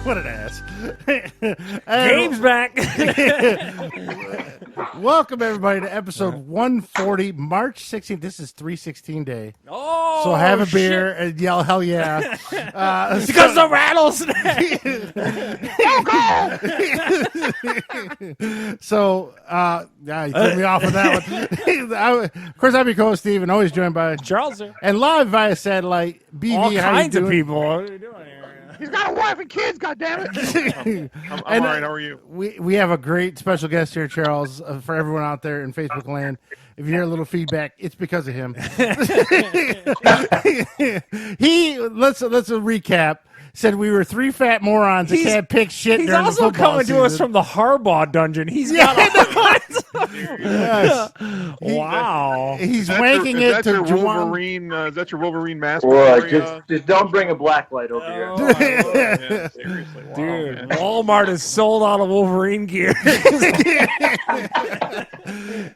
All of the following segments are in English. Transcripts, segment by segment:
What an ass. Gabe's back. Welcome, everybody, to episode 140, March 16th. This is 316 day. Oh, so have a beer and yell, hell yeah. Because the rattlesnake. So, you threw me off with that one. Of course, I'm your co-host, Steve, and always joined by Charles. and live via satellite, BV. All how kinds you of doing? people. What are you doing here? He's got a wife and kids, goddammit. I'm all right. How are you? We have a great special guest here, Charles, for everyone out there in Facebook land. If you hear a little feedback, it's because of him. Let's recap. Said we were three fat morons that can't pick shit. He's during also the football coming season. to us from the Harbaugh dungeon. He's got Yes. Wow. He's wanking it to Wolverine. Is that your Wolverine mask? Just don't bring a black light over here. Yeah, seriously. Wow, Dude, man. Walmart is sold out of Wolverine gear.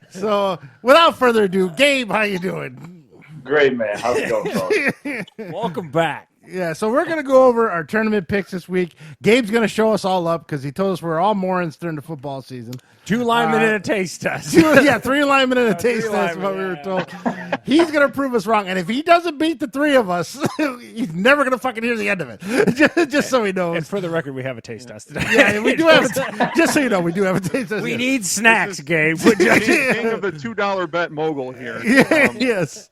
So, without further ado, Gabe, how you doing? Great, man. How's it going, folks? Welcome back. Yeah, so we're going to go over our tournament picks this week. Gabe's going to show us all up because he told us we're all morons during the football season. 2 linemen and a taste test. 3 linemen and a taste test, linemen, what we were told. He's going to prove us wrong. And if he doesn't beat the three of us, he's never going to fucking hear the end of it. just so he knows. And for the record, we have a taste test today. Yeah, we do have just so you know, we do have a taste test. We need snacks, Gabe. King of the $2 bet mogul here. Yes.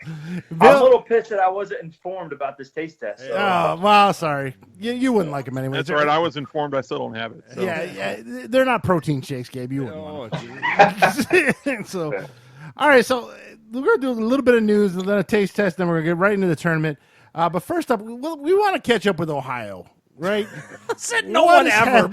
I'm a little pissed that I wasn't informed about this taste test. So. Oh, well, sorry. You wouldn't like them anyway. That's all right. I was informed. I still don't have it. So. Yeah, they're not protein shakes, Gabe. You wouldn't want them. geez. So, all right, so we're going to do a little bit of news and then a taste test, then we're going to get right into the tournament. But first up, we want to catch up with Ohio, right? Said no one ever.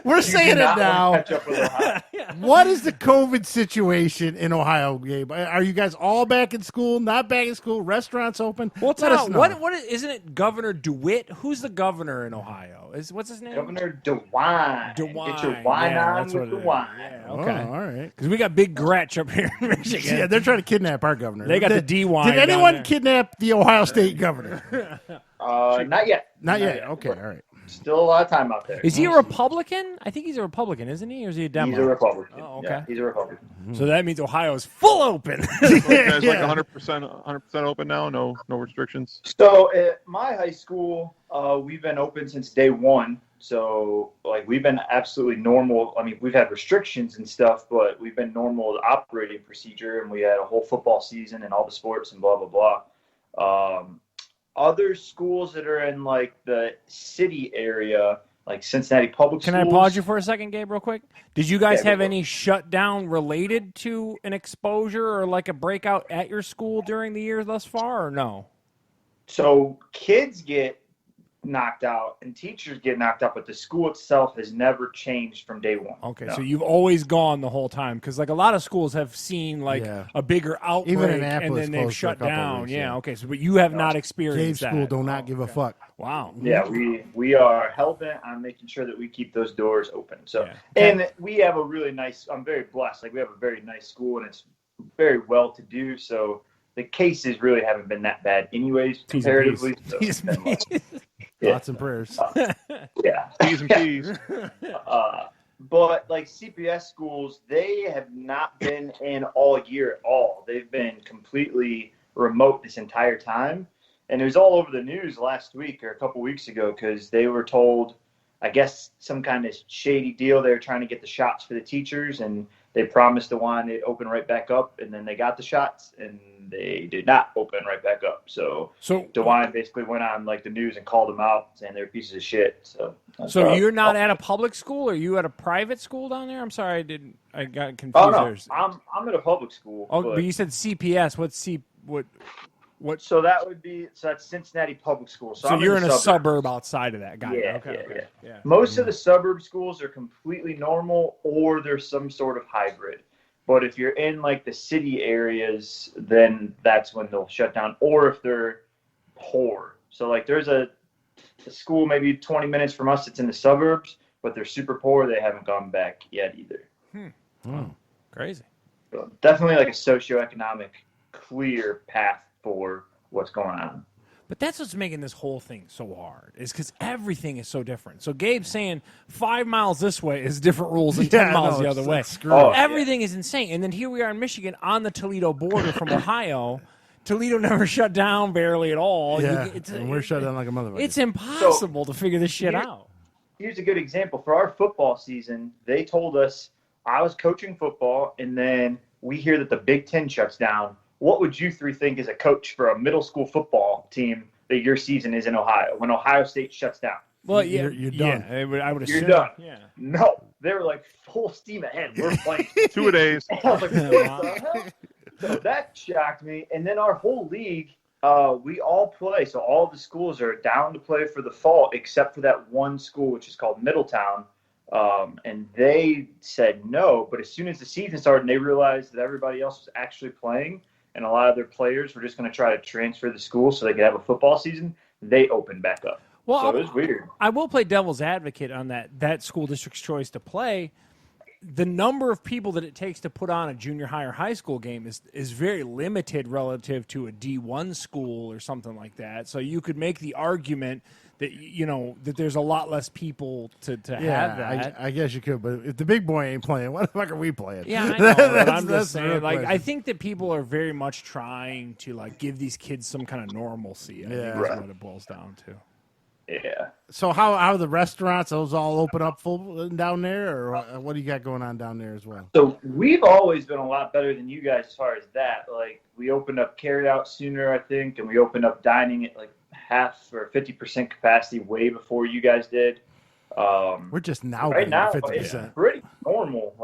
We're saying it now. Catch up with Ohio. What is the COVID situation in Ohio, Gabe? Are you guys all back in school, not back in school, restaurants open? What's Let us know. what isn't it Governor DeWitt? Who's the governor in Ohio? What's his name? Governor DeWine. DeWine. Get your wine Yeah, on that's with what the it is. wine. Yeah, Oh, okay. all right. Because we got Big Gretch up here in Michigan. Yeah, they're trying to kidnap our governor. They got the D-wine Did down anyone there. kidnap the Ohio State governor? Not yet. Not yet. Okay, all right. Still a lot of time out there. Is he a Republican? I think he's a Republican, isn't he? Or is he a He's Democrat? a Republican. Oh, okay. Yeah, he's a Republican. So that means Ohio is full open. You guys Yeah. like 100% open now? No restrictions? So at my high school, we've been open since day one. So we've been absolutely normal. I mean, we've had restrictions and stuff, but we've been normal operating procedure, and we had a whole football season and all the sports and blah blah blah. Other schools that are in the city area, like Cincinnati public Can schools. I pause you for a second, Gabe, real quick? Did you guys Yeah, have go. any shutdown related to an exposure or like a breakout at your school during the year thus far, or no? So kids get knocked out and teachers get knocked out, but the school itself has never changed from day one. Okay, No. so you've always gone the whole time because a lot of schools have seen Yeah. a bigger outbreak Even and Annapolis then they've closed for a shut couple down. weeks, yeah, yeah. okay, so but you have not Gabe's experienced that. school do not give a fuck. Wow. Yeah, we are hell-bent on making sure that we keep those doors open. So, Yeah. and we have a really nice. I'm very blessed. We have a very nice school, and it's very well-to-do. So the cases really haven't been that bad, anyways, T's and comparatively. So T's it's been blessed. Thoughts and prayers. Yeah. P's and P's. But CPS schools, they have not been in all year at all. They've been completely remote this entire time. And it was all over the news last week or a couple weeks ago because they were told, I guess, some kind of shady deal. They were trying to get the shots for the teachers, and they promised DeWine they'd open right back up, and then they got the shots, and they did not open right back up. So DeWine basically went on the news and called them out, saying they're pieces of shit. So you're not at a public school, or you at a private school down there? I'm sorry, I got confused. Oh no, there. I'm at a public school. Oh, but you said CPS. What? So that's Cincinnati Public School. So I'm you're in the a suburbs. suburb outside of that. Got it. Yeah, Okay. yeah. Most of the suburb schools are completely normal, or there's some sort of hybrid. But if you're in the city areas, then that's when they'll shut down. Or if they're poor. So there's a school maybe 20 minutes from us that's in the suburbs, but they're super poor. They haven't gone back yet either. Crazy. So definitely a socioeconomic clear path for what's going on. But that's what's making this whole thing so hard, is because everything is so different. So Gabe's saying 5 miles this way is different rules than 10 miles the other way. Everything is insane. And then here we are in Michigan on the Toledo border from Ohio. Toledo never shut down barely at all. Yeah, and we're shut down like a motherfucker. It's impossible to figure this shit out. Here's a good example. For our football season, they told us, I was coaching football, and then we hear that the Big Ten shuts down. What would you three think as a coach for a middle school football team that your season is in Ohio, when Ohio State shuts down? Well, yeah, you're done. Yeah, I would assume. You're done. Yeah. No, they were like full steam ahead. We're playing 2-a-days. I was like, what the hell? So that shocked me. And then our whole league, we all play. So all the schools are down to play for the fall, except for that one school, which is called Middletown. And they said no. But as soon as the season started, they realized that everybody else was actually playing, and a lot of their players were just going to try to transfer the school so they could have a football season. They opened back up. Well, so it was weird. I will play devil's advocate on that school district's choice to play. The number of people that it takes to put on a junior high or high school game is very limited relative to a D1 school or something like that. So you could make the argument that, that there's a lot less people to have that. I guess you could, but if the big boy ain't playing, what the fuck are we playing? Yeah, I know, but I'm just the real saying, question. I think that people are very much trying to, give these kids some kind of normalcy. I think that's what it boils down to. Yeah. So how are the restaurants? Those all open up full down there, or what do you got going on down there as well? So we've always been a lot better than you guys as far as that. Like, we opened up carry out sooner, I think, and we opened up dining at half or 50% capacity way before you guys did. We're just now right now 50%. it's pretty normal.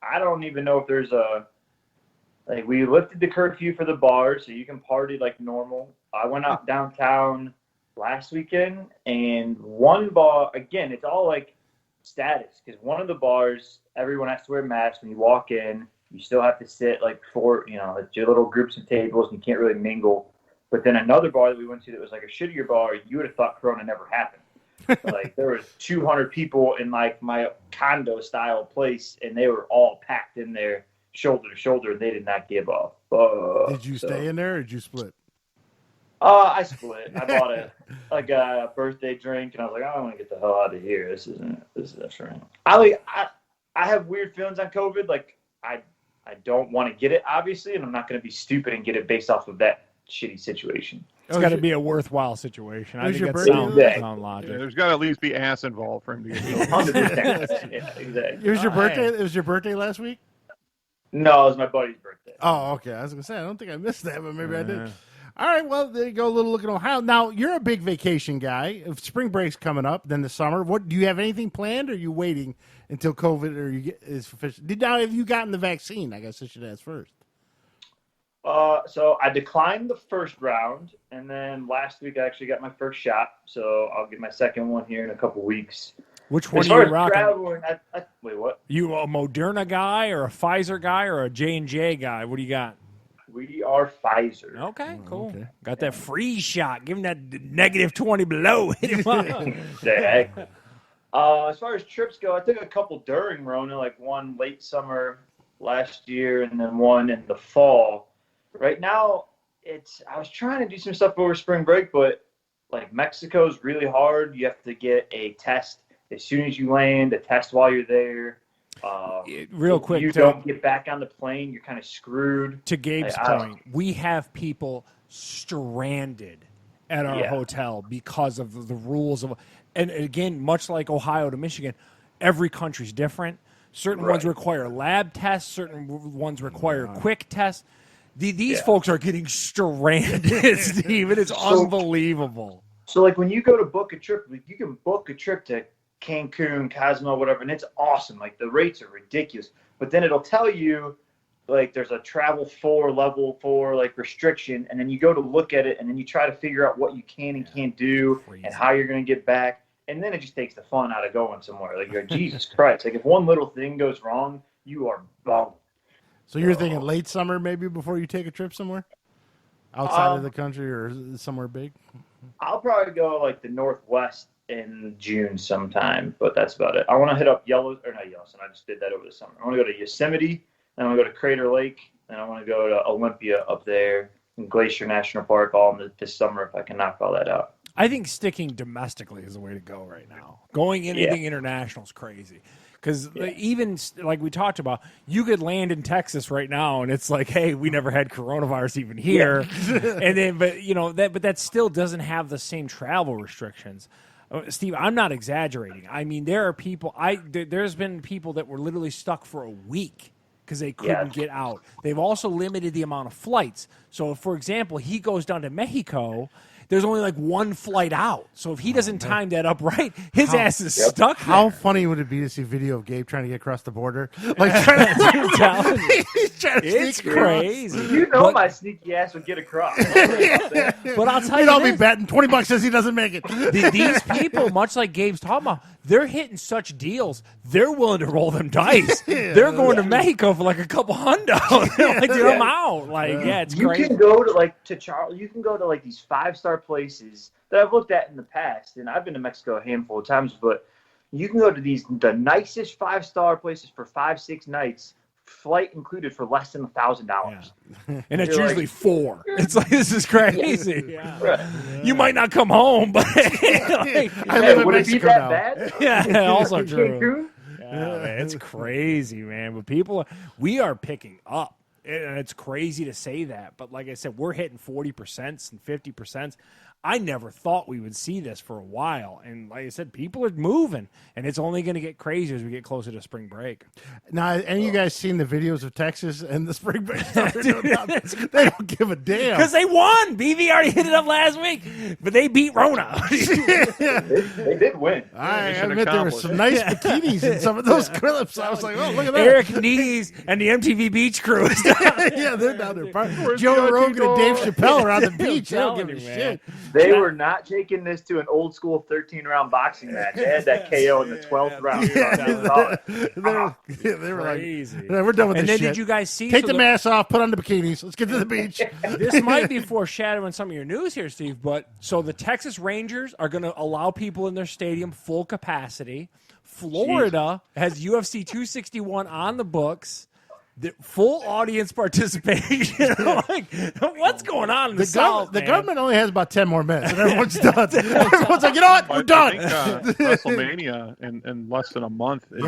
I don't even know if there's we lifted the curfew for the bars, so you can party like normal. I went out downtown last weekend, and one bar, again, it's all status, because one of the bars, everyone has to wear masks when you walk in. You still have to sit your little groups of tables, and you can't really mingle. But then another bar that we went to that was a shittier bar, you would have thought Corona never happened. There was 200 people in my condo style place, and they were all packed in there shoulder to shoulder, and they did not give up. Did you stay in there, or did you split? I split. I bought a birthday drink, and I was like, I want to get the hell out of here. This isn't right. I have weird feelings on COVID. I don't want to get it, obviously, and I'm not going to be stupid and get it based off of that shitty situation. It's got to be a worthwhile situation. I think your that birthday? sounds logic. Yeah, there's got to at least be ass involved for him to get killed. 100%. Yeah, exactly. It was your birthday. It was your birthday last week. No, it was my buddy's birthday. Oh, okay. I was gonna say I don't think I missed that, but maybe I did. All right, well, there you go. A little look at Ohio. Now, you're a big vacation guy. If spring break's coming up, then the summer. What do you have anything planned, or are you waiting until COVID is official? Now, have you gotten the vaccine? I guess I should ask first. So I declined the first round, and then last week I actually got my first shot. So I'll get my second one here in a couple weeks. Which one As are far you as rocking? traveling, wait, what? You a Moderna guy or a Pfizer guy or a J&J guy? What do you got? We are Pfizer. Okay, cool. Okay. Got that free shot. Give him that -20 below. Hit him up. Exactly. As far as trips go, I took a couple during Rona, one late summer last year and then one in the fall. Right now, I was trying to do some stuff over spring break, but Mexico's really hard. You have to get a test as soon as you land, a test while you're there. Real quick, if you don't get back on the plane, you're kind of screwed. To Gabe's point, we have people stranded at our hotel because of the rules of, and again, much like Ohio to Michigan, every country's different. Certain ones require lab tests. Certain ones require quick tests. These folks are getting stranded, Steve. It is unbelievable. So, when you go to book a trip, you can book a trip to Cancun, Cozumel, whatever, and it's awesome. The rates are ridiculous. But then it'll tell you, there's a travel level 4, restriction, and then you go to look at it, and then you try to figure out what you can and can't do and how you're going to get back. And then it just takes the fun out of going somewhere. You're Jesus Christ. If one little thing goes wrong, you are bummed. So you're thinking late summer maybe before you take a trip somewhere? Outside of the country or somewhere big? I'll probably go the Northwest in June sometime, but that's about it. I want to hit up not Yellowstone. I just did that over the summer. I want to go to Yosemite, then I want to go to Crater Lake, and I want to go to Olympia up there. and Glacier National Park all this summer if I can knock all that out. I think sticking domestically is the way to go right now. Going anything international is crazy. Because even like we talked about, you could land in Texas right now, and it's like, hey, we never had coronavirus even here. And then, but that still doesn't have the same travel restrictions. Steve, I'm not exaggerating. I mean, there are people. There's been people that were literally stuck for a week because they couldn't get out. They've also limited the amount of flights. So, for example, he goes down to Mexico. There's only like one flight out. So if he doesn't time that up right, his ass is stuck there. How funny would it be to see video of Gabe trying to get across the border? Like trying to, it's crazy. You know my sneaky ass would get across. But I'll tell you, I'll be betting $20 says he doesn't make it. These people, much like Gabe's talking about, they're hitting such deals. They're willing to roll them dice. They're going to Mexico for like a couple hundo. They're like, dude, I'm out. Like, it's crazy. You can go to Charles. You can go to like these 5-star places that I've looked at in the past, and I've been to Mexico a handful of times. But you can go to the nicest 5-star places for 5-6 nights, flight included, for less than $1,000. And it's usually 4. It's like, this is crazy. You might not come home, but I live in would it be Mexico that now. bad? Yeah, also true. Cancun? Yeah, man, it's crazy, man. But we are picking up. And it's crazy to say that, but like I said, we're hitting 40% and 50%. I never thought we would see this for a while. And like I said, people are moving, and it's only going to get crazier as we get closer to spring break. Now, any of you guys seen the videos of Texas and the spring break stuff? They don't give a damn. Because they won. BV already hit it up last week, but they beat Rona. They did win. I admit there were some nice bikinis in some of those clips. I was like, oh, look at that. Eric Nees and the MTV Beach Crew. Yeah, they're down there. Joe Rogan and Dave Chappelle are on the beach. They don't give a shit. They were not taking this to an old school 13-round boxing match. They had that KO in the 12th round. They were crazy. like, we're done with and this then shit. did you guys see? Take the mask off, put on the bikinis. Let's get to the beach. This might be foreshadowing some of your news here, Steve, but so the Texas Rangers are going to allow people in their stadium full capacity. Florida has UFC 261 on the books. The full audience participation. Like, what's going on in the South? The government only has about 10 more minutes, and everyone's done. Everyone's like, you know what? We're done. I think WrestleMania in less than a month in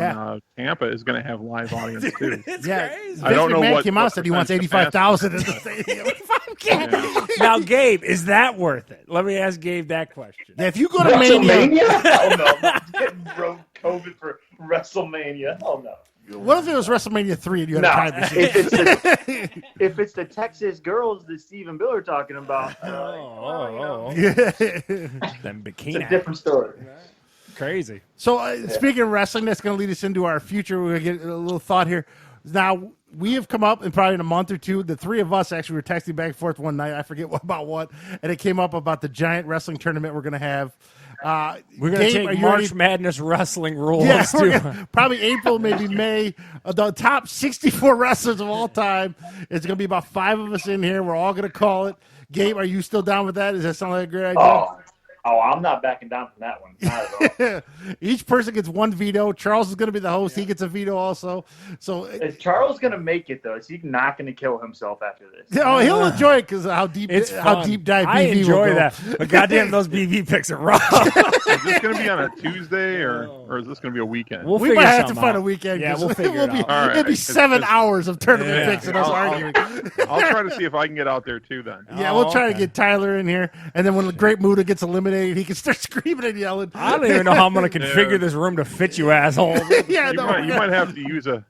Tampa is going to have live audience too. It's crazy. I don't know what came out said he wants 85,000 in the stadium. Now, Gabe, is that worth it? Let me ask Gabe that question. Yeah, if you go to Mania, hell no. I'm not getting COVID for WrestleMania. Hell no. What if it was WrestleMania 3 and you had a time machine? If it's the Texas girls that Steve and Bill are talking about, Them bikini. it's a different story. Crazy. So, speaking of wrestling, that's going to lead us into our future. We're going to get a little thought here. Now, we have come up in probably in a month or two. The three of us actually were texting back and forth one night. I forget about what. And it came up about the giant wrestling tournament we're going to have. We're going to take March Madness wrestling rules. Yeah, probably April, maybe May. The top 64 wrestlers of all time. It's going to be about 5 of us in here. We're all going to call it. Gabe, are you still down with that? Does that sound like a great idea? Oh, I'm not backing down from that one. Not at all. Each person gets one veto. Charles is going to be the host. He gets a veto also. So is Charles going to make it though? Is he not going to kill himself after this? Oh, he'll enjoy it because how deep dive BV I enjoy will go. that. But goddamn, those BV picks are rough. Is this going to be on a Tuesday or is this going to be a weekend? We might have to find a weekend. Yeah, we'll figure it out. It'll be 7 hours of tournament picks and us arguing. I'll try to see if I can get out there too then. Yeah, we'll try to get Tyler in here. And then when the Great Muda gets eliminated, he can start screaming and yelling. I don't even know how I'm going to configure this room to fit you, asshole. Yeah, you might have to use a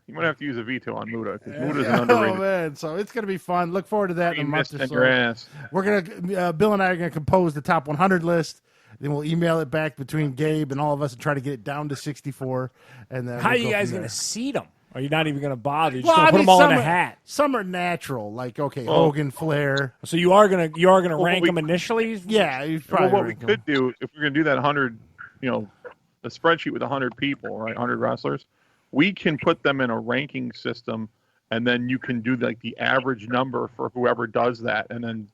veto on Muda because Muda's an underrated. Oh man, so it's going to be fun. Look forward to that in a month or so. Your ass. We're gonna Bill and I are going to compose the top 100 list. Then we'll email it back between Gabe and all of us and try to get it down to 64. And then how are you guys going to seed them? Are you not even going to bother? You're just going to put them all in a hat. Some are natural, like Hogan, Flair. So you are going to rank them initially? Yeah, you probably. Well, what we could do if we're going to do that 100, a spreadsheet with 100 people, right, 100 wrestlers, we can put them in a ranking system, and then you can do like the average number for whoever does that, and then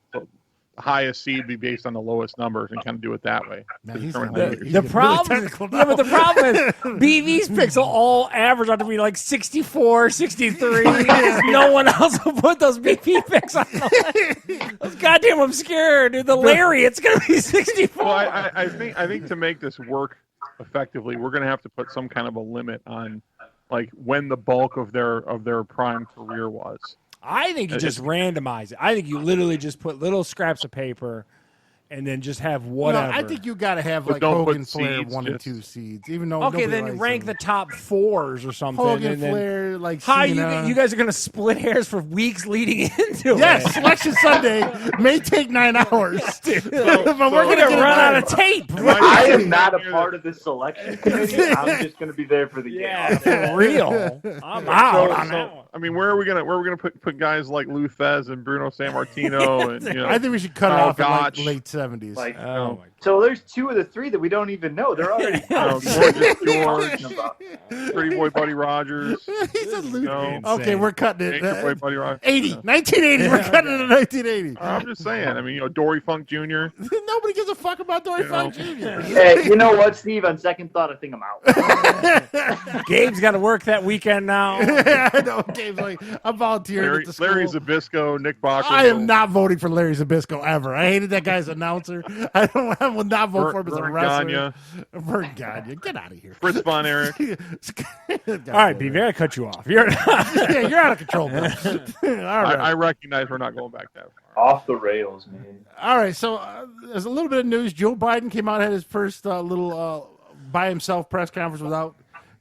highest seed be based on the lowest numbers and kind of do it that way. Man, he's Determine the- how the- you- The really problem, technical yeah, but the now. problem is BV's picks will all average out to be like 64, 63. No one else will put those BV picks on the list. That's goddamn obscure, dude. The Larry, it's gonna be 64. Well, I think to make this work effectively, we're going to have to put some kind of a limit on like when the bulk of their prime career was. I think you just randomize it. I think you literally just put little scraps of paper and then just have whatever. No, I think you got to have But like don't put Hogan, Flair, seeds, 1 and just- 2 seeds. Even though okay, nobody then likes rank them. the top 4s or something. Hogan, and then, Flair, like how Cena. you guys are going to split hairs for weeks leading into it? Yes, Selection Sunday may take 9 hours, but we're We're gonna going get to it run done. out of tape. I am not a part of the selection committee. I'm just going to be there for the Yeah, game. for real. I'm out on that one. I mean, where are we gonna put guys like Lou Thez and Bruno Sammartino and I think we should cut it Kyle off in like Gotch. late 70s. Like, Oh, so there's 2 of the 3 that we don't even know. They're already Gorgeous George, about. Pretty Boy Buddy Rogers. He's a loser. No. Okay, we're cutting it. Nature Boy Buddy Rogers. 80, 1980. We're cutting it to 1980. I'm just saying. I mean, Dory Funk Jr. Nobody gives a fuck about Dory Funk Jr. Hey, you know what, Steve? On second thought, I think I'm out. Gabe's got to work that weekend now. I know. Gabe's like, I'm volunteering at the school. Larry Zabisco, Nick Bockrell. I am not voting for Larry Zabisco ever. I hated that guy's announcer. I will not vote for him as a Vern wrestler. Gagne, Vern Gagne. Get out of here. Fritz Von Erich. All right, BV, I cut you off. You're Yeah, you're out of control, bro. All right. I recognize we're not going back that far. Off the rails, man. All right, so there's a little bit of news. Joe Biden came out, had his first little by himself press conference without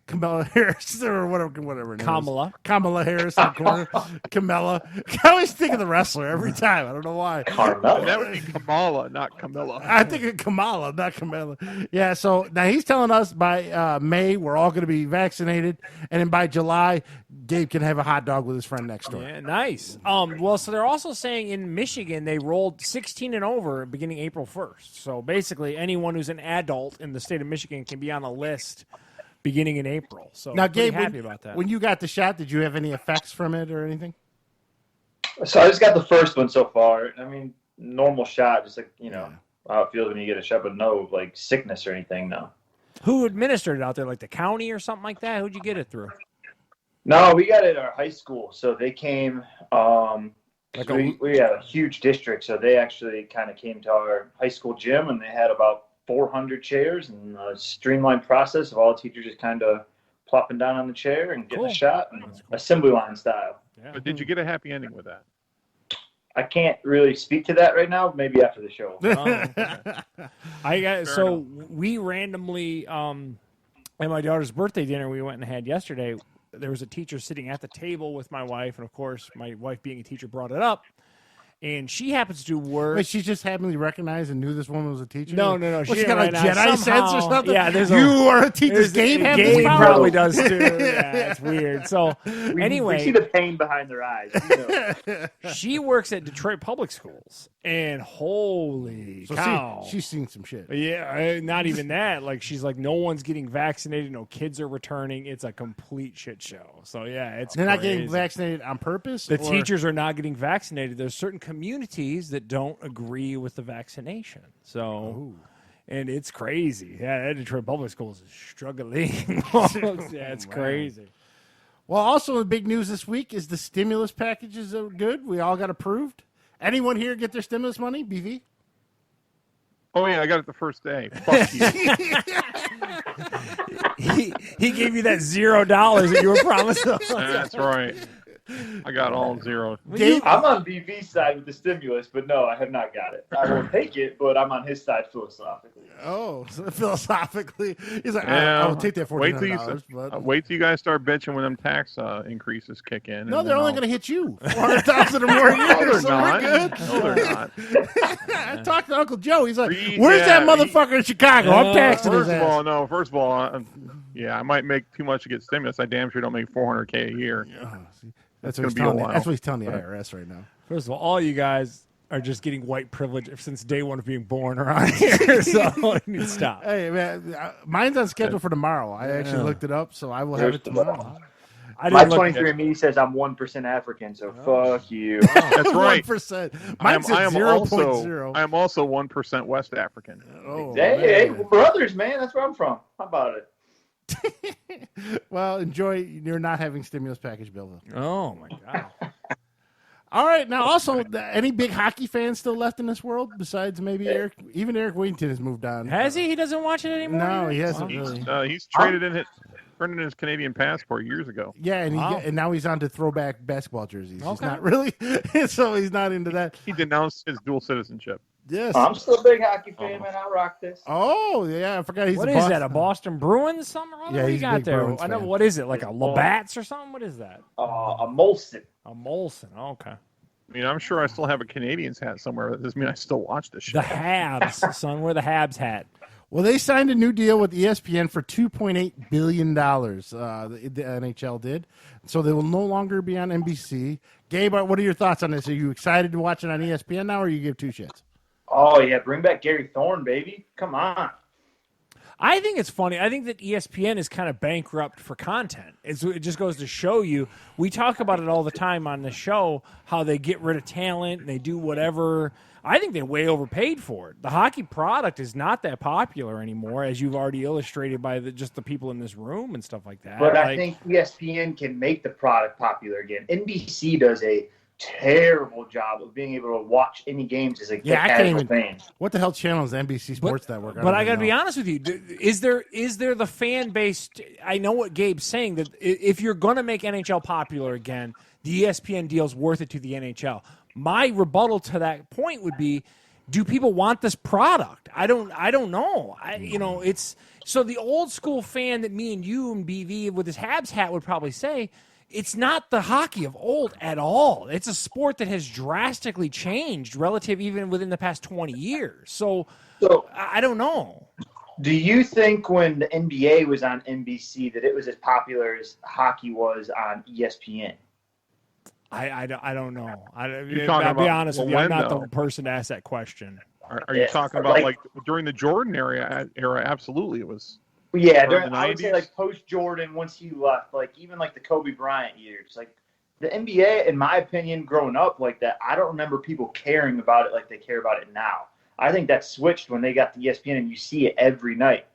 Kamala Harris or whatever her name is. Kamala Harris in the corner. Kamala. I always think of the wrestler every time. I don't know why. That would be Kamala, not Camilla. I think of Kamala, not Kamala. Yeah, so now he's telling us by May we're all going to be vaccinated, and then by July, Gabe can have a hot dog with his friend next door. Yeah, nice. Well, so they're also saying in Michigan they rolled 16 and over beginning April 1st. So basically, anyone who's an adult in the state of Michigan can be on a list beginning in April. So Now, I'm pretty Gabe, happy about that. when you got the shot, did you have any effects from it or anything? So I just got the first one so far. I mean, normal shot, just like, how it feels when you get a shot, but no, like, sickness or anything, no. Who administered it out there, like the county or something like that? Who'd you get it through? No, we got it at our high school. So they came, Like we have a huge district, so they actually kind of came to our high school gym, and they had about 400 chairs and a streamlined process of all the teachers just kind of plopping down on the chair and getting Cool. a shot, and assembly line style. Yeah. But did you get a happy ending with that? I can't really speak to that right now. Maybe after the show. We randomly at my daughter's birthday dinner we went and had yesterday. There was a teacher sitting at the table with my wife, and of course, my wife being a teacher brought it up. And she happens to work. Wait, she just happened to recognize and knew this woman was a teacher? No. What, She she got didn't like right now. Jedi sense or something? Yeah, you are a teacher. Does Gabe have this Gabe power? probably does too. Yeah, it's weird. So anyway, we see the pain behind their eyes. she works at Detroit Public Schools, and holy cow, she's seen some shit. yeah, not even that. Like she's like, no one's getting vaccinated, no kids are returning. It's a complete shit show. So yeah, it's They're not crazy. getting vaccinated on purpose? The or- teachers are not getting vaccinated. There's certain communities that don't agree with the vaccination. So, and it's crazy. Yeah, Detroit Public Schools is struggling. Yeah, it's crazy. Well, also in big news this week is the stimulus packages are good. We all got approved. Anyone here get their stimulus money, BV? Oh yeah, I got it the first day. Fuck you. He gave you that $0 that you were promised. That's right. I got all zero. Gabe, I'm on BV's side with the stimulus, but no, I have not got it. I will take it, but I'm on his side philosophically. oh, so philosophically, he's like, Yeah, I'll take that wait till $1,400. But wait till you guys start bitching when them tax increases kick in. no, and they're then only I'll- going to hit you 400,000 or more a year. No, they're so not. we're good. No, they're not. I talked to Uncle Joe. He's like, Read "Where's that that. motherfucker in Chicago? I'm taxing his First of ass." all, no. First of all, I might make too much to get stimulus. I damn sure don't make $400K a year. That's gonna what he's be a telling. while. That's what he's telling the IRS right now. First of all you guys are just getting white privilege since day one of being born around here. So you need to stop. Hey man, mine's on schedule for tomorrow. I actually looked it up, so I will have it tomorrow. I My didn't look. 23andMe says I'm 1% African, so fuck you. That's right. 1%. I am, Mine's I at am 0.0. also 1% West African. Oh, Hey, man. we're brothers, man. That's where I'm from. How about it? Well, enjoy. You're not having stimulus package bill. Oh my god. All right. Now, also, any big hockey fans still left in this world besides maybe Eric? Even Eric Wington has moved on. Has he? He doesn't watch it anymore. No, he hasn't really. He's traded in his Canadian passport years ago. Yeah, and Wow. and now he's on to throwback basketball jerseys. He's Okay. not really, so he's not into that. He denounced his dual citizenship. Yes. I'm still a big hockey fan, man. I rock this. Oh yeah, I forgot he's. What a is that? A Boston Bruins? Something? Yeah, What do you he's a got big there? Bruins I know. fan. What is it? Like a Labatt's or something? What is that? A Molson. A Molson. Okay. I mean, I'm sure I still have a Canadians hat somewhere. That doesn't mean I still watch this shit. The Habs, son. Wear the Habs hat. Well, they signed a new deal with ESPN for $2.8 billion. The NHL did, so they will no longer be on NBC. Gabe, what are your thoughts on this? Are you excited to watch it on ESPN now, or you give two shits? Oh, yeah. Bring back Gary Thorne, baby. Come on. I think it's funny. I think that ESPN is kind of bankrupt for content. It just goes to show you. We talk about it all the time on the show, how they get rid of talent and they do whatever. I think they way overpaid for it. The hockey product is not that popular anymore, as you've already illustrated by just the people in this room and stuff like that. But I think ESPN can make the product popular again. NBC does a terrible job of being able to watch any games as a casual fan. What the hell channel is NBC Sports Network? But I got to be honest with you. Is there the fan base? I know what Gabe's saying, that if you're going to make NHL popular again, the ESPN deal's worth it to the NHL. My rebuttal to that point would be, do people want this product? I don't know. It's so the old school fan that me and you and BV with his Habs hat would probably say, it's not the hockey of old at all. It's a sport that has drastically changed relative even within the past 20 years. So I don't know. Do you think when the NBA was on NBC that it was as popular as hockey was on ESPN? I don't know. I'll be honest with you. I'm not the person to ask that question. Are you talking about like during the Jordan era? Absolutely, it was. Yeah, I would say like post Jordan, once he left, like even like the Kobe Bryant years, like the NBA, in my opinion, growing up like that, I don't remember people caring about it like they care about it now. I think that switched when they got the ESPN, and you see it every night.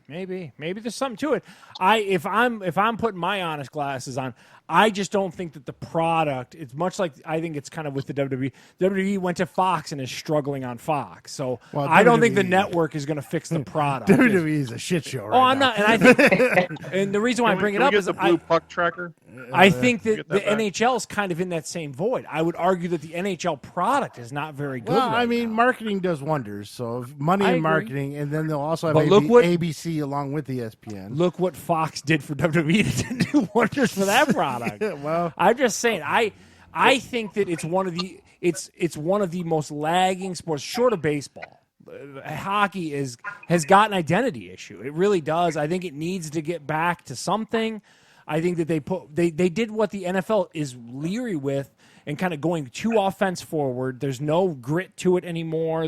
Maybe there's something to it. If I'm putting my honest glasses on, I just don't think that the product. It's much like I think it's kind of with the WWE. WWE went to Fox and is struggling on Fox, so I don't think the network is going to fix the product. WWE is a shit show. Right I'm not, and I think, and the reason why I bring it up is the blue puck tracker. I think that the NHL is kind of in that same void. I would argue that the NHL product is not very good. Well, right now. marketing does wonders. So money in marketing, and then they'll also have ABC along with ESPN. Look what Fox did for WWE. It didn't do wonders for that product. Well, I'm just saying. I think that it's one of the most lagging sports, short of baseball. Hockey has got an identity issue. It really does. I think it needs to get back to something. I think that they did what the NFL is leery with, and kind of going too offense forward. There's no grit to it anymore.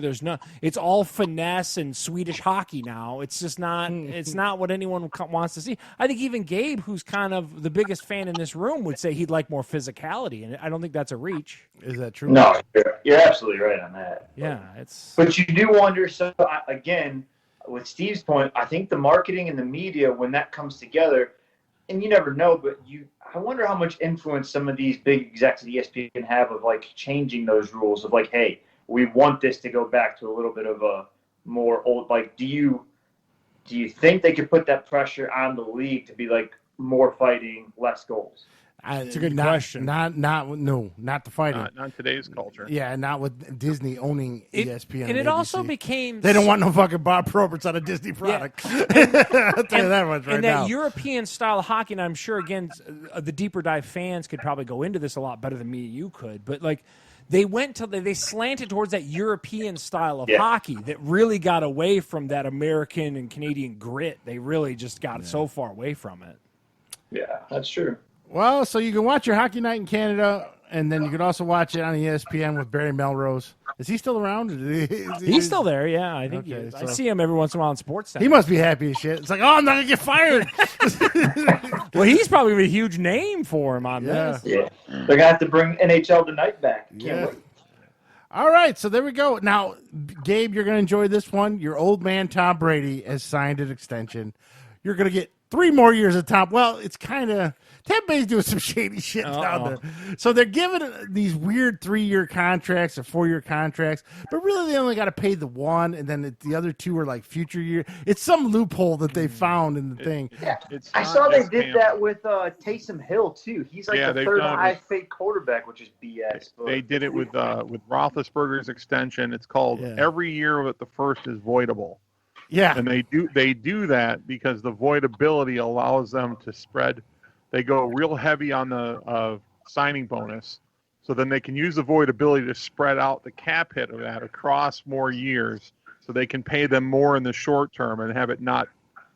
It's all finesse and Swedish hockey now. It's just not. It's not what anyone wants to see. I think even Gabe, who's kind of the biggest fan in this room, would say he'd like more physicality, and I don't think that's a reach. Is that true? No, you're absolutely right on that. Yeah, it's. But you do wonder. So again, with Steve's point, I think the marketing and the media, when that comes together, and you never know, but I wonder how much influence some of these big execs at ESPN have of like changing those rules of like, hey, we want this to go back to a little bit of a more old. Like, do you think they could put that pressure on the league to be like more fighting, less goals? It's a good question. Not the fighting. Not today's culture. Yeah, not with Disney owning ESPN. And it also became. They don't want no fucking Bob Roberts on a Disney product. Yeah. I'll tell you that much right and now. that European style of hockey, and I'm sure, again, the deeper dive fans could probably go into this a lot better than me and you could, but like they slanted towards that European style of hockey that really got away from that American and Canadian grit. They really just got so far away from it. Yeah, that's true. Well, so you can watch your hockey night in Canada and then you can also watch it on ESPN with Barry Melrose. Is he still around? He's still there, yeah. I think Okay, I see him every once in a while on Sports Center. He must be happy as shit. It's like, oh, I'm not gonna get fired. Well, he's probably a huge name for him on Yeah. this. Yeah. They're going to have to bring NHL Tonight back. Can't Yeah. wait. All right, so there we go. Now, Gabe, you're going to enjoy this one. Your old man, Tom Brady, has signed an extension. You're going to get 3 more years of Tom. Well, it's kind of – Tampa Bay's doing some shady shit down there. So they're giving these weird 3-year contracts or 4-year contracts, but really they only got to pay the one, and then the other 2 are like future year. It's some loophole that they found in the thing. Yeah. It's I not saw they just did Tampa. that with Taysom Hill, too. He's like the they've third done it high fake quarterback, which is BS. But They did it with Roethlisberger's extension. It's called every year but the first is voidable. Yeah. And they do that because the voidability allows them to spread. They go real heavy on the signing bonus, so then they can use the voidability to spread out the cap hit of that across more years, so they can pay them more in the short term and have it not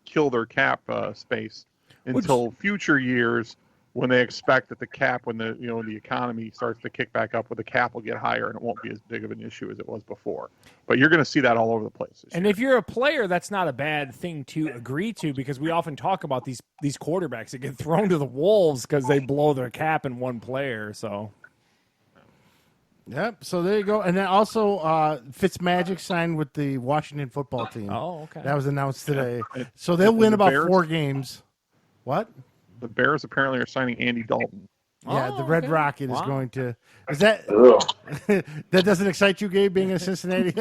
kill their cap space until future years when they expect that the cap, when the economy starts to kick back up, where the cap will get higher and it won't be as big of an issue as it was before. But you're going to see that all over the place. And if you're a player, that's not a bad thing to agree to, because we often talk about these quarterbacks that get thrown to the wolves because they blow their cap in one player. So, yep. So there you go. And then also Fitzmagic signed with the Washington football team. Oh, okay. That was announced today. So they'll win about Bears? 4 games. What? The Bears apparently are signing Andy Dalton. Yeah, the Red Rocket is going to. Is that Ugh. that doesn't excite you, Gabe? Being a Cincinnati,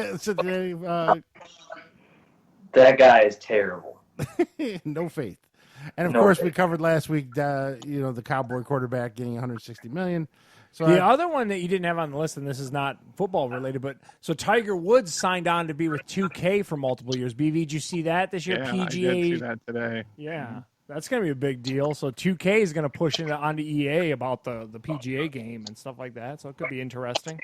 That guy is terrible. no faith. And of No course, faith. we covered last week. The Cowboy quarterback getting 160 million. So The other one that you didn't have on the list, and this is not football related, but so Tiger Woods signed on to be with 2K for multiple years. BV, did you see that this year? Yeah, PGA. I did see that today. Yeah, that's going to be a big deal. So 2K is going to push into onto EA about the PGA game and stuff like that. So it could be interesting.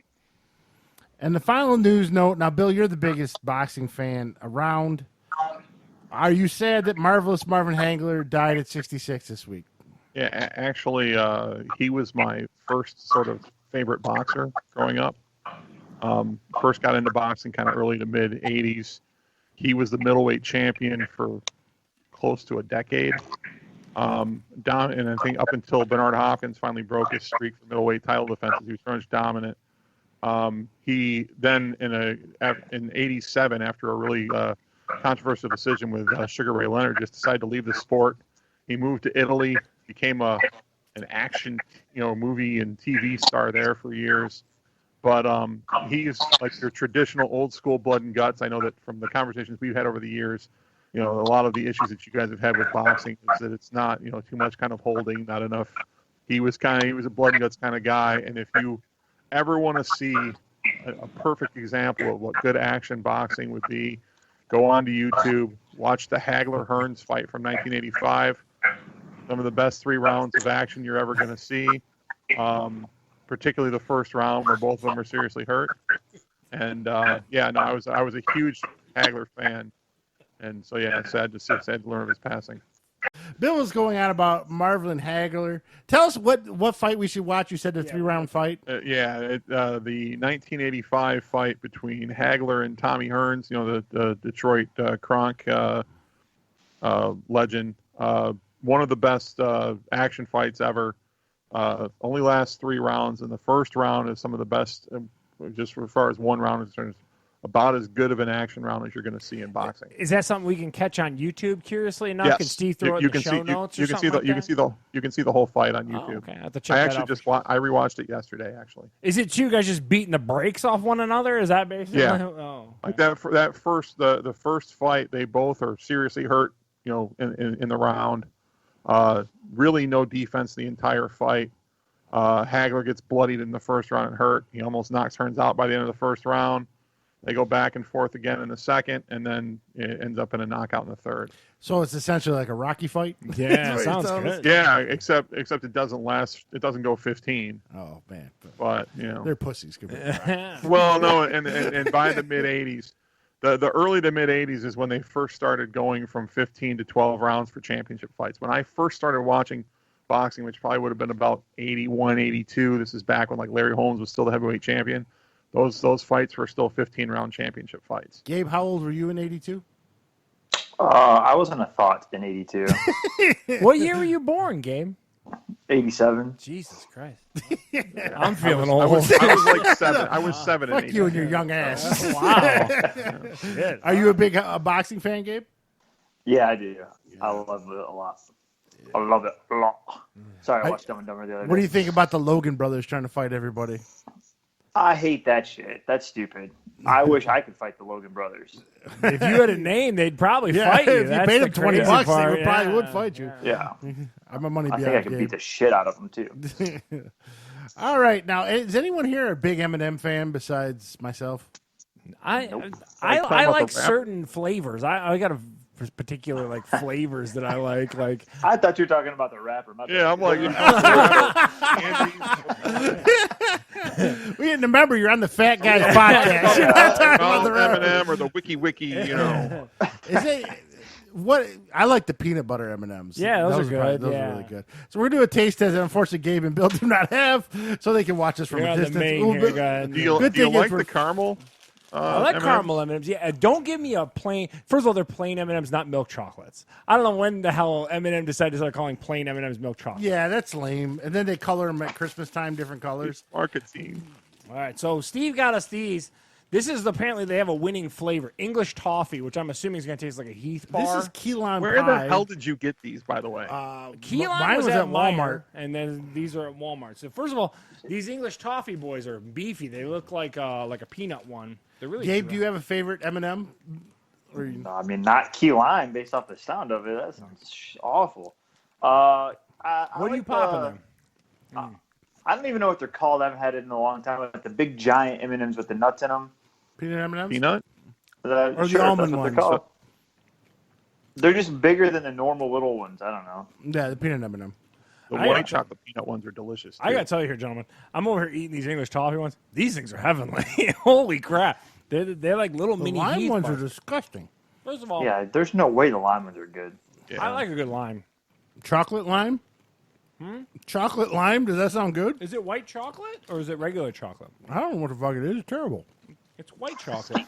And the final news note. Now, Bill, you're the biggest boxing fan around. Are you sad that marvelous Marvin Hagler died at 66 this week? Yeah, actually, he was my first sort of favorite boxer growing up. First got into boxing kind of early to mid 80s. He was the middleweight champion for close to a decade. And I think up until Bernard Hopkins finally broke his streak for middleweight title defenses, he was pretty much dominant. He then in '87, after a really controversial decision with Sugar Ray Leonard, just decided to leave the sport. He moved to Italy, became an action, movie and TV star there for years. But he's like your traditional old school blood and guts. I know that from the conversations we've had over the years, a lot of the issues that you guys have had with boxing is that it's not, too much kind of holding, not enough. He was a blood and guts kind of guy. And if you ever want to see a perfect example of what good action boxing would be, go on to YouTube, watch the Hagler-Hearns fight from 1985. Some of the best 3 rounds of action you're ever going to see, particularly the first round where both of them are seriously hurt. And I was a huge Hagler fan, and so sad to learn of his passing. Bill was going on about Marvin Hagler. Tell us what fight we should watch. You said the 3-round fight. The 1985 fight between Hagler and Tommy Hearns, the Detroit Kronk legend. One of the best action fights ever. Only lasts 3 rounds, and the first round is some of the best, just as far as one round is concerned, about as good of an action round as you're going to see in boxing. Is that something we can catch on YouTube? Curiously enough, Yes. can Steve throw it in the show notes? You can see the whole fight on YouTube. Oh, okay, I have to check I that actually out. I rewatched it yesterday. Actually, Is it you guys just beating the brakes off one another? Is that basically? Yeah. Oh, like that first the first fight, they both are seriously hurt. In the round. Really no defense the entire fight. Hagler gets bloodied in the first round and hurt. He almost knocks Hearns out by the end of the first round. They go back and forth again in the second, and then it ends up in a knockout in the third. So it's essentially like a Rocky fight. yeah, sounds good. Yeah, except it doesn't last. It doesn't go 15. Oh man, But they're pussies. Well, no, and by the mid 80s, the early to mid 80s is when they first started going from 15 to 12 rounds for championship fights. When I first started watching boxing, which probably would have been about 81, 82. This is back when like Larry Holmes was still the heavyweight champion. Those fights were still 15-round championship fights. Gabe, how old were you in '82? I wasn't a thought in '82. What year were you born, Gabe? 87. Jesus Christ. Yeah. I'm feeling I old. was like 7. I was 7 in Fuck 82. you and your young ass. Wow. Shit. Are you a big boxing fan, Gabe? Yeah, I do. I love it a lot. I love it a lot. Sorry, I watched Dumb and Dumber the other day. What do you think about the Logan brothers trying to fight everybody? I hate that shit. That's stupid. I wish I could fight the Logan brothers. If you had a name, they'd probably fight you. If you That's paid the them $20, crazy they part. probably would fight you. Yeah. I'm my money I behind think I could Gabe. beat the shit out of them, too. All right, now is anyone here a big Eminem fan besides myself? I talking like about the rap? certain flavors. I got a particular like flavors that I like. Like I thought you were talking about the rapper. My bad. Yeah, I'm like, We didn't remember you're on the Fat Guys podcast. You're not talking about the rapper. Eminem or the Wiki, you know. Is it what? I like the peanut butter M&Ms. Yeah, those are good, Those yeah. are really good. So we're doing a taste test that unfortunately Gabe and Bill do not have, so they can watch us from You're a on the distance. main Ooh, here, but- guys. Do you Good thing like it's for- the caramel? I like M&Ms? caramel M&Ms. Yeah, don't give me a plain. First of all, they're plain M&Ms, not milk chocolates. I don't know when the hell M&M decided to start calling plain M&Ms milk chocolate. Yeah, that's lame. And then they color them at Christmas time, different colors. Marketing. All right, so Steve got us these. This is apparently they have a winning flavor, English toffee, which I'm assuming is going to taste like a Heath bar. This is key lime Where pie. the hell did you get these, by the way? Key lime mine was was at at Walmart, Walmart. and then these are at Walmart. So first of all, these English toffee boys are beefy. They look like a peanut one. They're really Gabe, cute. do you have a favorite M&M? Or you- No, I mean, not key lime based off the sound of it. That sounds awful. I What are you like popping them? I don't even know what they're called. I haven't had it in a long time. But the big giant M&Ms with the nuts in them. Peanut M&Ms? Peanut? Or the almond ones. They're just bigger than the normal little ones. I don't know. Yeah, the peanut M&M. The I white got- chocolate peanut ones are delicious. I too. got to tell you here, gentlemen, I'm over here eating these English toffee ones. These things are heavenly. Holy crap. They're like little The mini lime Heath ones bars. are disgusting. First of all, Yeah, there's no way the lime ones are good. Yeah. I like a good lime. Chocolate lime? Chocolate lime? Does that sound good? Is it white chocolate or is it regular chocolate? I don't know what the fuck it is. It's terrible. It's white chocolate.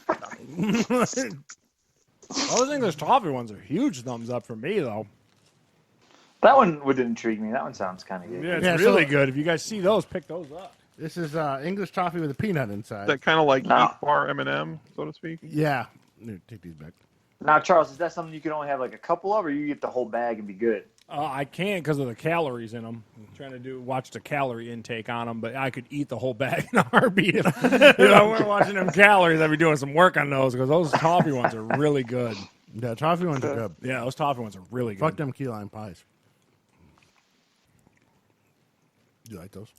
Those English toffee ones are huge thumbs up for me, though. That one would intrigue me. That one sounds kind of good. Yeah, it's Yeah, really so- good. If you guys see those, pick those up. This is English toffee with a peanut inside. that kind of like No. Heath bar M&M, so to speak. Yeah. Here, take these back. Now, Charles, is that something you can only have like a couple of, or you get the whole bag and be good? I can't because of the calories in them. I'm trying to watch the calorie intake on them, but I could eat the whole bag in a heartbeat. If I weren't watching them calories, I'd be doing some work on those because those toffee ones are really good. Yeah, toffee ones are good. Yeah, those toffee ones are really good. Fuck them key lime pies. You like those?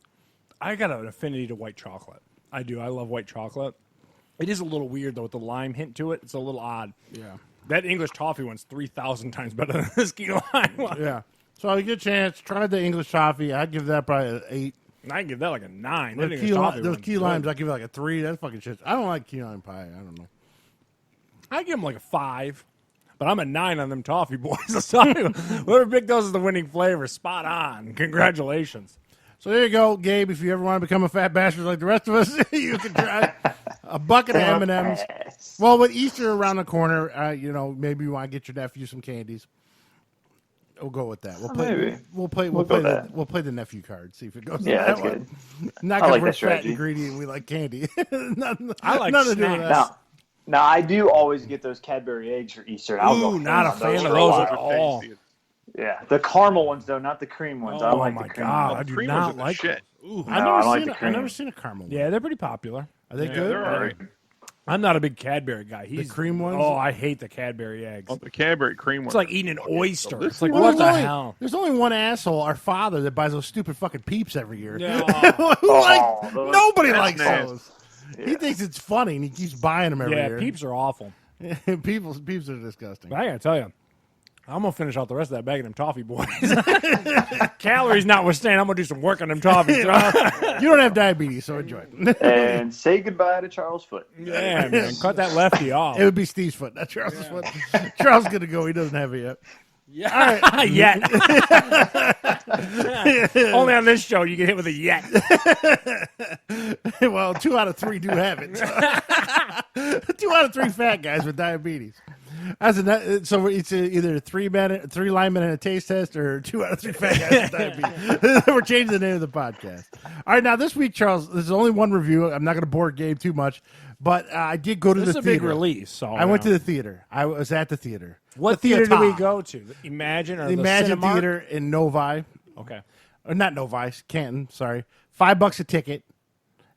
I got an affinity to white chocolate. I do. I love white chocolate. It is a little weird, though, with the lime hint to it. It's a little odd. Yeah. That English toffee one's 3,000 times better than this key lime one. Yeah. So I get a chance. Try the English toffee. I'd give that probably an 8. And I give that like a 9. That Those English toffee those one's key good. limes, I give it like a 3. That's fucking shit. I don't like key lime pie. I don't know. I give them like a 5. But I'm a 9 on them toffee boys. I'll tell you, whoever picked those as the winning flavor, spot on. Congratulations. So there you go, Gabe. If you ever want to become a fat bastard like the rest of us, you can try a bucket of M&Ms. Yes. Well, with Easter around the corner, maybe you want to get your nephew some candies. We'll go with that. Maybe. We'll play the nephew card. See if it goes. Yeah, that that's way. good. Not I because like we're that fat strategy. ingredient. We like candy. I like nothing to do with snacks. us. Now, I do always get those Cadbury eggs for Easter. I'll go Ooh, not a ham on fan of for those while. at all. Tasty. Yeah, the caramel ones though, not the cream ones. I Oh, like my the cream God. ones. I do Cream not ones are the like shit. Ooh, I've No, I never like seen the I've cream. never seen a caramel. yeah, they're pretty popular. Are they Yeah, good? they're all right. I'm not a big Cadbury guy. He's, cream ones? Oh, I hate the Cadbury eggs. Oh, the Cadbury cream ones. It's like eating an oyster. It's like, Well, what the there's only- hell? There's only one asshole, our father, that buys those stupid fucking Peeps every year. Yeah. those- Nobody that's likes nasty. those. He thinks it's funny, and he keeps buying them every Yeah, year. Peeps are awful. Peeps are disgusting. But I gotta tell you, I'm gonna finish out the rest of that bag of them toffee boys. Calories notwithstanding, I'm gonna do some work on them toffees. You don't have diabetes, so enjoy it. And say goodbye to Charles Foot. Yeah, man, cut that lefty off. It would be Steve's foot, not Charles's foot. Charles is going to go. He doesn't have it yet. Yeah, yet. Only on this show you get hit with a yet. Well, 2 out of 3 do have it. 2 out of 3 fat guys with diabetes. So it's either 3 linemen and a taste test, or 2 out of 3 fat guys with diabetes. We're changing the name of the podcast. All right, now this week, Charles, there's only one review. I'm not going to bore Gabe too much, but I did go to the theater. This is a big release. So I went to the theater. I was at the theater. What theater did we go to? Imagine or the Imagine Cinemark? Theater in Novi. Okay. Or not Novi, Canton, sorry. $5 a ticket.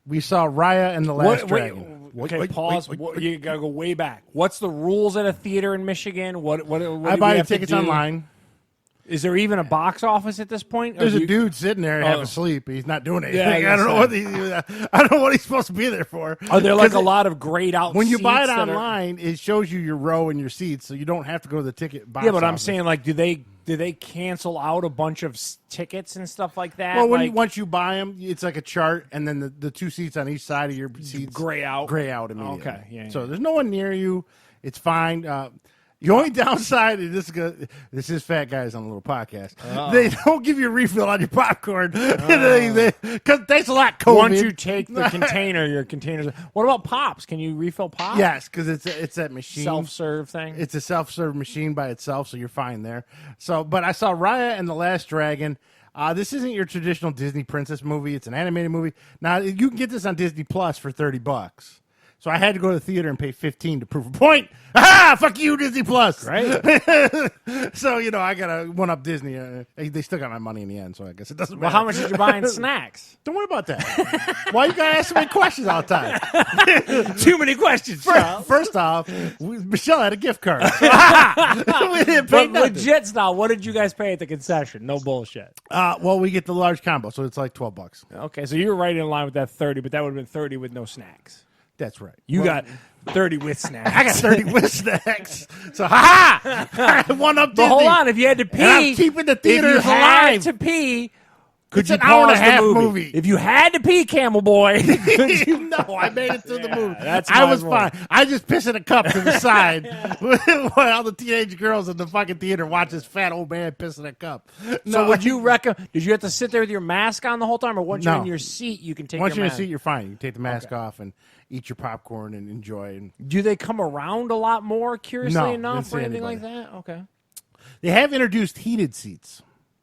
We saw Raya and the Last Dragon. Pause. You got to go way back. What's the rules at a theater in Michigan? What I buy the tickets online. Is there even a box office at this point? There's a dude sitting there half asleep. He's not doing anything. Yeah, I don't know what he's supposed to be there for. Are there like a lot of grayed out when you seats buy it online, it shows you your row and your seats, so you don't have to go to the ticket box. Yeah, but I'm office. saying, like, do they cancel out a bunch of tickets and stuff like that? Well, once you buy them, it's like a chart, and then the 2 seats on each side of your seats gray out immediately. Okay, yeah. So there's no one near you. It's fine. The only downside is this is fat guys on a little podcast. They don't give you a refill on your popcorn. Because thanks a lot, COVID. Once you take the container, your containers. What about pops? Can you refill pops? Yes, because it's that machine. Self-serve thing? It's a self-serve machine by itself, so you're fine there. But I saw Raya and the Last Dragon. This isn't your traditional Disney princess movie. It's an animated movie. Now, you can get this on Disney Plus for $30. So I had to go to the theater and pay $15 to prove a point. Ah, fuck you, Disney Plus. Right. So, I got to one-up Disney. They still got my money in the end, so I guess it doesn't matter. Well, how much did you buy in snacks? Don't worry about that. Why you got to ask so many questions all the time? Too many questions, First off, Michelle had a gift card. We didn't pay But nothing. legit style, what did you guys pay at the concession? No bullshit. Well, we get the large combo, so it's like $12. Okay, so you were right in line with that 30, but that would have been 30 with no snacks. That's right. You got 30 with snacks. I got 30 with snacks. So, ha! One up Disney. But hold on, if you had to pee, And I'm keeping the theaters if you had alive. to pee, could It's you an hour and a pause the half movie? movie. If you had to pee, Camel Boy, could you? No, I made it through the movie. That's I my was rule. fine. I just pissed in a cup to the side while all the teenage girls in the fucking theater watch this fat old man piss in a cup. So would you recommend? Did you have to sit there with your mask on the whole time, or once you're No. in your seat, you can take Once your you're in mask? the seat, you're fine. You can take the mask off and eat your popcorn and enjoy. And Do they come around a lot more? Curiously No, enough, didn't or see anything anybody. like that? Okay. they have introduced heated seats.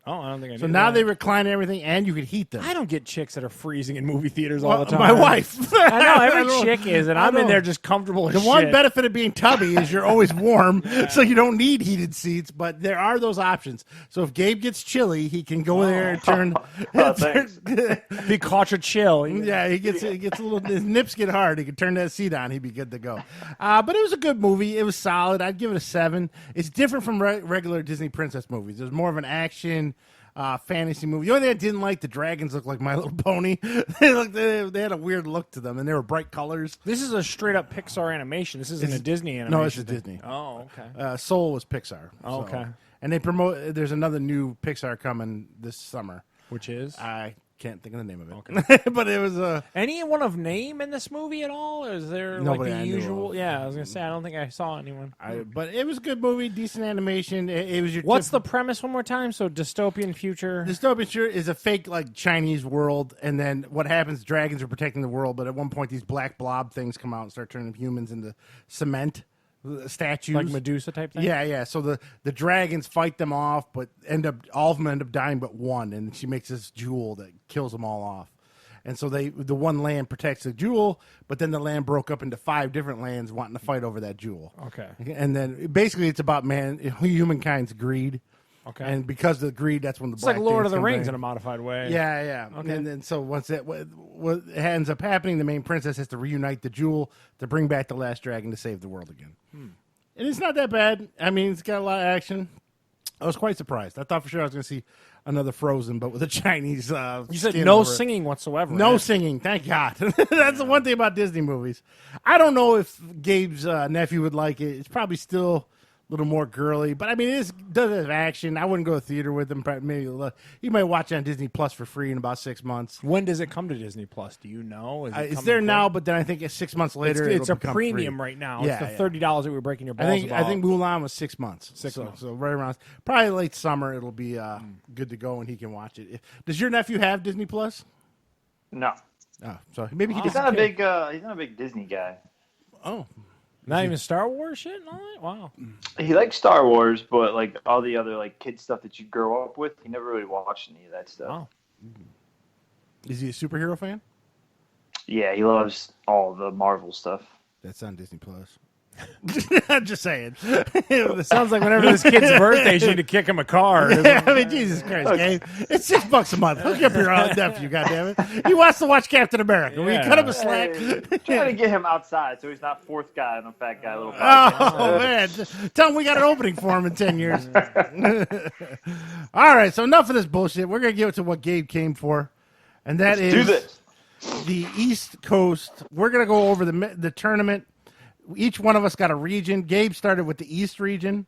Oh, I don't think I. So knew now that. they recline everything, and you can heat them. I don't get chicks that are freezing in movie theaters all the time. My wife. I know every I chick is, and I I'm in know. there just comfortable as The shit. one benefit of being tubby is you're always warm, so you don't need heated seats. But there are those options. So if Gabe gets chilly, he can go there and turn. Thanks. Be caught a chill. Yeah, he gets a little. His nips get hard. He can turn that seat on. He'd be good to go. But it was a good movie. It was solid. I'd give it a 7. It's different from regular Disney princess movies. There's more of an action. Fantasy movie. The only thing I didn't like, the dragons looked like My Little Pony. They had a weird look to them, and they were bright colors. This is a straight up Pixar animation. This isn't a Disney animation. No, it's a thing. Disney. Oh, okay. Soul was Pixar. Oh, so. okay. And they promote. There's another new Pixar coming this summer. Which is I can't think of the name of it. Okay. But it was anyone of name in this movie at all? Or is there Nobody like I the knew usual? of. Yeah, I was gonna say I don't think I saw anyone. But it was a good movie, decent animation. It was your. What's the premise one more time? So dystopian future. Dystopian future is a fake like Chinese world, and then what happens? Dragons are protecting the world, but at one point these black blob things come out and start turning humans into cement statues, Like Medusa type thing. Yeah. So the dragons fight them off, but all of them end up dying but one, and she makes this jewel that kills them all off. And so the one land protects the jewel, but then the land broke up into 5 different lands wanting to fight over that jewel. Okay. And then basically it's about humankind's greed. Okay. And because of the greed, that's when the It's black like Lord of things the come Rings back. in a modified way. Yeah. Okay. And then so once what ends up happening, the main princess has to reunite the jewel to bring back the last dragon to save the world again. And it's not that bad. I mean, it's got a lot of action. I was quite surprised. I thought for sure I was going to see another Frozen, but with a Chinese. You said skin no over it. singing whatsoever. No right? singing, thank God. That's the one thing about Disney movies. I don't know if Gabe's nephew would like it. It's probably still little more girly. But I mean, it does have action. I wouldn't go to theater with them. But maybe you might watch it on Disney Plus for free in about 6 months. When does it come to Disney Plus? Do you know? It's there now, but then I think 6 months later, it's a become premium free. right now. Yeah, it's the $30 that we were breaking your balls I about. think Mulan was 6 months. 6 months. So right around probably late summer, it'll be good to go and he can watch it. Does your nephew have Disney Plus? No. Oh, so maybe he He's doesn't. He's not a big Disney guy. Oh, Not even Star Wars shit and all that? Wow. He likes Star Wars, but like all the other like kid stuff that you grow up with, he never really watched any of that stuff. Wow. is he a superhero fan? Yeah, he loves all the Marvel stuff. That's on Disney Plus. I'm just saying. It sounds like whenever this kid's birthday, you need to kick him a car. Yeah, I mean, Jesus Christ, Gabe. It's $6 a month. Hook up your nephew, goddammit. He wants to watch Captain America. Will you cut him a slack? Trying to get him outside so he's not fourth guy on the fat guy little Oh, man. Tell him we got an opening for him in 10 years. All right, so enough of this bullshit. We're going to get to what Gabe came for, and that Let's do is this. the East Coast. We're going to go over the tournament. Each one of us got a region. Gabe started with the East region,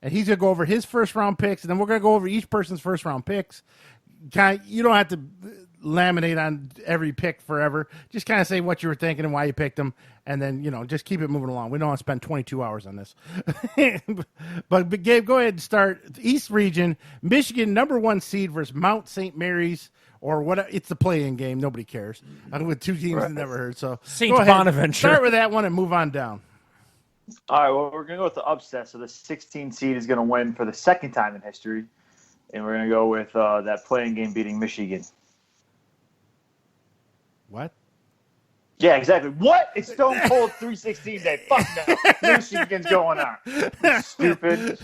and he's going to go over his first-round picks, and then we're going to go over each person's first-round picks. You don't have to laminate on every pick forever. Just kind of say what you were thinking and why you picked them, and then, just keep it moving along. We don't want to spend 22 hours on this. but Gabe, go ahead and start. East region, Michigan, #1 seed versus Mount St. Mary's, or what? It's the play-in game. Nobody cares. I'm with two teams I've never heard. So St. go ahead. Bonaventure. Start with that one and move on down. All right, well, we're going to go with the upset. So the 16 seed is going to win for the second time in history. And we're going to go with that playing game beating Michigan. What? Yeah, exactly. What? It's Stone Cold 316 day. Fuck no. Michigan's going on. Stupid.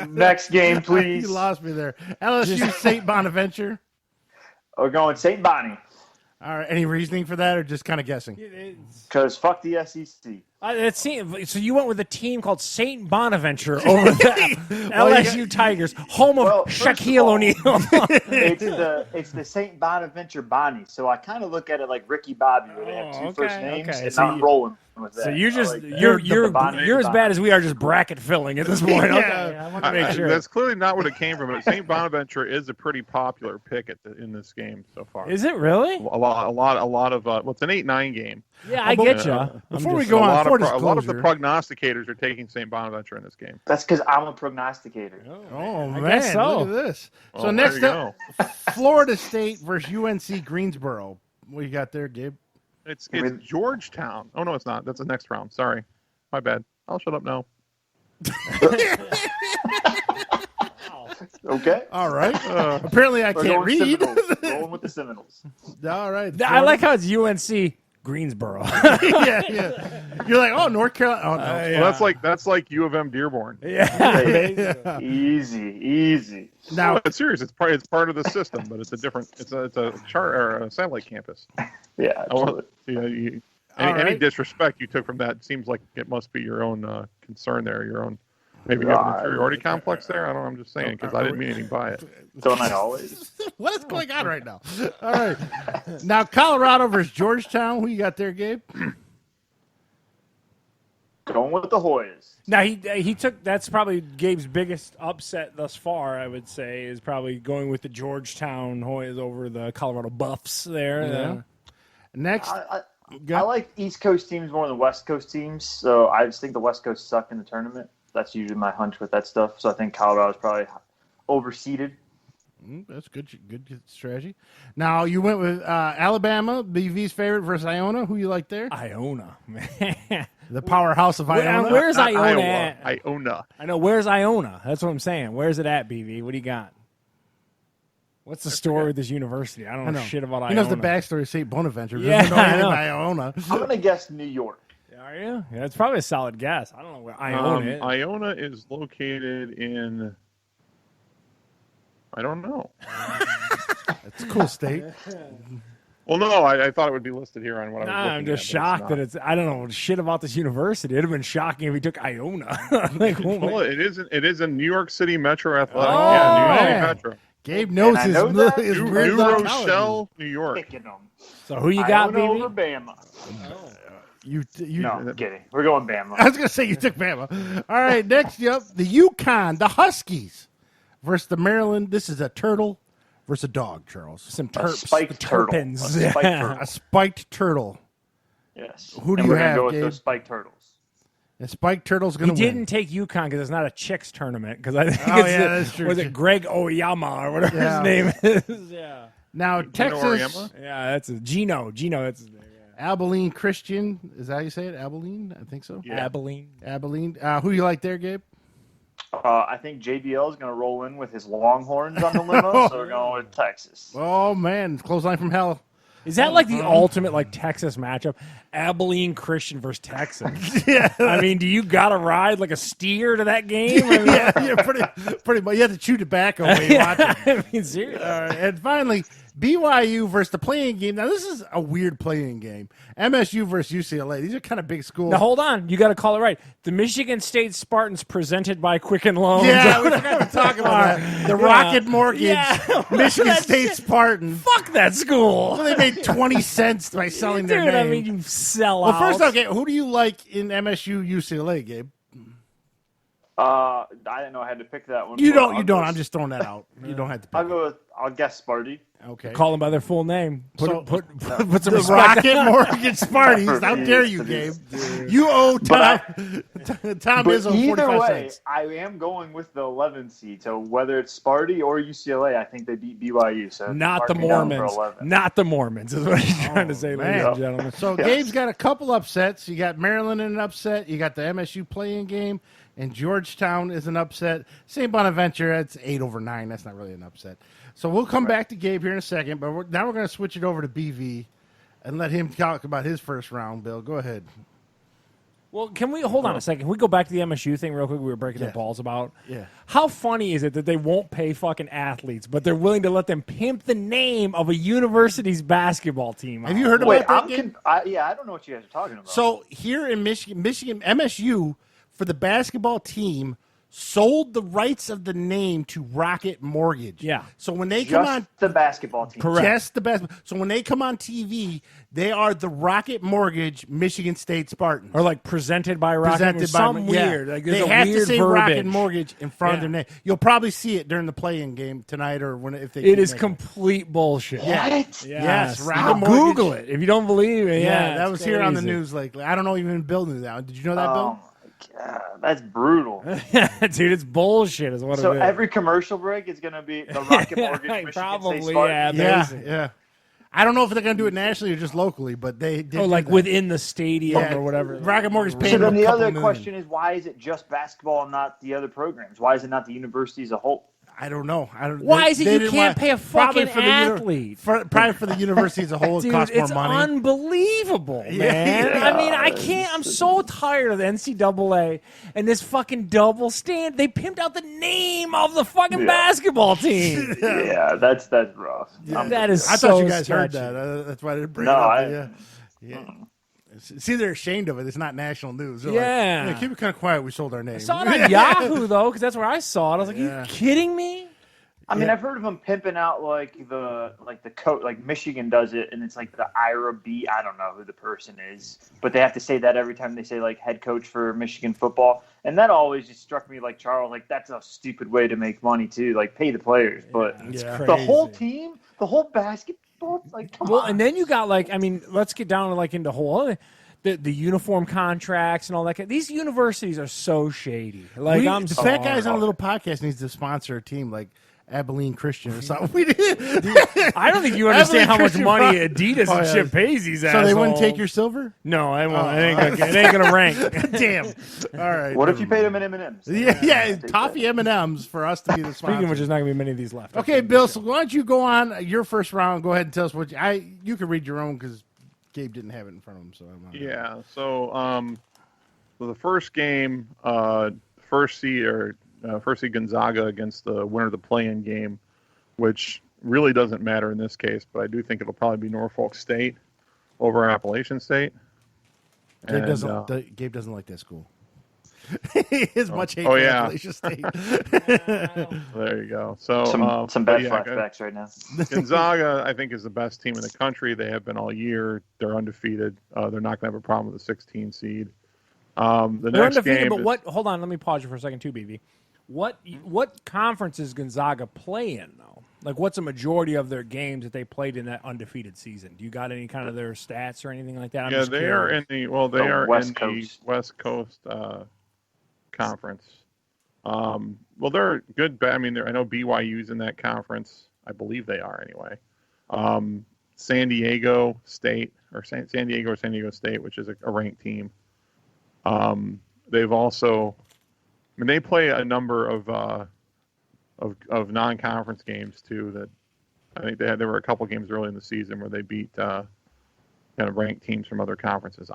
Next game, please. You lost me there. LSU St. Bonaventure. We're going St. Bonnie. All right. Any reasoning for that, or just kind of guessing? Because fuck the SEC. So you went with a team called St. Bonaventure over the LSU Tigers, home of Shaquille O'Neal. It's the St. Bonaventure Bonnie. So I kind of look at it like Ricky Bobby, where they have two first names, and so I'm rolling with that. So you're just like you're as bad as we are, just bracket filling at this point. Okay, I want to make sure. That's clearly not what it came from. St. Bonaventure is a pretty popular pick in this game so far. Is it really? A lot of well, it's an 8-9 game. Yeah, I get you. Before we go on, a lot of the prognosticators are taking St. Bonaventure in this game. That's because I'm a prognosticator. Oh, man. guess so. Look at this. Well, So next there up, Florida State versus UNC Greensboro. What you got there, Gabe? It's Georgetown. Oh, no, it's not. That's the next round. Sorry. My bad. I'll shut up now. Okay. All right. Apparently I can't read. Rolling with the Seminoles. All right. I like how it's UNC Greensboro. yeah. You're like, oh, North Carolina. Oh, no. Well, that's like U of M Dearborn. Yeah. Easy. Now, it's serious. It's part of the system, but it's a different. It's a chart or a satellite campus. Yeah. Absolutely. Any disrespect you took from that seems like it must be your own concern there. Your own. Maybe you have an inferiority complex there. I don't know. I'm just saying because I didn't mean anything by it. Don't I always? what is going on right now? All right. Now, Colorado versus Georgetown. Who you got there, Gabe? Going with the Hoyas. Now he took. That's probably Gabe's biggest upset thus far. I would say is probably going with the Georgetown Hoyas over the Colorado Buffs there. Yeah. Next, I like East Coast teams more than West Coast teams, so I just think the West Coast suck in the tournament. That's usually my hunch with that stuff. So I think Colorado's probably overseeded. That's good strategy. Now, you went with Alabama, BV's favorite, versus Iona. Who you like there? Iona, man. The powerhouse of Iona. Where's Iona at? Iona. I know. Where's Iona? That's what I'm saying. Where's it at, BV? What do you got? What's the story with this university? I don't know shit about Iona. He knows the backstory of St. Bonaventure. Yeah, I know. Iona. I'm going to guess New York. Are you? Yeah, it's probably a solid guess. I don't know where Iona is. Iona is located in. I don't know. It's a cool state. Well, no, I thought it would be listed here on what I was looking I'm just at, shocked that it's. I don't know shit about this university. It'd have been shocking if he took Iona. Like, well, it is in New York City Metro Athletic. Oh, yeah, New York man. City Metro. Gabe knows his New weird Rochelle, New York. Picking them. So who you got, Iona BB? over Bama. No, I'm kidding. We're going Bama. I was going to say you took Bama. All right, next up, the Yukon, the Huskies versus the Maryland. This is a turtle versus a dog, Charles. Some A terps, spiked the turtle. terpins. A spiked turtle. A spiked turtle. Yes. Who do and you we're gonna have, go with Gabe? those spiked turtles. And spiked turtle's going He to win. didn't take UConn because it's not a chicks tournament. Because I think that's true. Was it Greg Oyama or whatever Yeah. his name is? Yeah. Now, Texas, Oriema? Yeah, that's a Gino. That's his name. Yeah. Abilene Christian. Is that how you say it? Abilene? I think so. Yeah. Abilene. Abilene. Who do you like there, Gabe? I think JBL is going to roll in with his Longhorns on the limo, so we're going with Texas. Oh, man. Clothesline from hell. Is that like the ultimate like Texas matchup? Abilene Christian versus Texas. Yeah. I mean, do you got to ride like a steer to that game? I mean, yeah, pretty much. You have to chew tobacco while you watch it. I mean, seriously. All right, and finally, BYU versus the playing game. Now, this is a weird playing game. MSU versus UCLA. These are kind of big schools. Now hold on, you got to call it right. The Michigan State Spartans presented by Quicken Loans. Yeah, we forgot to talk about that. The Rocket Mortgage, Michigan State Spartans. Fuck that school. Well, they made 20 cents by selling their Dude, name. I mean, you sell well, out. first off, Gabe, who do you like in MSU UCLA, Gabe? I didn't know I had to pick that one. You but don't. I'll go- I'm just throwing that out. You don't have to pick. I'll guess Sparty. Okay. Call them by their full name. Put some The respect. Rocket Mortgage Sparties. How dare you, Gabe? You owe Tom But Izzo either 45 way, cents. I am going with the 11th seed. So whether it's Sparty or UCLA, I think they beat BYU. So Not the mark me down for Mormons. 11. Not the Mormons is what he's trying to say, ladies man. and gentlemen. So Yes. Gabe's got a couple upsets. You got Maryland in an upset. You got the MSU playing game, and Georgetown is an upset. St. Bonaventure, it's 8/9. That's not really an upset. So we'll come back to Gabe here in a second, but now we're going to switch it over to BV and let him talk about his first round. Bill, go ahead. Well, can we hold on a second? Can we go back to the MSU thing real quick? We were breaking their balls about. Yeah. How funny is it that they won't pay fucking athletes, but they're willing to let them pimp the name of a university's basketball team? Have you heard Wait, about that, Gabe? I don't know what you guys are talking about. So here in Michigan, MSU for the basketball team sold the rights of the name to Rocket Mortgage. Yeah. So when they come on, the basketball team. Correct. just the best. So when they come on TV, they are the Rocket Mortgage Michigan State Spartans. Or like presented by Rocket. Presented by some yeah. weird. Like, there's they a have weird to say verbiage. Rocket Mortgage in front of Yeah. their name. You'll probably see it during the playing game tonight or when if they. It keep is making complete bullshit. Yeah. What? Yes, Rocket Now Mortgage. Google it if you don't believe it. Yeah, that it's was here on the crazy. news lately. I don't know even Bill knew that. Did you know that, Bill? Oh my god, that's brutal. Dude, it's bullshit is what So it is. every commercial break is going to be the Rocket Mortgage Michigan Probably, State Spartans. yeah. Yeah, Amazing. yeah. I don't know if they're going to do it nationally or just locally, but they did. Oh, do like that. within the stadium Yeah. or whatever. Rocket Mortgage paying So them then a the couple other million. question is, why is it just basketball and not the other programs? Why is it not the university as a whole? I don't know. Why is it you didn't can't want- pay a probably fucking for the athlete? probably for the university as a whole, it Dude, costs more it's money. unbelievable, man. Yeah. I mean, I can't. I'm so tired of the NCAA and this fucking double stand. They pimped out the name of the fucking Yeah. basketball team. Yeah, that's rough. That is I so thought you guys heard sketchy. that. That's why I didn't bring No, it up. I- Yeah. See, they're ashamed of it. It's not national news. They're Yeah. like, keep it kind of quiet. We sold our name. I saw it on Yahoo though, because that's where I saw it. I was like, Yeah. "Are you kidding me?" I mean, Yeah. I've heard of them pimping out like the coach, like Michigan does it, and it's like the Ira B. I don't know who the person is, but they have to say that every time they say like head coach for Michigan football, and that always just struck me like Charles, like that's a stupid way to make money too, like pay the players, but It's Yeah. crazy. the whole team, the whole basketball, like come Well, on. and then you got like, I mean, let's get down to like into whole other. The uniform contracts and all that. These universities are so shady. Like I'm the sorry. fat guys on a little podcast needs to sponsor a team like Abilene Christian or something. We did. I don't think you understand how much Christian money Pro- Adidas Oh, and yeah. shit pays these So they wouldn't assholes. take your silver? No, I won't. It ain't gonna rank. Damn. All right. What if you paid them in M&M's? Yeah, Toffee M&Ms for us to be the Speaking of sponsor. which, there's not gonna be many of these left. Okay, Bill. So why don't you go on your first round? Go ahead and tell us what you can read your own because Gabe didn't have it in front of him. So I'm not. Yeah. So, the first game, first seed Gonzaga against the winner of the play-in game, which really doesn't matter in this case, but I do think it'll probably be Norfolk State over Appalachian State. Gabe And, doesn't like that school. As much hate oh, for yeah. Appalachian State. There you go. So some but bad yeah, flashbacks right now. Gonzaga, I think, is the best team in the country. They have been all year. They're undefeated. They're not going to have a problem with the 16 seed. The They're next undefeated, game but is, what? Hold on, let me pause you for a second, too, BB. What conference does Gonzaga play in, though? Like, what's a majority of their games that they played in that undefeated season? Do you got any kind of their stats or anything like that? I'm yeah, just they curious. are in the The are West in Coast. the West Coast conference. Well, they're good. I mean, I know BYU's in that conference. I believe they are anyway. San Diego State or San Diego State, which is a ranked team. They've also, I mean, they play a number of non-conference games too. That I think there were a couple games early in the season where they beat kind of ranked teams from other conferences.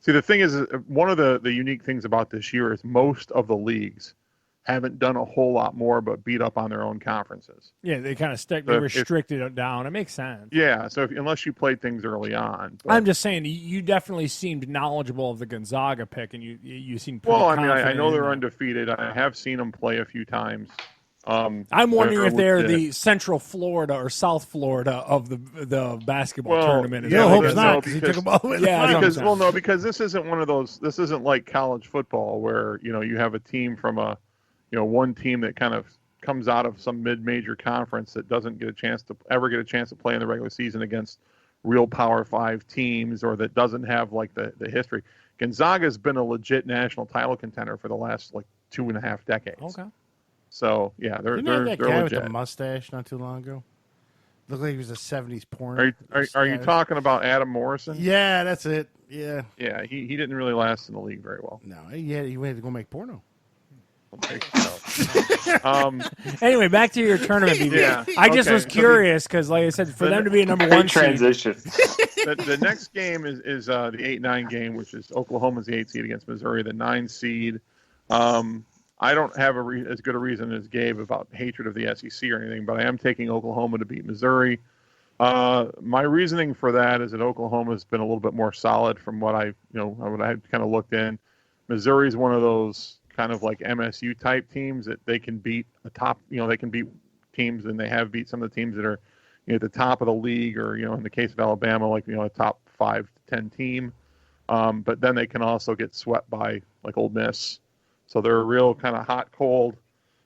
See, the thing is, one of the unique things about this year is most of the leagues haven't done a whole lot more but beat up on their own conferences. Yeah, they kind of So they restricted it down. It makes sense. Yeah, so unless you played things early on. But, I'm just saying, you definitely seemed knowledgeable of the Gonzaga pick, and you seemed pretty well, I mean, confident I know in they're that. undefeated. I have seen them play a few times. I'm wondering if they're legit. the Central Florida or South Florida of the basketball tournament. Yeah, Well, hope's not, because he took them all the way to the Yeah, finals. because this isn't one of those. This isn't like college football where you have a team from one team that kind of comes out of some mid-major conference that doesn't get a chance to play in the regular season against real Power 5 teams, or that doesn't have like the history. Gonzaga's been a legit national title contender for the last like 2.5 decades. Okay. So yeah, they're Didn't they have that guy with legit. the mustache not too long ago? Looked like he was a '70s porn. Are you talking about Adam Morrison? Yeah, that's it. Yeah. Yeah, he didn't really last in the league very well. No, he went to go make porno. Anyway, back to your tournament, BB. Yeah, I just okay, was curious because, like I said, for them to be a number one seed. Transition. The next game is the 8-9 game, which is Oklahoma's the 8 seed against Missouri, the 9 seed. I don't have as good a reason as Gabe about hatred of the SEC or anything, but I am taking Oklahoma to beat Missouri. My reasoning for that is that Oklahoma's been a little bit more solid from what I had kind of looked in. Missouri's one of those kind of like MSU type teams that they can beat they can beat teams, and they have beat some of the teams that are at the top of the league, or in the case of Alabama, like a top 5 to 10 team. But then they can also get swept by like Ole Miss. So they're a real kind of hot, cold.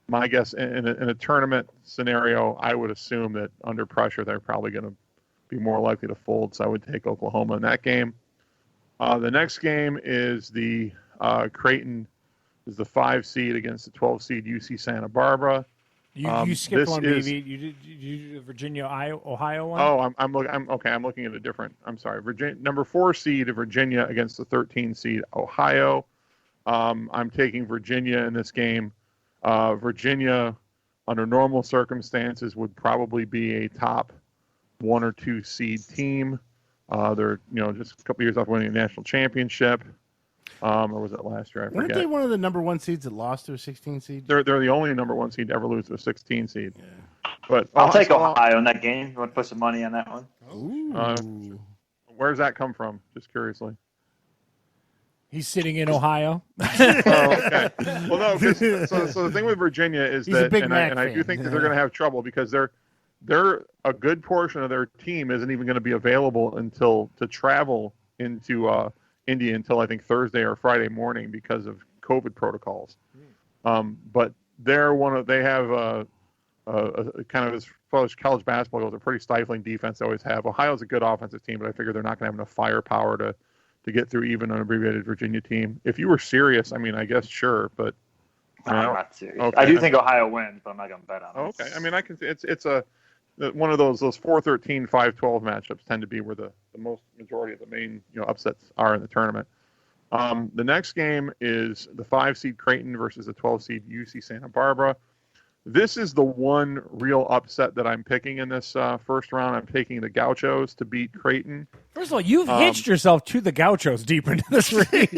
My guess in a tournament scenario, I would assume that under pressure, they're probably going to be more likely to fold. So I would take Oklahoma in that game. The next game is the Creighton is the 5 seed against the 12 seed UC Santa Barbara. You skipped one, BB. You did the Virginia, Ohio one. Oh, I'm looking at a different. I'm sorry. Virginia, number 4 seed of Virginia against the 13 seed Ohio. I'm taking Virginia in this game. Virginia, under normal circumstances, would probably be a top 1 or 2 seed team. They're just a couple years off winning a national championship. Or was it last year? I forget. Weren't they one of the number 1 seeds that lost to a 16 seed? They're the only number 1 seed to ever lose to a 16 seed. Yeah. But I'll take Ohio in that game. You want to put some money on that one? Ooh. Where's that come from? Just curiously. He's sitting in Ohio. Oh, okay. Well, no. So the thing with Virginia is He's a that, big and Mac I do fan. think that they're going to have trouble because they're a good portion of their team isn't even going to be available to travel into India until I think Thursday or Friday morning because of COVID protocols. But they have a kind of, as far as college basketball goes, a pretty stifling defense they always have. Ohio's a good offensive team, but I figure they're not going to have enough firepower to get through even an abbreviated Virginia team. If you were serious, I mean, I guess sure, but I'm not serious. Okay. I do think Ohio wins, but I'm not going to bet on it. okay. I mean, I can. It's one of those 4-13, 5-12 matchups tend to be where the most majority of the main upsets are in the tournament. The next game is the 5 seed Creighton versus the 12 seed UC Santa Barbara. This is the one real upset that I'm picking in this first round. I'm taking the Gauchos to beat Creighton. First of all, you've hitched yourself to the Gauchos deep into this ring.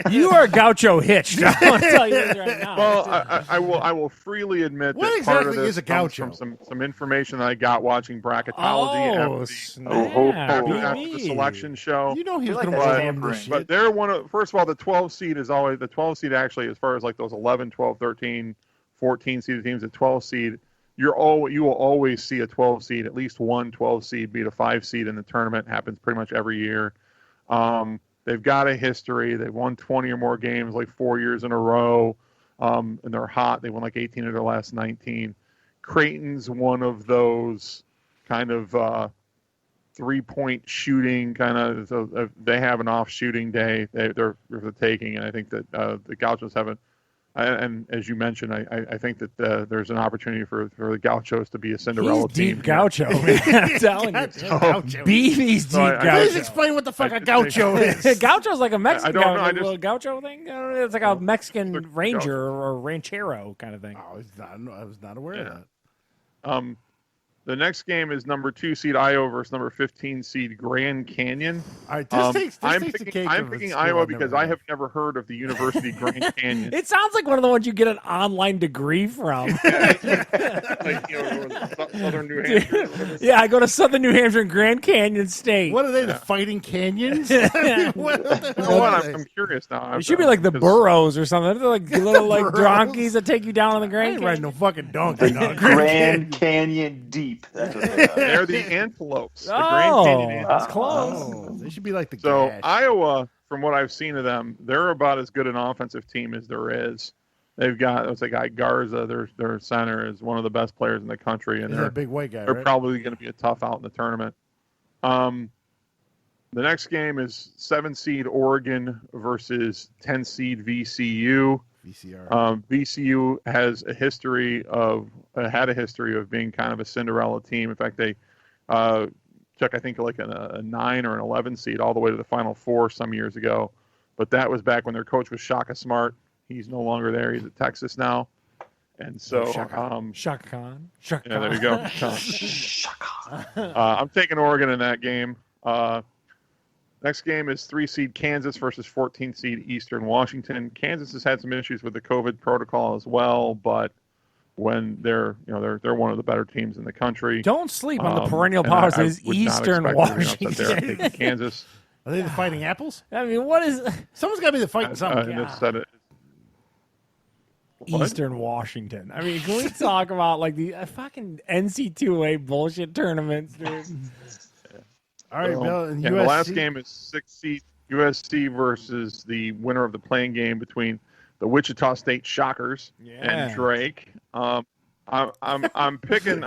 You are Gaucho hitched. I want to tell you this right now. Well, I will freely admit What that exactly part of this is a comes Gaucho? from some information that I got watching bracketology after the selection show. You know he was Like going to that's play tampering. this shit. But they're one of, first of all, the 12 seed is always, the 12 seed actually, as far as like those 11, 12, 13, 14 seed teams, the 12 seed, you will always see a 12 seed, at least one 12 seed beat a 5 seed in the tournament. It happens pretty much every year. They've got a history. They've won 20 or more games like 4 years in a row, and they're hot. They won like 18 of their last 19. Creighton's one of those kind of 3-point shooting kind of. They have an off shooting day. They're for taking, and I think that the Gauchos have it. And as you mentioned, I think that there's an opportunity for the Gauchos to be a Cinderella He's team. deep Gaucho, man. I'm telling you. Gaucho. BB's deep I- Gaucho. Please explain what the fuck a gaucho is. Gaucho's like a Mexican I don't know, guy, I just- little gaucho thing. I don't know, it's like a Mexican Look, ranger or ranchero kind of thing. Oh, I was not aware of that. The next game is number 2 seed Iowa versus number 15 seed Grand Canyon. All right, this takes I'm the picking, cake. I'm of a picking school Iowa I've never because heard I of. have never heard of the University Grand Canyon. It sounds like one of the ones you get an online degree from. Like, Southern New Hampshire. Yeah, I go to Southern New Hampshire and Grand Canyon State. What are they? The Fighting Canyons? What the You hell know what? are they? I'm curious now. It should be like the burros or something. They're like little like Burros? donkeys that take you down on the I Grand ain't riding Canyon. no fucking donkey. The dog. Grand Canyon Deep. That's what they are. They're the antelopes. The Oh, Grand Canyon antelopes. that's close. Oh, they should be like the So Gash. Iowa, from what I've seen of them, they're about as good an offensive team as there is. They've got what's a guy Garza, their center is one of the best players in the country, and He's that big white guy, they're right? probably going to be a tough out in the tournament. The next game is 7 seed Oregon versus 10 seed VCU. VCR. VCU has a history of had a history of being kind of a Cinderella team. In fact, they took I think like a 9 or an 11 seed all the way to the Final Four some years ago. But that was back when their coach was Shaka Smart. He's no longer there. He's at Texas now. And so, Shaka Khan. Shaka yeah, there you Khan. go. I'm taking Oregon in that game. Next game is 3 seed Kansas versus 14 seed Eastern Washington. Kansas has had some issues with the COVID protocol as well, but when they're one of the better teams in the country. Don't sleep on the perennial and powers I of this would not Eastern expect there to be an upset there. I'm Washington. taking Kansas. Are they the Fighting Apples? I mean, what is Someone's got to be the Fighting something. And it's that Eastern Washington? I mean, can we talk about like the fucking NC2A bullshit tournaments, dude? All right, Bill. And the USC. last game is 6 seed USC versus the winner of the playing game between the Wichita State Shockers and Drake. I'm picking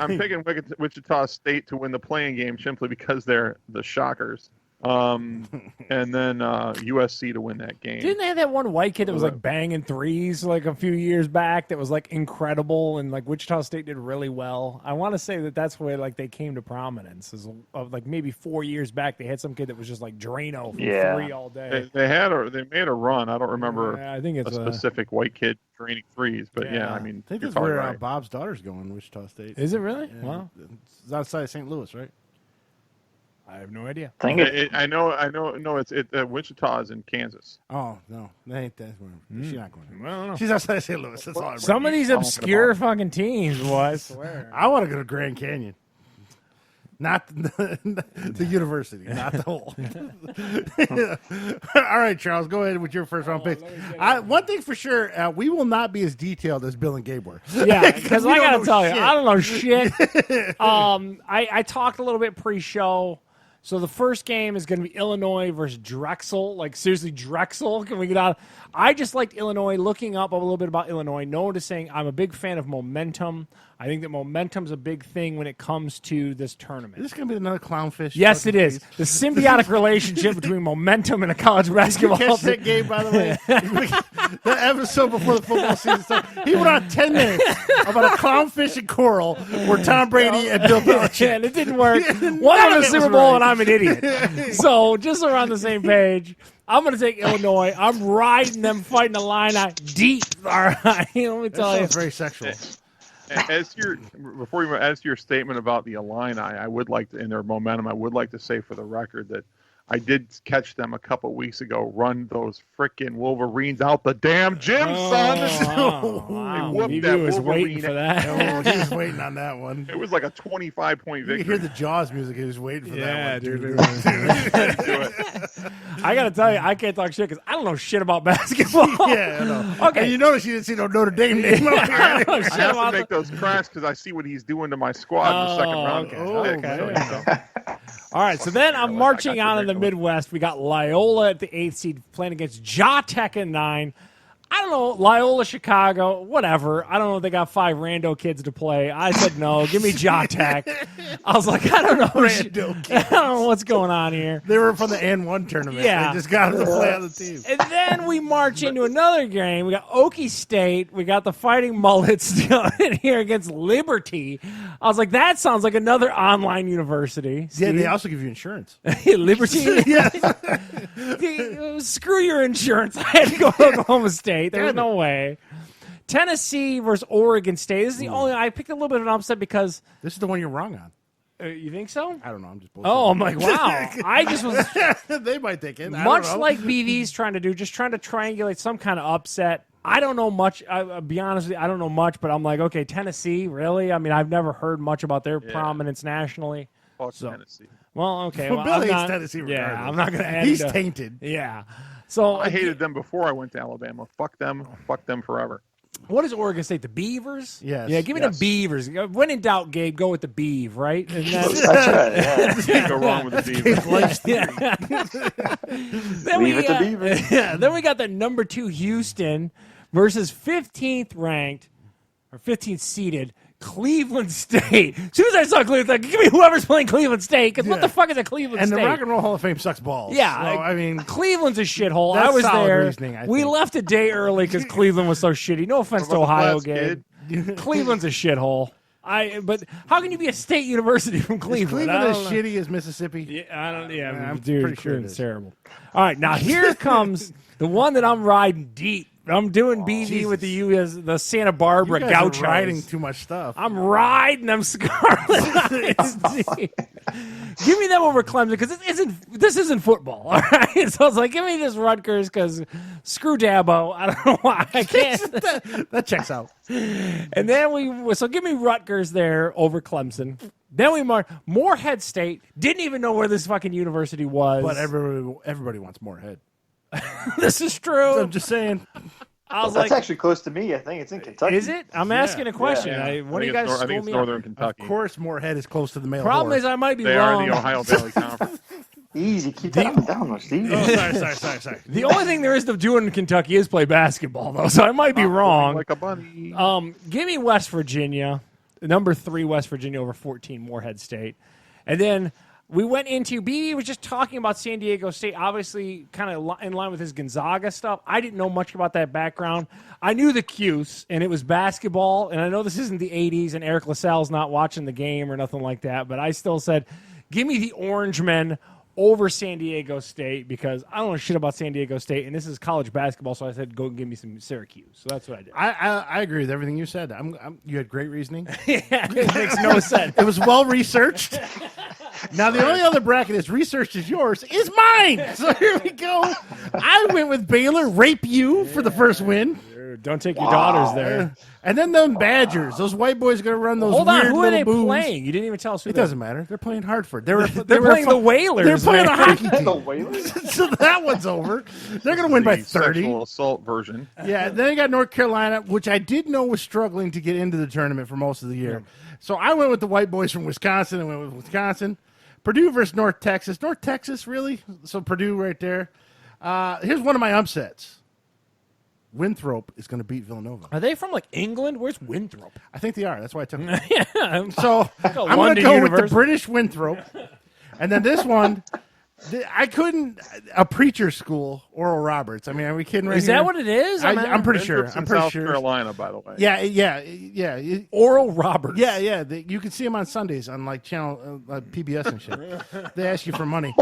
Wichita State to win the playing game simply because they're the Shockers. And then USC to win that game. Didn't they have that one white kid that was like banging threes like a few years back that was like incredible and like Wichita State did really well? I want to say that that's where like they came to prominence. Is like maybe 4 years back they had some kid that was just like Drano from three all day. They made a run. I don't remember I think it's a specific white kid draining threes, but yeah, I mean, I think you're that's probably where right. Bob's daughter's going, Wichita State. Is it really? Yeah. Wow. It's outside of St. Louis, right? I have no idea. I think it, I know. No, it's Wichita is in Kansas. Oh, no. That ain't that. She's not going I don't know. She's outside of St. Louis. That's all I Some of these talking obscure about? fucking teams, boy, I swear. I want to go to Grand Canyon. Not the university, not the whole. All right, Charles, go ahead with your first round picks. One thing for sure, we will not be as detailed as Bill and Gabe were. Yeah, because we I don't gotta know tell you, shit. I don't know shit. I talked a little bit pre-show. So the first game is going to be Illinois versus Drexel. Like, seriously, Drexel? Can we get out? I just liked Illinois. Looking up a little bit about Illinois, noticing I'm a big fan of momentum. I think that momentum's a big thing when it comes to this tournament. Is this going to be another clownfish? Yes, fucking it is. piece? The symbiotic relationship between momentum and a college basketball Catch that team. game, by the way. The episode before the football season started, he went on 10 minutes about a clownfish and coral where Tom Brady and Bill Belichick. And it didn't work. None One of on it the was Super Bowl, right. and I'm an idiot. So just so we're on the same page, I'm going to take Illinois. I'm riding them fighting the line out deep. All right, let me That tell you. sounds very sexual. As to your statement about the Illini, I would like to, in their momentum, I would like to say for the record that I did catch them a couple weeks ago run those frickin' Wolverines out the damn gym, son. Wow. They whooped BB that was Wolverine. waiting for that. He was waiting on that one. It was like a 25-point You victory. could hear the Jaws music. He was waiting for that one. dude. Do it. I got to tell you, I can't talk shit because I don't know shit about basketball. Yeah, I know. Okay. And you notice you didn't see no Notre Dame name up here. I don't know shit I have about to make those cracks because I see what he's doing to my squad in the second round. okay. All right, so then I'm marching on in the Midwest. We got Loyola at the 8th seed playing against Ja Tech at 9. I don't know, Loyola, Chicago, whatever. I don't know if they got 5 rando kids to play. I said no, give me Ja Tech. I was like, I don't know. Rando I don't know what's going on here. They were from the N1 tournament. Yeah. They just got them to play on the team. And then we march into another game. We got Okie State. We got the Fighting Mullets in here against Liberty. I was like, that sounds like another online university. Yeah, Steve. they also give you insurance. Liberty? Yes. Screw your insurance. I had to go to Oklahoma State. There was no way. Tennessee versus Oregon State. This is the only. I picked a little bit of an upset because. This is the one you're wrong on. You think so? I don't know. I'm just bullshitting. Oh, I'm like, wow. I just was They might think it. much like BV's trying to do, just trying to triangulate some kind of upset. I don't know much. I'll be honest with you, I don't know much, but I'm like, okay, Tennessee, really? I mean, I've never heard much about their prominence nationally. Fuck Tennessee. Well, okay. Well, Well, Bill I'm hates not, Tennessee yeah, regardless. I'm not going to add He's into- tainted. Yeah. So I hated them before I went to Alabama. Fuck them. Fuck them forever. what is Oregon State? The Beavers? Yes. Yeah, give me the Beavers. When in doubt, Gabe, go with the Beav, right? And That's right. Yeah. Can't go wrong with the Beavers. then Leave it to Beavers. Yeah, then we got the number 2 Houston versus 15th ranked or 15th seeded Cleveland State. As soon as I saw Cleveland, like, give me whoever's playing Cleveland State, because what Yeah. the fuck is a Cleveland And State? the Rock and Roll Hall of Fame sucks balls. Yeah, So, I mean, Cleveland's a shithole. That's I was solid there. reasoning, I We think. left a day early because Cleveland was so shitty. No offense to What about the Ohio, Flats, Gabe. Cleveland's a shithole. But how can you be a state university from is Cleveland? Cleveland I as don't know. shitty as Mississippi? Yeah, I don't. Yeah, I'm dude, pretty sure it Cleveland's is. terrible. All right, now here comes the one that I'm riding deep. I'm doing BV Jesus. with the U.S. the Santa Barbara You guys are Gauchos. writing too much stuff. I'm riding them Scarlet Knights deep. Give me them over Clemson because this isn't football. All right, so I was like, give me this Rutgers because screw Dabo. I don't know why I can't. That checks out. And then so give me Rutgers there over Clemson. Then we Morehead State. Didn't even know where this fucking university was. But everybody wants more head. This is true. I'm just saying. I was That's like, actually close to me. I think it's in Kentucky. is it? I'm asking a question. Yeah. One of you I guys think school it's me. Northern Of Kentucky. course, Morehead is close to the male. Problem whore. is, I might be They wrong. are in the Ohio Valley Conference. Easy. Keep that one down, though, Steve. Oh, sorry. The only thing there is to do in Kentucky is play basketball, though, so I might be wrong. Like a bunny. Give me West Virginia, number 3 West Virginia over 14 Morehead State. And then we went into, B was just talking about San Diego State, obviously kind of in line with his Gonzaga stuff. I didn't know much about that background. I knew the Cuse, and it was basketball, and I know this isn't the 80s, and Eric LaSalle's not watching the game or nothing like that, but I still said, give me the Orange Men over San Diego State because I don't know shit about San Diego State, and this is college basketball, so I said go give me some Syracuse. So that's what I did. I agree with everything you said. You had great reasoning. Yeah, it makes no sense. It was well researched. Now the only other bracket is researched is yours is mine. So here we go. I went with Baylor, rape you for the first win. Don't take your daughters there. And then them Badgers. Those white boys are going to run those Hold weird on, who are little they boos. playing? You didn't even tell us who It they doesn't matter. They're playing Hartford. They're playing the Whalers, They're playing man. a hockey The team. Whalers? So that one's over. They're going to win by The 30. sexual assault version. Yeah, then you got North Carolina, which I did know was struggling to get into the tournament for most of the year. So I went with the white boys from Wisconsin and went with Wisconsin. Purdue versus North Texas. North Texas, really? So Purdue right there. Here's one of my upsets. Winthrop is going to beat Villanova. Are they from like England? Where's Winthrop? I think they are. That's why I took them. Yeah, So I'm going to London go with the University. British Winthrop. And then this one, I couldn't, a preacher school, Oral Roberts. I mean, are we kidding right is here? that what it is? I'm pretty sure. Winthrop's in I'm pretty South sure. Carolina, by the way. Yeah. Oral Roberts. Yeah. You can see them on Sundays on like channel PBS and shit. They ask you for money.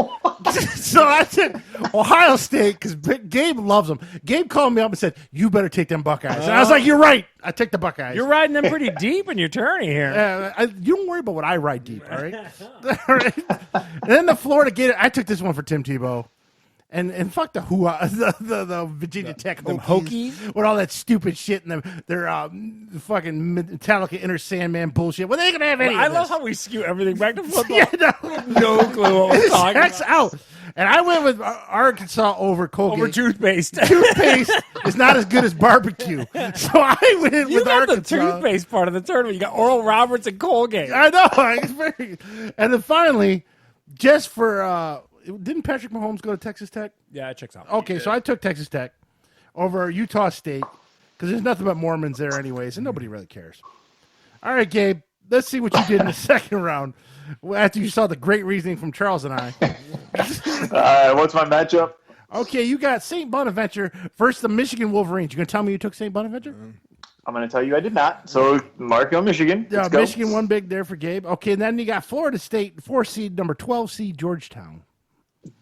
So I took Ohio State because Gabe loves them. Gabe called me up and said, "You better take them Buckeyes." And I was like, "You're right. I take the Buckeyes. You're riding them pretty deep in your tourney here. You don't worry about what I ride deep, all right? All right? And then the Florida Gator. I took this one for Tim Tebow. And fuck the the Virginia Tech Hokies with all that stupid shit and their fucking Metallica Inner Sandman bullshit. Well, they ain't gonna have any. I of love this. how we skew everything back to football. Yeah, No clue what we're talking Checks about. out. And I went with Arkansas over Colgate. Over toothpaste. Toothpaste is not as good as barbecue, so I went You with got the Arkansas. toothpaste part of the tournament. You got Oral Roberts and Colgate. I know. And then finally, just for didn't Patrick Mahomes go to Texas Tech? Yeah, it checks out. Okay, so I took Texas Tech over Utah State because there's nothing but Mormons there anyways, and nobody really cares. All right, Gabe, let's see what you did in the second round after you saw the great reasoning from Charles and I. What's my matchup? Okay, you got St. Bonaventure versus the Michigan Wolverines. You going to tell me you took St. Bonaventure? I'm going to tell you I did not. So mark on Michigan. Yeah, Let's go. Michigan won big there for Gabe. Okay, and then you got Florida State, 4 seed, number 12 seed, Georgetown.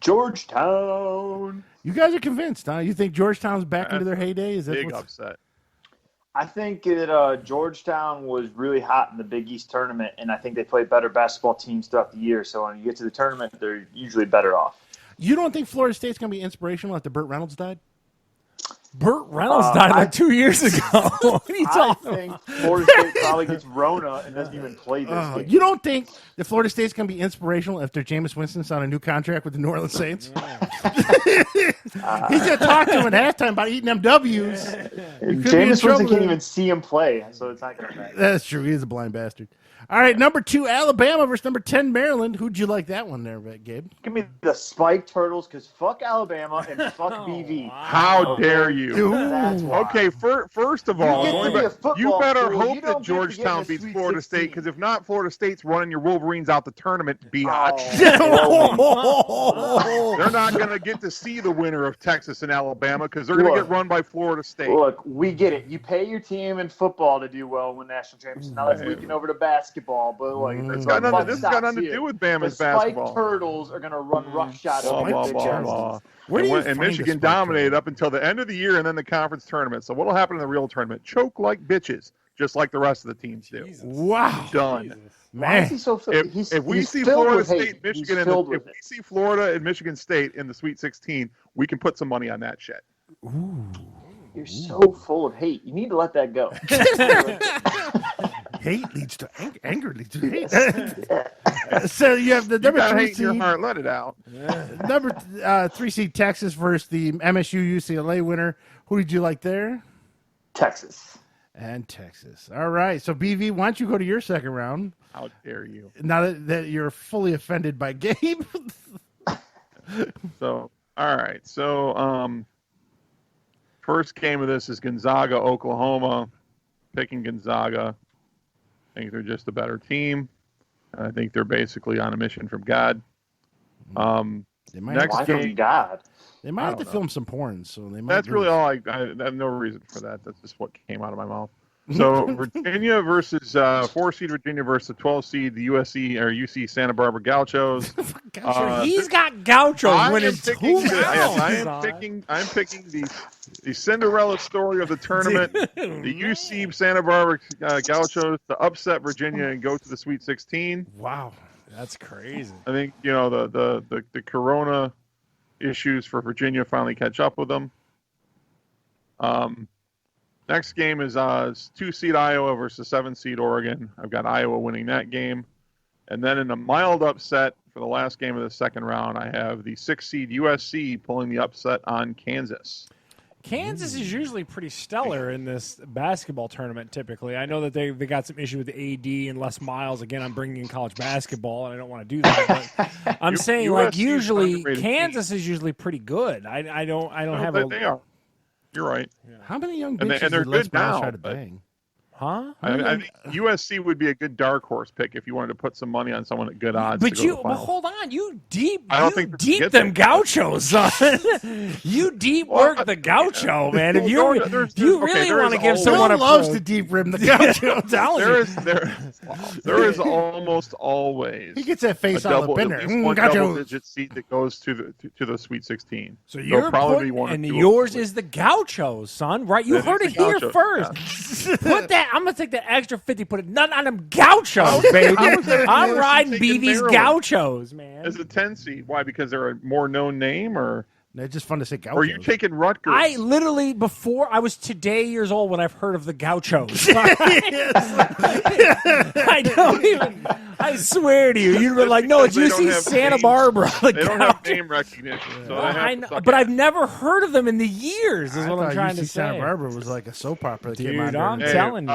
Georgetown. You guys are convinced, huh? You think Georgetown's back into their heyday? Is that Big what's... upset. I think that Georgetown was really hot in the Big East tournament, and I think they played better basketball teams throughout the year. So when you get to the tournament, they're usually better off. You don't think Florida State's going to be inspirational after Burt Reynolds died? Burt Reynolds died like 2 years ago. What are you I talking think about? Florida State probably gets Rona and doesn't even play this game. You don't think that Florida State's going to be inspirational after Jameis Winston signed a new contract with the New Orleans Saints? He's going to talk to him at halftime about eating them W's. Jameis Winston can't even see him play, so it's not going to matter. That's true. He's a blind bastard. All right, number 2, Alabama versus number 10, Maryland. Who'd you like that one there, Gabe? Give me the Spike Turtles because fuck Alabama and fuck BV. How dare you? That's why. Okay, first of all, You get to be a football you better school, hope you that don't get to Georgetown get in the beats Sweet Florida 16. State, because if not, Florida State's running your Wolverines out the tournament, biatch. They're not going to get to see the winner of Texas and Alabama because they're going to get run by Florida State. Look, we get it. You pay your team in football to do well, win national championships. Now let's leaking over to basketball, but like This has got nothing to do with Bama's the basketball. Spike Turtles are going to run roughshod Blah, over blah, the blah, Big blah. Where do you And find the Michigan Spike dominated Turtles? up until the end of the year and then the conference tournament. So what'll happen in the real tournament? Choke like bitches, just like the rest of the teams do. Wow. Done. Why is he Man. so filled? If we see filled Florida with hate. State, Michigan, He's if filled we with it. see Florida and Michigan State in the Sweet 16, we can put some money on that shit. You're so full of hate. You need to let that go. Hate leads to anger leads to hate. So you have the You number got 3 hate in your seed, heart, let it out. number 3 seed Texas versus the MSU UCLA winner. Who did you like there? Texas. And Texas. All right. So BV, why don't you go to your second round? How dare you? Now that you're fully offended by Gabe. So, all right. So, first game of this is Gonzaga, Oklahoma. Picking Gonzaga. I think they're just a better team. I think they're basically on a mission from God. They might Next Why game. from God? They might have to don't know. film some porn, so they might. That's do really this. all I have no reason for that. That's just what came out of my mouth. So Virginia versus 4-seed Virginia versus 12-seed the UC Santa Barbara Gauchos. He's got gauchos I winning am 2 picking rounds. I'm picking the Cinderella story of the tournament. The UC Santa Barbara Gauchos to upset Virginia and go to the Sweet 16. Wow. That's crazy. I think the Corona issues for Virginia finally catch up with them. Next game is 2-seed Iowa versus 7-seed Oregon. I've got Iowa winning that game. And then in a mild upset for the last game of the second round, I have the 6-seed USC pulling the upset on Kansas. Kansas is usually pretty stellar in this basketball tournament, typically. I know that they got some issue with the AD and Les Miles. Again, I'm bringing in college basketball, and I don't want to do that. But I'm saying, like, USC is usually underrated Kansas is usually pretty good. I don't have a... They are. You're right. How many young And bitches they're did Les good Miles now, try to but- bang? Huh? I think USC would be a good dark horse pick if you wanted to put some money on someone at good odds. But to go to the but finals. hold on, I don't think they're deep gonna them get there. gauchos, son. You deep work the gaucho, man. If you Well, there's- you okay, really there want to is give always- someone Phil a loves pro- to deep rim the gaucho. I'm telling you. There is almost always He gets that face a all double, up in at there. least one Gaucho. double-digit seed that goes to the Sweet 16. So There'll you're probably be putting, one or and two yours of them. is the gauchos, son. Right? You That heard is it the here Gauchos, first. Put that. I'm gonna take the extra 50. Put none on them Gauchos, baby. I'm riding BV's Gauchos, man. As a 10 seed, why? Because they're a more known name, or It's just fun to say Gauchos. or are you taking Rutgers? I literally before I was today years old when I've heard of the Gauchos. I don't even. I swear to you, you'd be like, no, it's UC Santa Barbara. They don't have name recognition, so I know, but I've never heard of them in the years. Is what I'm trying to say. Santa Barbara was like a soap opera that came out. Dude, I'm telling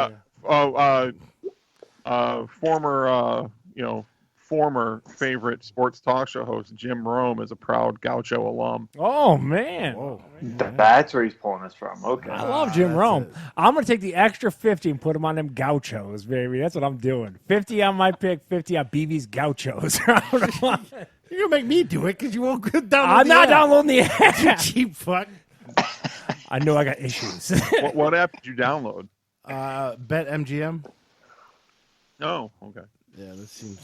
you. Former favorite sports talk show host Jim Rome is a proud Gaucho alum. Oh man. Whoa. That's where he's pulling this from. Okay. I love Jim Rome. I'm going to take the extra 50 and put them on them Gauchos, baby. That's what I'm doing. 50 on my pick, 50 on BB's Gauchos. You're going to make me do it because you won't download I'm not downloading the app. You cheap fuck. I know I got issues. What app did you download? BetMGM. Oh, okay. Yeah, that seems...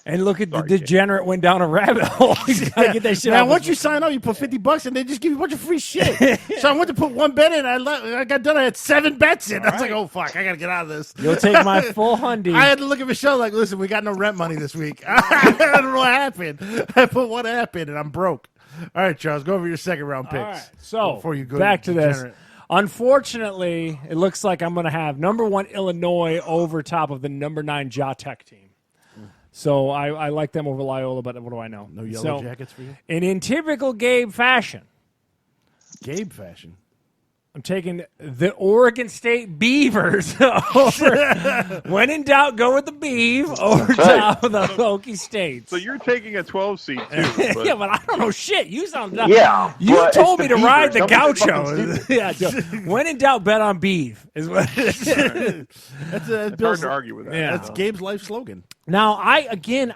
And look at the degenerate went down a rabbit hole. He's got to get that shit Now, out. once you sign up, you put $50 and they just give you a bunch of free shit. So I went to put one bet in. I got done. I had 7 bets in. I was like, oh, fuck, I got to get out of this. You'll take my full hundy. I had to look at Michelle like, listen, we got no rent money this week. I don't know what happened. I put one app in and I'm broke. All right, Charles, go over your second round picks. All right, so before you go back to this. degenerate. Unfortunately, it looks like I'm going to have number 1 Illinois over top of the number 9 Ja Tech team. So I like them over Loyola, but what do I know? No yellow jackets for you? And in typical Gabe fashion, I'm taking the Oregon State Beavers over. When in doubt, go with the Beeve over top of the Hokie States. So you're taking a 12 seed too. But... Yeah, but I don't know shit. You sound dumb. Yeah, You told me to Beavers. ride the Don't be Gauchos. Yeah, so when in doubt, bet on Beeve. Is what it is. it's hard to argue with that. Yeah. That's Gabe's life slogan. Now, I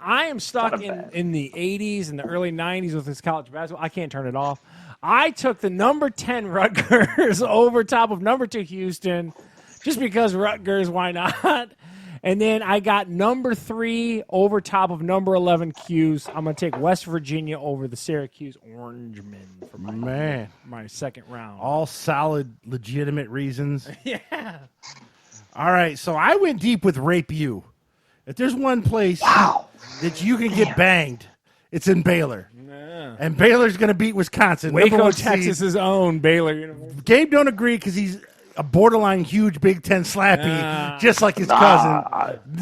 am stuck in the 80s and the early 90s with this college basketball. I can't turn it off. I took the number 10 Rutgers over top of number 2 Houston just because Rutgers, why not? And then I got number 3 over top of number 11 Cuse. I'm going to take West Virginia over the Syracuse Orangemen for my second round. All solid, legitimate reasons. Yeah. All right, so I went deep with Rape U. If there's one place that you can get banged, it's in Baylor. Yeah. And Baylor's going to beat Wisconsin. Waco, Texas's own Baylor University. Gabe don't agree because he's a borderline huge Big Ten slappy, just like his cousin.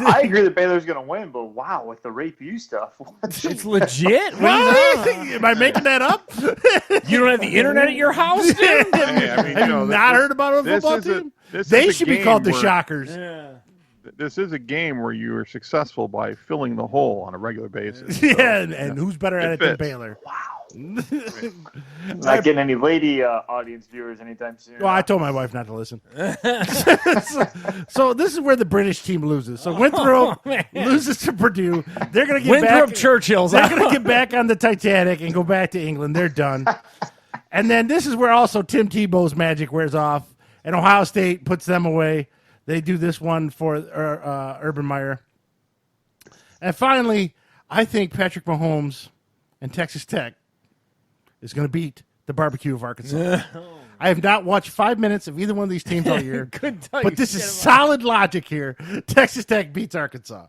I agree that Baylor's going to win, but wow, with the Rape U stuff. It's legit. Am I making that up? You don't have the internet at your house, dude? Hey, I mean, Have you not heard about a football team? They should be called the Shockers. Yeah. This is a game where you are successful by filling the hole on a regular basis. Yeah, and who's better at it than Baylor? Wow. Not getting any lady audience viewers anytime soon. Well, I told my wife not to listen. so this is where the British team loses. So Winthrop loses to Purdue. They're going to get Winthrop back. Churchill's. They're going to get back on the Titanic and go back to England. They're done. And then this is where also Tim Tebow's magic wears off, and Ohio State puts them away. They do this one for Urban Meyer. And finally, I think Patrick Mahomes and Texas Tech is going to beat the barbecue of Arkansas. I have not watched 5 minutes of either one of these teams all year. But this is solid logic here. Texas Tech beats Arkansas.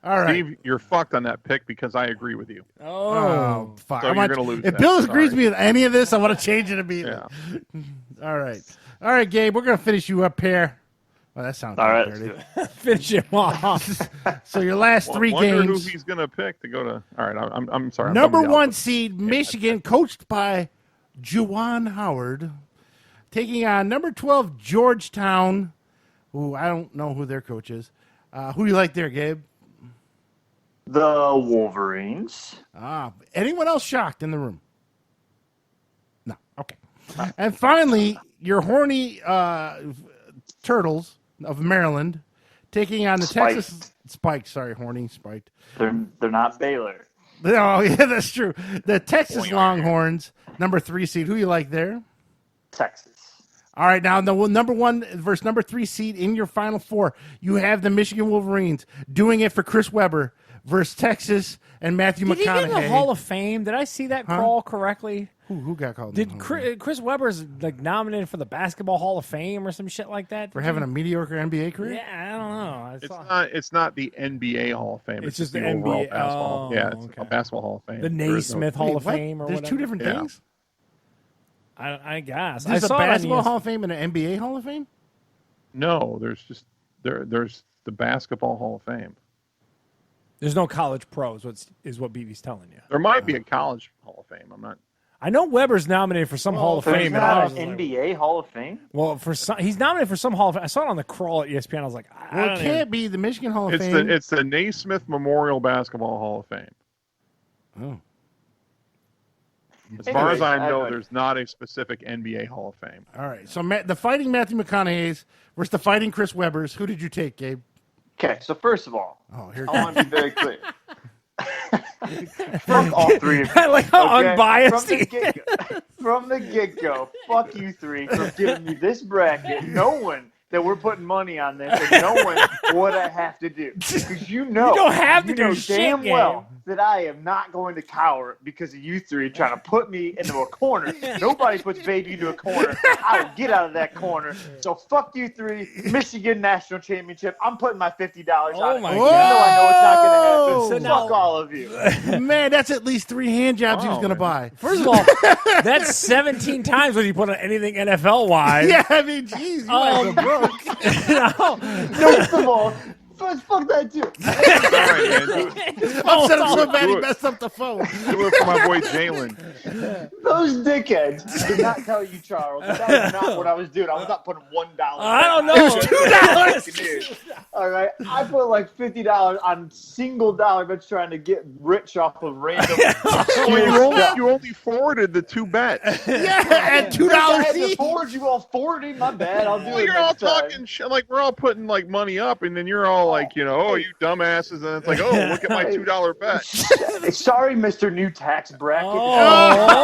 All right. Steve, you're fucked on that pick because I agree with you. Oh, fuck. So you're going to lose If that. Bill agrees with me with any of this, I want to change it immediately. Yeah. All right. All right, Gabe, we're going to finish you up here. Well, that sounds all right. dirty. Finish him off. So your last 3 wonder games. who he's going to pick to go to. All right, I'm sorry. I'm Number bumming you 1 out. seed, Michigan, coached by Juwan Howard, taking on number 12, Georgetown, who I don't know who their coach is. Who do you like there, Gabe? The Wolverines. Anyone else shocked in the room? No. Okay. And finally, your horny Turtles of Maryland taking on the Spiked. Texas Spiked. Sorry, horny spiked. They're not Baylor. Oh, yeah, that's true. The Texas Longhorns, number 3 seed. Who you like there? Texas. All right, now the number 1 versus number 3 seed in your Final Four, you have the Michigan Wolverines doing it for Chris Webber versus Texas and Matthew Did he McConaughey. get in the Hall of Fame? Did I see that crawl correctly? Who got called? Did Chris Webber's like nominated for the Basketball Hall of Fame or some shit like that? For having a mediocre NBA career? Yeah, I don't know. It's not the NBA Hall of Fame. It's just the overall NBA. basketball. Yeah, it's okay. a basketball Hall of Fame. The Naismith Hall of Fame or There's whatever. two different Yeah. things? I guess. There's I a saw it on Basketball ES- Hall of Fame and an NBA Hall of Fame? No, there's just there's the Basketball Hall of Fame. There's no college pros. Is what BB's telling you. There might be a college Hall of Fame. I'm not. I know Weber's nominated for some Hall of There's Fame. And not I was an like, NBA Hall of Fame? well, he's nominated for some Hall of Fame. I saw it on the crawl at ESPN. I was like, I Well, don't it can't be the Michigan Hall of It's Fame. the Naismith Memorial Basketball Hall of Fame. Oh. As far as I know, Anyways, there's not a specific NBA Hall of Fame. All right. So the fighting Matthew McConaughey's versus the fighting Chris Webber's. Who did you take, Gabe? Okay, so first of all, Oh, here I want to be very clear. Fuck all three of you. I like how okay? unbiased From he the get-go, from the get-go, fuck you three for giving me this bracket, knowing that we're putting money on this and knowing what I have to do. Because you know, You don't have to you do know shit, damn Gabe. well that I am not going to cower because of you three trying to put me into a corner. Nobody puts baby into a corner. I will get out of that corner. So fuck you three. Michigan National Championship. I'm putting my $50 on Oh it. my Even though I know it's not going to happen. Whoa! So now- Fuck all of you. Man, that's at least 3 hand jobs he was Oh, going to man. buy. First of all, that's 17 times when you put on anything NFL wise. Yeah, I mean, geez, you might go broke. First of all, fuck that too. All right, man. Upset him so bad he do it. messed up the phone. Do it for my boy Jalen. Those dickheads did not tell you, Charles. That was not what I was doing. I was not putting $1. I don't know. $2. All right, I put like $50 on single dollar bets trying to get rich off of random. You only forwarded the 2 bets. Yeah, at $2 I had to each. forward you all 40. My bad. I'll do Well, it you're all next time. talking shit. Like, we're all putting like money up, and then you're all like, oh, you dumbasses, and it's like, oh, look at my $2 bet. Sorry, Mr. New Tax Bracket.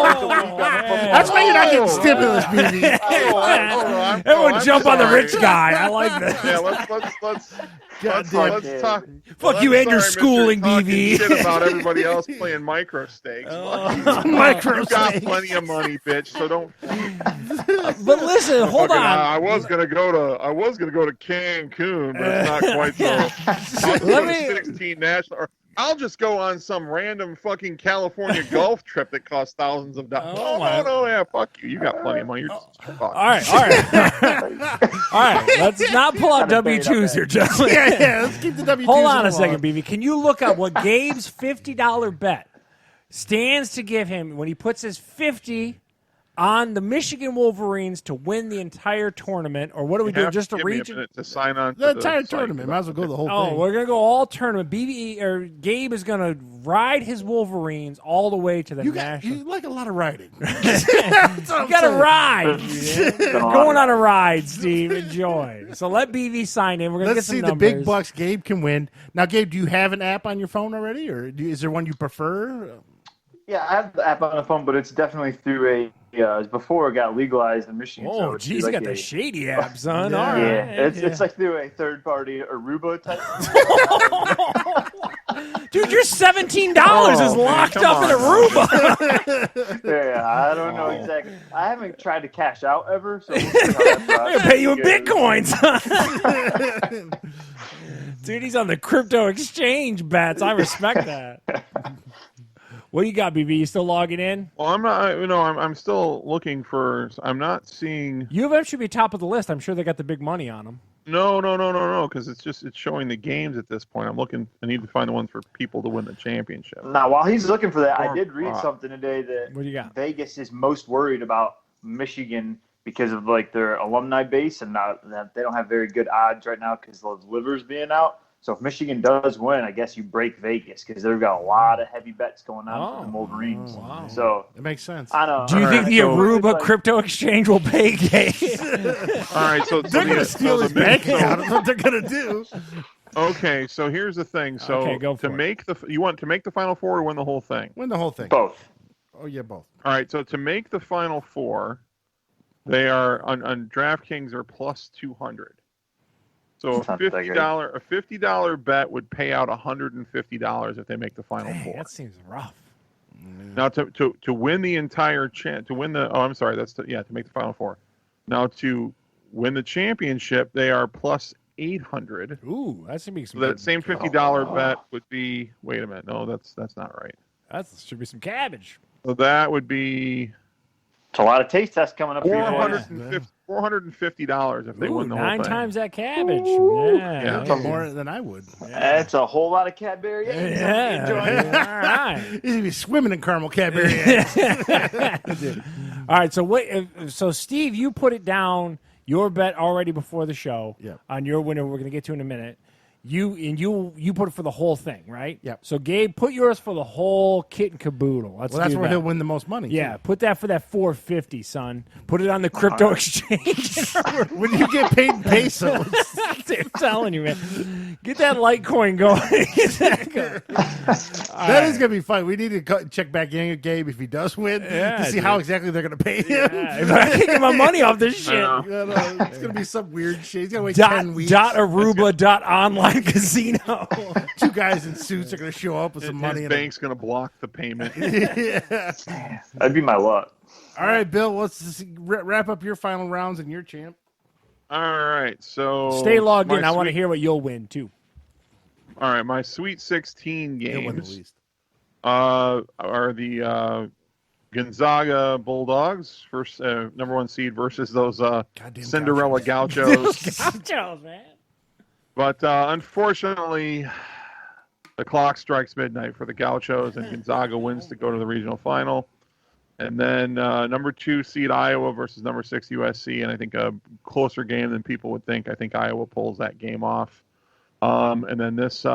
That's why you're not getting stimulus, BB. Everyone I'm jump on the sorry. rich guy. I like that. Yeah, let's talk. Fuck you and your Sorry, Mr. schooling, talking BB. Shit about everybody else playing micro stakes. Micro You got stakes. plenty of money, bitch. So don't. But listen, hold Fucking, on. I was gonna go to Cancun, but it's not quite so. I'll Let go me- to 16 national. Or I'll just go on some random fucking California golf trip that costs thousands of dollars. Oh, No, yeah, fuck you. You got plenty of money. You're just fuck. All right. All right. Let's not pull out W-2s here, gentlemen. Yeah, let's keep the W2s Hold on a along. second, BB. Can you look up what Gabe's $50 bet stands to give him when he puts his 50 on the Michigan Wolverines to win the entire tournament? Or what are we You doing? have Just to a give me region? minute to sign on. The to entire site. tournament. Might as well go the whole Oh, thing. we're gonna go all tournament. BB or Gabe is gonna ride his Wolverines all the way to the national. You like a lot of riding. You got to ride. Going on a ride, Steve. Enjoy. So let BV sign in. We're gonna Let's get some see the numbers. big bucks Gabe can win. Now, Gabe, do you have an app on your phone already, or is there one you prefer? Yeah, I have the app on the phone, but it's definitely through a. It's before it got legalized in Michigan. so Oh, it's geez, like you got the a- shady app, son. Yeah. All Yeah, right. it's like through a third-party Aruba type. Dude, your $17 Oh, is locked come up in on. Aruba. Yeah, I don't know exactly. I haven't tried to cash out ever, so we'll see how that I'm process gonna pay you in goes. bitcoins. Dude, he's on the crypto exchange bets. I respect that. What do you got, BB? You still logging in? Well, I'm not. I'm still looking for. I'm not seeing. U of M should be top of the list. I'm sure they got the big money on them. No, because it's showing the games at this point. I'm looking. I need to find the ones for people to win the championship. Now, while he's looking for that, I Or- did read something today that What do you got? Vegas is most worried about Michigan because of like their alumni base, and not that they don't have very good odds right now because of livers being out. So if Michigan does win, I guess you break Vegas because they've got a lot of heavy bets going on for the Wolverines. wow. So It makes sense. I know. Do you think the So Aruba it's like- crypto exchange will pay Gabe? All right, so They're going to steal his bank account. That's what they're going to do. Okay, so here's the thing. So Okay, go for to it. make you want to make the Final Four or win the whole thing? Win the whole thing. Both. Oh, yeah, both. All right, so to make the Final Four, they are on DraftKings are plus 200. So That's not that great. $50 bet would pay out $150 if they make the Final Dang, Four. that seems rough. Now to win the entire to make the Final Four. Now to win the championship, they are plus 800. Ooh, that's gonna be some. So that same $50 bet would be. Wait a minute, no, that's not right. That should be some cabbage. So that would be. It's a lot of taste tests coming up. $450 if they win the whole thing. 9 times that cabbage. Yeah. That's more than I would. That's a whole lot of Cadbury eggs. Yeah. Enjoy it. All right. He's gonna be swimming in caramel Cadbury eggs. All right. So so Steve, you put it down. Your bet already before the show on your winner. We're going to get to in a minute. You put it for the whole thing, right? Yep. So Gabe, put yours for the whole kit and caboodle. That's where he'll win the most money. Yeah, put that for that $450, son. Put it on the crypto exchange. When you get paid in pesos. I'm telling you, man. Get that Litecoin going. That is going to be fun. We need to check back in with Gabe if he does win to see how exactly they're going to pay him. Yeah, if I can get my money off this shit. It's going to be some weird shit. He's going to wait 10 weeks. Aruba.online casino. 2 guys in suits are going to show up with some money. His bank's going to block the payment. That'd be my luck. All right, Bill, let's just wrap up your final rounds and your champ. All right, so stay logged in. I want to hear what you'll win, too. All right, my Sweet 16 He'll win the games least. are the Gonzaga Bulldogs, first number 1 seed versus those Cinderella Gauchos. Gauchos, man. But unfortunately, the clock strikes midnight for the Gauchos, and Gonzaga wins to go to the regional final. And then number 2 seed Iowa versus number 6 USC, and I think a closer game than people would think. I think Iowa pulls that game off. And then this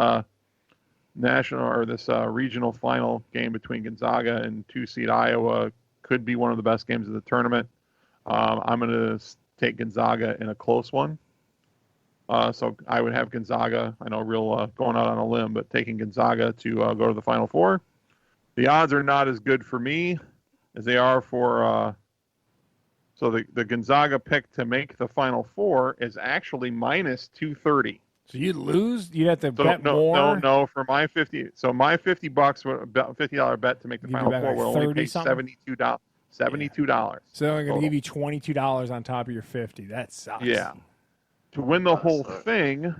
regional final game between Gonzaga and 2 seed Iowa could be one of the best games of the tournament. I'm going to take Gonzaga in a close one. So I would have Gonzaga. I know, going out on a limb, but taking Gonzaga to go to the Final Four. The odds are not as good for me as they are for. So the Gonzaga pick to make the Final Four is actually minus 230. So you'd lose? You'd have to bet more? No. For my $50, so my $50 $50 bet to make the Final Four will only pay $72. $72. So I'm going to give you $22 on top of your 50. That sucks. Yeah. To win the whole thing,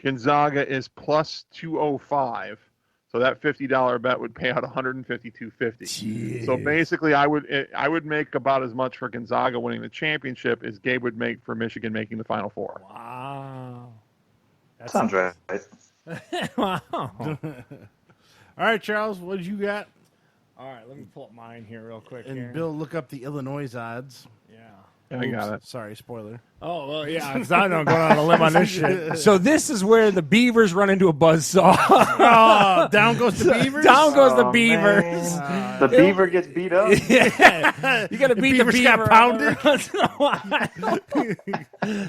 Gonzaga is plus 205. So that $50 bet would pay out $152.50. So basically, I would make about as much for Gonzaga winning the championship as Gabe would make for Michigan making the Final Four. Wow. That sounds right. Wow. All right, Charles, what did you got? All right, let me pull up mine here real quick. And here. Bill, look up the Illinois odds. Yeah. I got it. Sorry, spoiler. Oh, well, yeah. Because I know I'm going on a limb on this shit. So this is where the Beavers run into a buzzsaw. Oh, down goes the Beavers? Down goes the Beavers. The Beaver gets beat up. Yeah. You got to beat the Beavers Beaver. got pounded.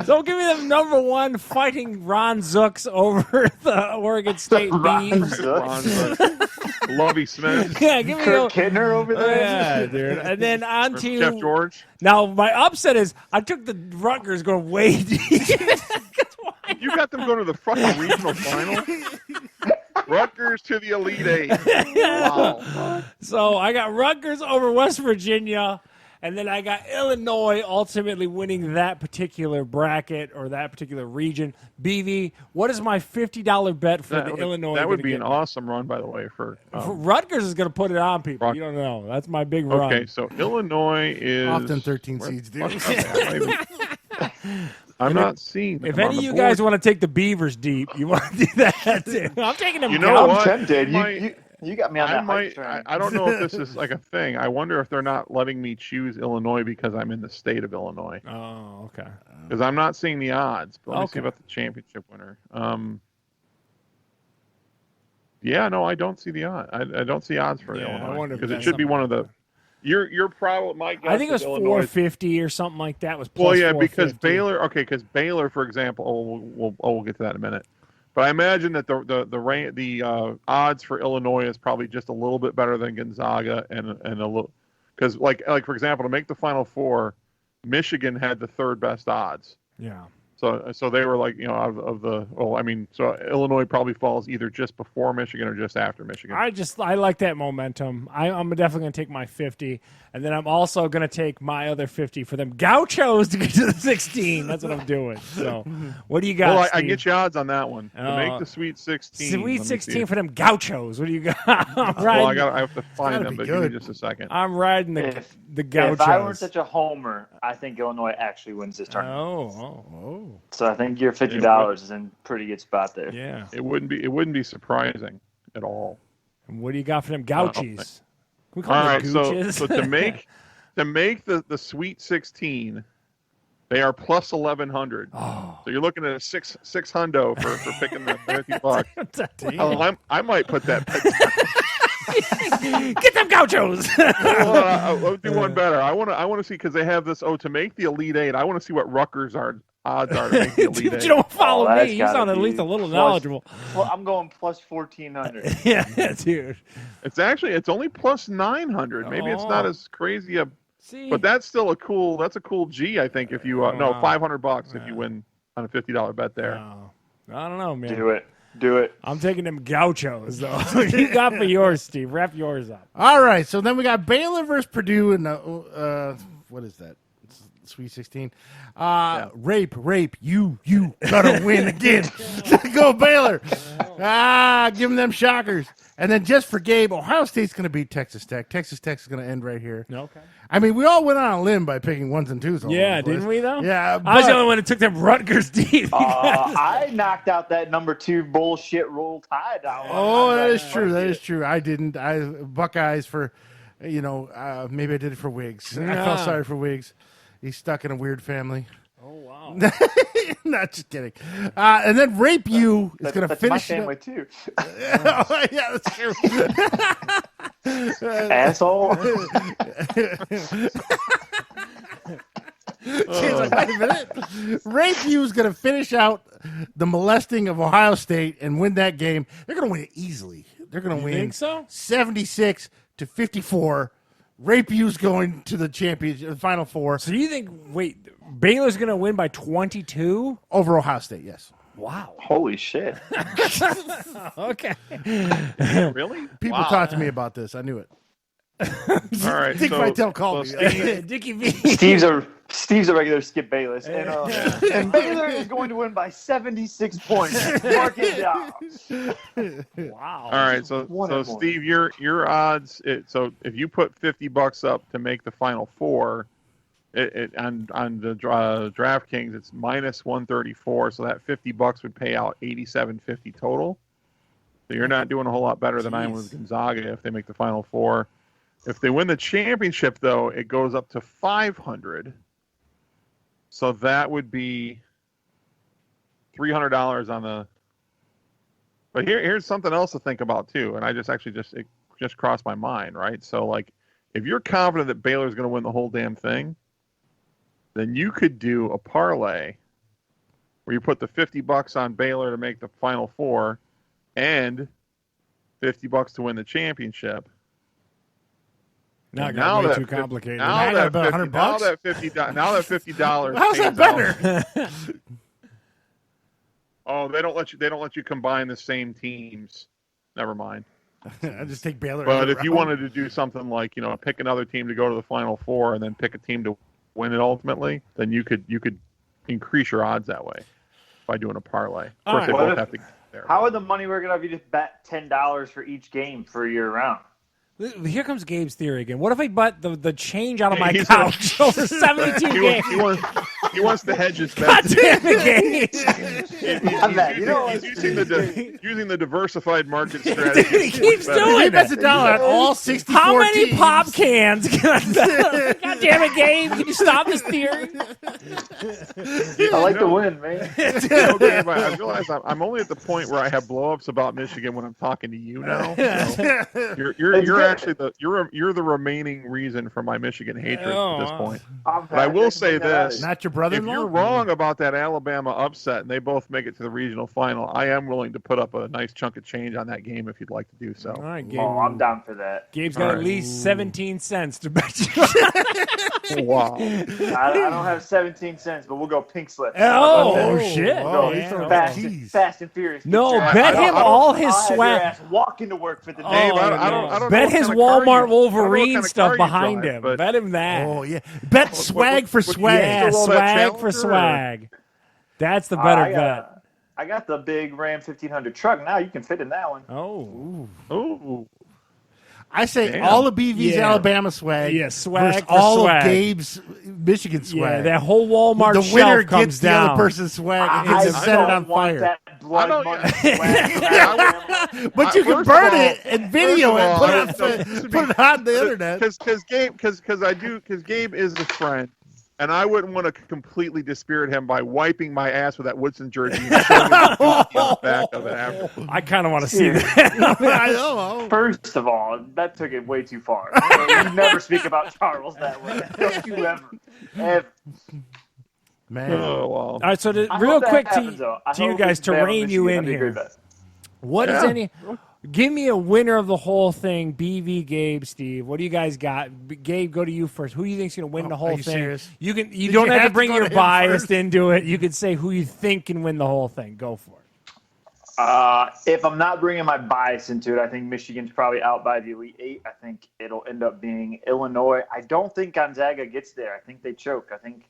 So give me the number 1 fighting Ron Zooks over the Oregon State Beavs. Lovey Smith. Yeah, give me Kurt Kidner over there. Yeah, dude. And then on to Jeff George. Now my upset is I took the Rutgers going way deep. You got them going to the fucking regional final? Rutgers to the Elite Eight. Wow. So I got Rutgers over West Virginia, and then I got Illinois ultimately winning that particular bracket or that particular region. BV, what is my $50 bet for Illinois? That would be an awesome run, by the way. For Rutgers is going to put it on people. You don't know. That's my big run. Okay, so Illinois is Often 13 seeds, dude. I'm not seeing them. If any of you guys want to take the Beavers deep, you want to do that too. I'm taking them. You know what? I'm tempted. You got me on that hype train. I don't know if this is like a thing. I wonder if they're not letting me choose Illinois because I'm in the state of Illinois. Oh, okay. Because I'm not seeing the odds. But let me see about the championship winner. Yeah, no, I don't see the odds. I don't see odds for Illinois because it should be one of the. Your problem, my guess. I think it was Illinois, 450 or something like that. Was plus well, yeah, because 450. because Baylor, for example, we'll get to that in a minute. But I imagine that the odds for Illinois is probably just a little bit better than Gonzaga and a little because for example, to make the Final Four, Michigan had the 3rd best odds. Yeah. So they were like, of the. Well, I mean, so Illinois probably falls either just before Michigan or just after Michigan. I like that momentum. I'm definitely going to take my 50, and then I'm also going to take my other 50 for them Gauchos to get to the 16. That's what I'm doing. So, what do you got? Well, I Steve? get you odds on that one to make the Sweet 16. Sweet 16 for them Gauchos. What do you got? Well, I have to find them, but give me just a second. I'm riding the Gauchos. If I weren't such a homer, I think Illinois actually wins this tournament. Oh. So I think your $50 is in pretty good spot there. Yeah. It wouldn't be surprising at all. And what do you got for them Gauchos? Can we call All them right, Gooches? so to make the Sweet 16, they are plus 1,100. Oh. So you're looking at a six hundo for picking the $50. Oh, I might put that. Get them Gauchos. I'll do one better. I want to see, because they have this. To make the Elite Eight, I want to see what Rutgers' odds are to make the Elite Eight. You don't follow me. You gotta sound at be least a little plus- knowledgeable. Well, I'm going plus 1,400. Yeah, dude. It's only plus 900. Maybe it's not as crazy See, but that's still a cool G, I think, if you $500 if you win on a $50 bet there. I don't know, man. Do it. I'm taking them Gauchos though. What you got for yours, Steve? Wrap yours up. All right, so then we got Baylor versus Purdue in the what is that? Sweet 16. Rape. You gotta win again. Go Baylor. Give them shockers. And then just for Gabe, Ohio State's going to beat Texas Tech. Texas Tech's going to end right here. Okay. I mean, we all went on a limb by picking ones and twos. Yeah, didn't we though? Yeah. I was the only one that took them Rutgers deep. I knocked out that number 2 bullshit roll tide. That is true. That is true. I didn't. Buckeyes for, maybe I did it for Wiggs. I felt sorry for Wiggs. He's stuck in a weird family. Oh wow. Not just kidding. And then Rape You is going to finish my family too. Yeah, that's true. Asshole. She's like, wait a minute. Rape You is going to finish out the molesting of Ohio State and win that game. They're going to win it easily. They're going to win. Think so? 76-54. Rape You's going to the championship, the Final Four. So you think? Wait, Baylor's going to win by 22 over Ohio State? Yes. Wow. Holy shit. Okay. Really? People talk to me about this. I knew it. All right. Dick Vitale called me. Dickie V. Steve's a regular Skip Bayless, and Baylor is going to win by 76 points. Mark it down. Wow. All right, so Steve, your odds. So if you put $50 up to make the Final Four, on the DraftKings, it's minus 134. So that $50 would pay out $87.50 total. So you're not doing a whole lot better than I am with Gonzaga if they make the Final Four. If they win the championship, though, it goes up to $500. So that would be $300 on the. But here's something else to think about too, and I it just crossed my mind, right? So like, if you're confident that Baylor's going to win the whole damn thing, then you could do a parlay where you put the $50 on Baylor to make the Final Four, and $50 to win the championship. Now it got way too complicated. Now I got about $100. Now that $50. How's that better? Oh, they don't let you combine the same teams. Never mind. I just take Baylor. But if you wanted to do something like, pick another team to go to the Final Four and then pick a team to win it ultimately, then you could increase your odds that way by doing a parlay. Of course, they both have to get there. How would the money work out if you just bet $10 for each game for a year round? Here comes Gabe's theory again. What if I bet the change out of my couch over 72 games? He wants to hedge his God bets. damn it, He's using the diversified market strategy. He keeps doing he it. bets $1 on all 64 How many teams. pop cans can I bet? God damn it, Gabe. Can you stop this theory? I like to win, man. Gabe, I realize I'm only at the point where I have blow-ups about Michigan when I'm talking to you now. So you're actually you're the remaining reason for my Michigan hatred at this point. But I will say this: Not your brother. brother-in-law? you're wrong about that Alabama upset and they both make it to the regional final, I am willing to put up a nice chunk of change on that game if you'd like to do so. All right, Gabe. Oh, I'm down for that. Gabe's got at least 17 cents to bet you. Wow. I don't have 17 cents, but we'll go pink slip. Oh, shit. We'll go Yeah. fast and furious. No, Jack. bet him all his I'll have your swag. ass walking to work for the day. Dave, Oh, I don't know bet what his kind of car Walmart you- I don't know what Wolverine kind of stuff car you behind drive, him. but- Bet him that. Oh, yeah. Bet swag for what- swag. Yeah, Still all that swag for Challenger, or- swag. That's the better bet. I got the big Ram 1500 truck. Now you can fit in that one. Oh. Ooh. I say Damn. all of BV's Yeah. Alabama swag. Yeah, swag versus for all swag. of Gabe's Michigan Yeah, swag. that whole Walmart the shelf winner comes gets the down. other person's swag and I gets it set it don't on want fire. that blood I don't- money swag from Alabama. But you can First burn of all- it and video it, put it, first of put all, it on the internet. Because Gabe is a friend, and I wouldn't want to completely dispirit him by wiping my ass with that Woodson jersey and showing him the back of it after. I kind of want to see Yeah. that. I know. First of all, that took it way too far. You never speak about Charles that way. Don't you ever. Man. Oh, wow. All right, so I real hope that quick happens, though. I to you hope guys it's to Bama, rein you Michigan. in That'd be a here. great bet. What is Yeah. any? Give me a winner of the whole thing. BV, Gabe, Steve. What do you guys got? Gabe, go to you first. Who do you think's going to win the are whole you thing? serious? You can. You Did don't you have have to to bring go your to him bias first? into it. You could say who you think can win the whole thing. Go for it. If I'm not bringing my bias into it, I think Michigan's probably out by the Elite Eight. I think it'll end up being Illinois. I don't think Gonzaga gets there. I think they choke. I think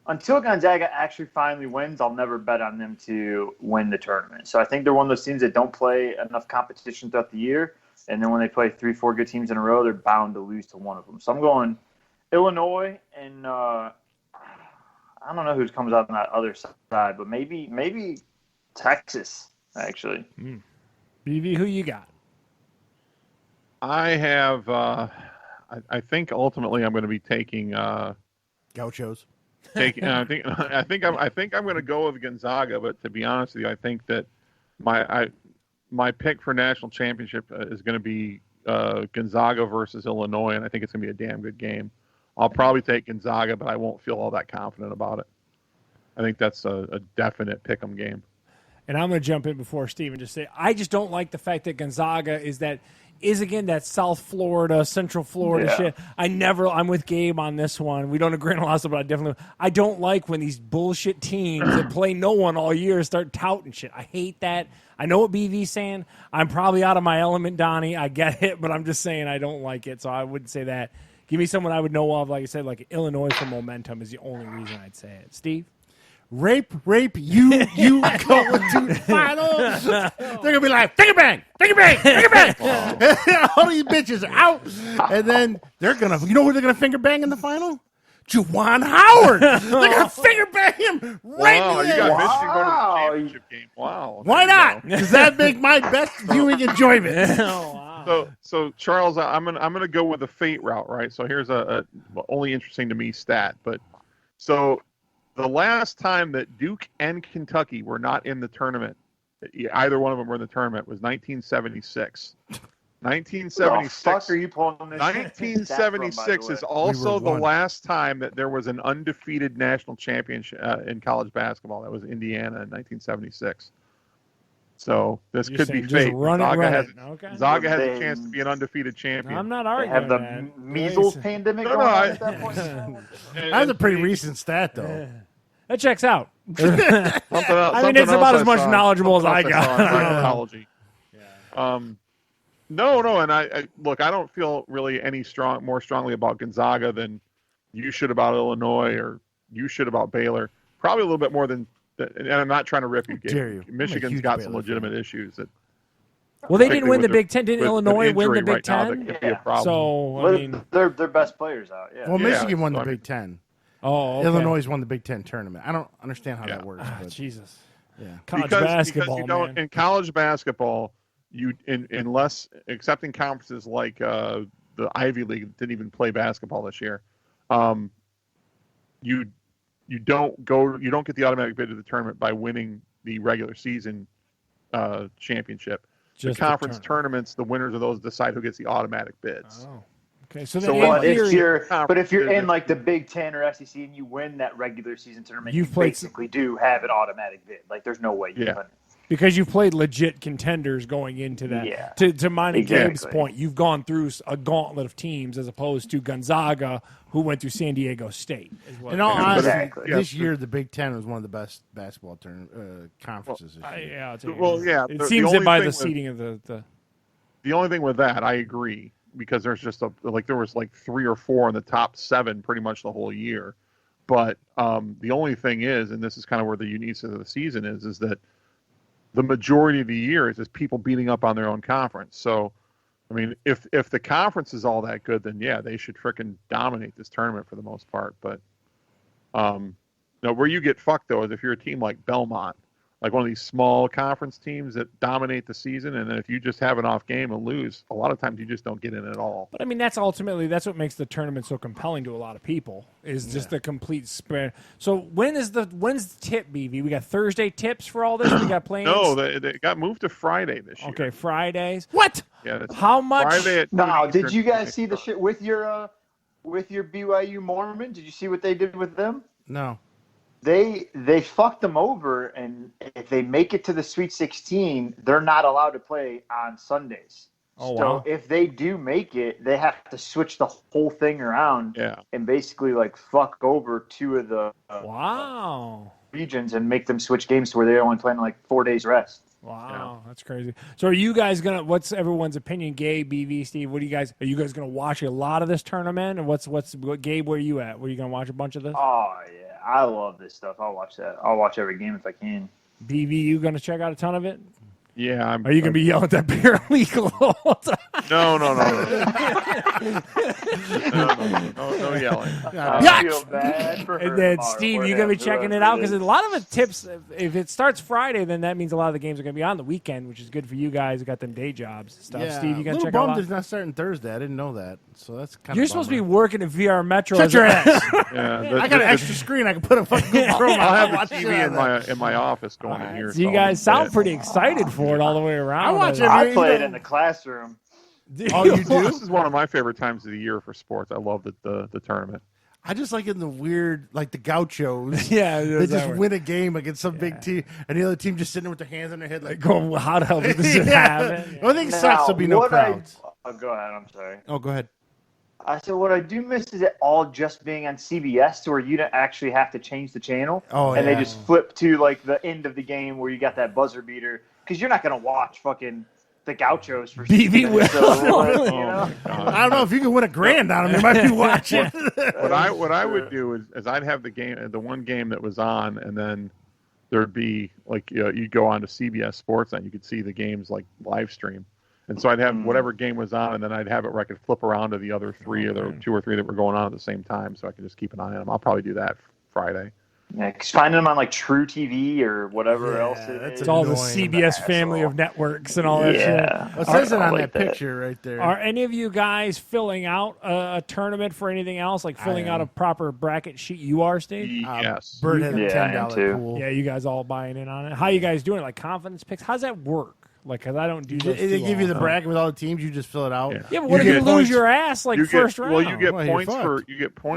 until Gonzaga actually finally wins, I'll never bet on them to win the tournament. So I think they're one of those teams that don't play enough competition throughout the year. And then when they play 3-4 good teams in a row, they're bound to lose to one of them. So I'm going Illinois, and I don't know who comes out on that other side, but maybe Texas, actually. BV, who you got? I have. I think ultimately I'm going to be taking. Gauchos. I think I'm going to go with Gonzaga. But to be honest with you, I think that my pick for national championship is going to be Gonzaga versus Illinois, and I think it's going to be a damn good game. I'll probably take Gonzaga, but I won't feel all that confident about it. I think that's a definite pick'em game. And I'm going to jump in before Steve and just say I just don't like the fact that Gonzaga is again that South Florida, Central Florida shit. I'm with Gabe on this one. We don't agree on a lot of stuff, but I don't like when these bullshit teams that play no one all year start touting shit. I hate that. I know what BV's saying. I'm probably out of my element, Donnie. I get it, but I'm just saying I don't like it, so I wouldn't say that. Give me someone I would know of, like I said, like Illinois for momentum is the only reason I'd say it. Steve? Rape, you go to the final. They're gonna be like, finger bang. All these bitches are out, and then they're gonna. You know who they're gonna finger bang in the final? Juwan Howard. They're gonna finger bang him right Wow, in you the got end. Michigan going to the championship game. Wow. Why There you not? Does that make my best viewing enjoyment? go. So Charles, I'm gonna go with the fate route, right? So here's a only interesting to me stat, but so the last time that Duke and Kentucky were not in the tournament, either one of them were in the tournament, was 1976. What the 1976. fuck are you pulling this 1976 is also the last time that there was an undefeated national championship in college basketball. That was Indiana in 1976. So this You're could be saying just fate. run it, Gonzaga run has, it. Okay. Gonzaga has a chance to be an undefeated champion. I'm not They arguing have the that. measles pandemic No, going no, on I- at that point. in time? That's a pretty recent stat, though. That checks out. Something else, I mean, it's about as much knowledgeable as I got. Psychology. No, and I look. I don't feel really more strongly about Gonzaga than you should about Illinois or you should about Baylor. Probably a little bit more than. And I'm not trying to rip you. dare you. I'm a Michigan's huge got Baylor some legitimate issues that. Well, they didn't particularly win the with Big Ten. Didn't with Illinois win the injury Big right now, Ten? that could be a problem. So, I Well, mean, their best players out. Yeah. Well, Yeah, Michigan won so the I mean- Big Ten. okay. Illinois won the Big Ten tournament. I don't understand how that works. But Jesus. yeah. College because basketball, you don't, man. in college basketball, you unless excepting conferences like the Ivy League didn't even play basketball this year, you don't get the automatic bid to the tournament by winning the regular season championship. Just the conference tournaments, the winners of those decide who gets the automatic bids. Oh, Okay, so So then what in But theory, if you're in like the Big Ten or SEC and you win that regular season tournament, You've you played basically do have an automatic bid. Like there's no way you Yeah. win. because you've played legit contenders going into that. Yeah, To mine and Gabe's exactly. point, you've gone through a gauntlet of teams as opposed to Gonzaga, who went through San Diego State. In all Yeah, but honesty, exactly. this year the Big Ten was one of the best basketball conferences this year. Yeah, I'll take it. Well, yeah. It seems that only by thing the with- seating of the The only thing with that, I agree, because there's just there was like 3 or 4 in the top 7 pretty much the whole year. But the only thing is, and this is kind of where the uniqueness of the season is that the majority of the year is just people beating up on their own conference. So, I mean, if the conference is all that good, then yeah, they should frickin' dominate this tournament for the most part. But where you get fucked though is if you're a team like Belmont, like one of these small conference teams that dominate the season, and then if you just have an off game and lose, a lot of times you just don't get in at all. But I mean, that's what makes the tournament so compelling to a lot of people is just the complete spread. So when's the tip, BV? We got Thursday tips for all this. We got plans. No, they got moved to Friday this year. Okay, Fridays. What? Yeah, that's How much? Friday at Now, 2 did you Eastern. guys see the shit with your BYU Mormon? Did you see what they did with them? No. They fucked them over, and if they make it to the Sweet 16, they're not allowed to play on Sundays. Oh, so wow. if they do make it, they have to switch the whole thing around Yeah. and basically like fuck over 2 of the Wow. regions and make them switch games to where they're only playing like 4 days rest. Wow, that's crazy. So are you guys what's everyone's opinion? Gabe, BV, Steve, are you guys gonna watch a lot of this tournament? And what Gabe, where are you at? Were you gonna watch a bunch of this? Oh yeah, I love this stuff. I'll watch that. I'll watch every game if I can. BV, you gonna check out a ton of it? Yeah. Are you gonna be yelling at that paralegal the whole time? No. No yelling. I feel bad for her And then tomorrow, Steve, or you gonna be him, checking it whoever out because is. a lot of it tips. If it starts Friday, then that means a lot of the games are gonna be on the weekend, which is good for you guys who got them day jobs and stuff. Yeah. Steve, you gonna Little check out? bummed it's not starting Thursday. I didn't know that. So that's kind You're of supposed to be working at VR Metro. Shut as your a- ass. Yeah, I got an extra screen. I can put a fucking Google Chrome on. I'll have watch the shit TV out in of that. my office going in here. So you so guys sound yeah. pretty excited for it all the way around. I watch I play it in the classroom. Oh, you Well, do? this is one of my favorite times of the year for sports. I love the tournament. I just like in the weird, like the gauchos. Yeah, They that's just that way. win a game against some big team, and the other team just sitting there with their hands on their head, like, Go, how the hell did this happen? The only thing sucks will be no what crowds. Go ahead. I'm sorry. Oh, go ahead. I said what I do miss is it all just being on CBS, to where you don't actually have to change the channel, Oh, and yeah. they just flip to like the end of the game where you got that buzzer beater, because you're not gonna watch fucking the Gauchos for BB 6 minutes, will. so, like, you Oh know? my God. I don't know if you can win a grand on them. You might be watching. What I would do is I'd have the one game that was on, and then there'd be like you'd go on to CBS Sports and you could see the games like live stream. And so I'd have whatever game was on, and then I'd have it where I could flip around to the other 3 or the 2 or 3 that were going on at the same time, so I could just keep an eye on them. I'll probably do that Friday. Yeah, 'cause finding them on like True TV or whatever Yeah, else it that's is. It's all the Annoying. CBS family of networks and all that shit. Yeah. What says it I on like that picture right there? Are any of you guys filling out a tournament for anything else, like filling am. out a proper bracket sheet? You are, Steve? Yes. Bird had a Yeah, I am $10 too. pool. Yeah, you guys all buying in on it. How you guys doing it? Like confidence picks? How's that work? Like, because I don't do those They too give you the often. bracket with all the teams. You just fill it out. Yeah. Yeah, but what if You you get lose points. your ass like You first get, round? well, you get Well, you're points for fucked.